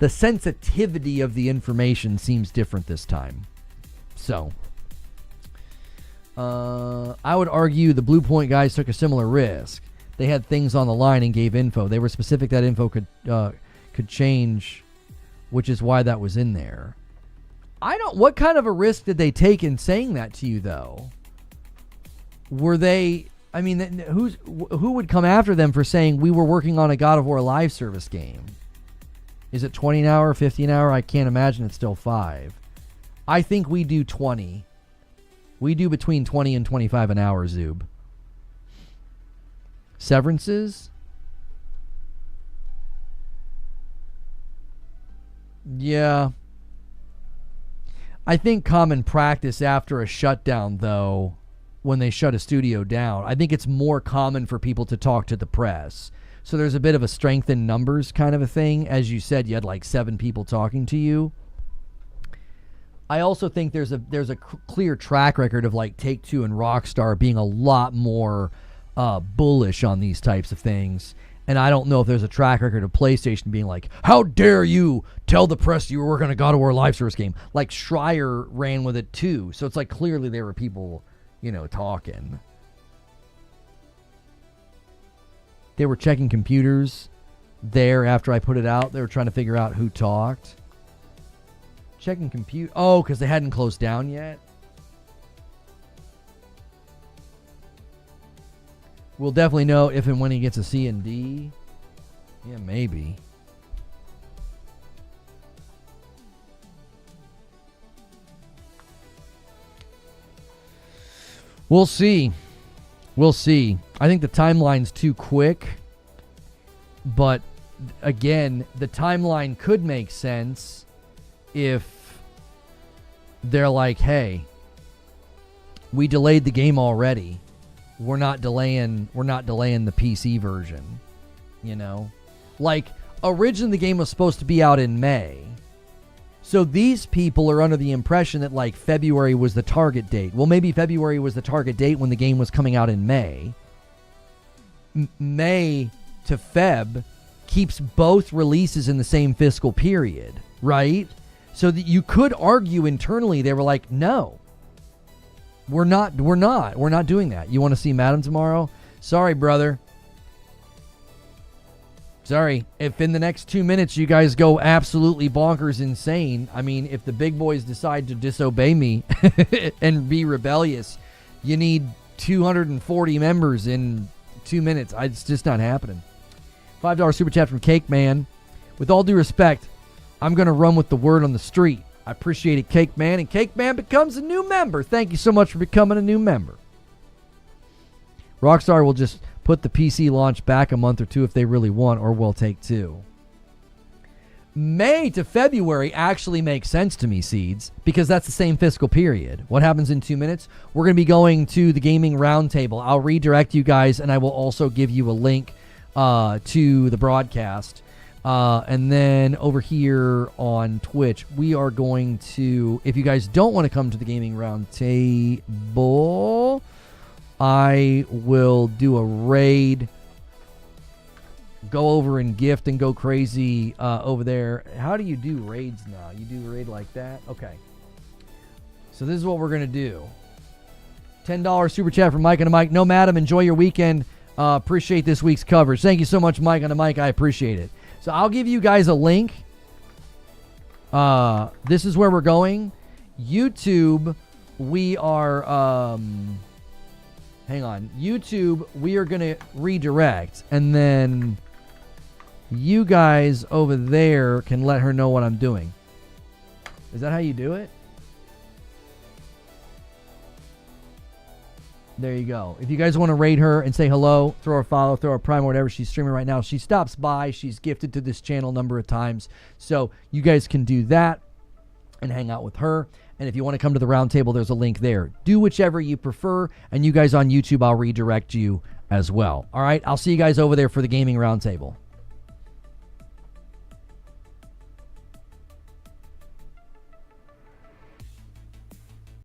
sensitivity of the information seems different this time. So I would argue the Blue Point guys took a similar risk. They had things on the line and gave info. They were specific that info could change, which is why that was in there. What kind of a risk did they take in saying that to you, though? Were they, I mean, who would come after them for saying we were working on a God of War live service game? Is it 20 an hour, 50 an hour? I can't imagine it's still 5. I think we do 20. We do between 20 and 25 an hour, Zoob. Severances? Yeah. I think common practice after a shutdown, though, when they shut a studio down, I think it's more common for people to talk to the press. So there's a bit of a strength in numbers kind of a thing. As you said, you had like 7 people talking to you. I also think there's a clear track record of like Take-Two and Rockstar being a lot more bullish on these types of things. And I don't know if there's a track record of PlayStation being like, how dare you tell the press you were working on a God of War live service game? Like Schreier ran with it too. So it's like clearly there were people, talking. They were checking computers there after I put it out. They were trying to figure out who talked. Checking compute. Oh, because they hadn't closed down yet. We'll definitely know if and when he gets a C and D. Yeah, maybe. We'll see. We'll see. I think the timeline's too quick. But, again, the timeline could make sense if they're like, hey, we delayed the game already. We're not delaying the PC version. Like, originally the game was supposed to be out in May. So these people are under the impression that like February was the target date. Well, maybe February was the target date when the game was coming out in May. May to Feb keeps both releases in the same fiscal period, right? So that you could argue internally they were like, no, we're not doing that. You want to see Madam tomorrow? Sorry, brother. Sorry. If in the next 2 minutes you guys go absolutely bonkers insane, I mean, if the big boys decide to disobey me and be rebellious, you need 240 members in 2 minutes. It's just not happening. $5 super chat from Cake Man. With all due respect, I'm going to run with the word on the street. I appreciate it, Cake Man. And Cake Man becomes a new member. Thank you so much for becoming a new member. Rockstar will just put the PC launch back a month or two if they really want, or we'll take 2. May to February actually makes sense to me, Seeds, because that's the same fiscal period. What happens in 2 minutes? We're going to be going to the Gaming Roundtable. I'll redirect you guys, and I will also give you a link to the broadcast. And then over here on Twitch, we are going to, if you guys don't want to come to the Gaming Roundtable, I will do a raid, go over and gift and go crazy over there. How do you do raids now? You do a raid like that? Okay. So this is what we're going to do. $10 super chat from Mike and Mike. No, madam, enjoy your weekend. Appreciate this week's coverage. Thank you so much, Mike and Mike. I appreciate it. So I'll give you guys a link. This is where we're going. YouTube, we are, hang on. YouTube, we are going to redirect. And then you guys over there can let her know what I'm doing. Is that how you do it? There you go. If you guys want to rate her and say hello, throw her a follow, throw her a prime, or whatever she's streaming right now. She stops by. She's gifted to this channel a number of times. So you guys can do that and hang out with her. And if you want to come to the round table, there's a link there. Do whichever you prefer. And you guys on YouTube, I'll redirect you as well. All right. I'll see you guys over there for the gaming round table.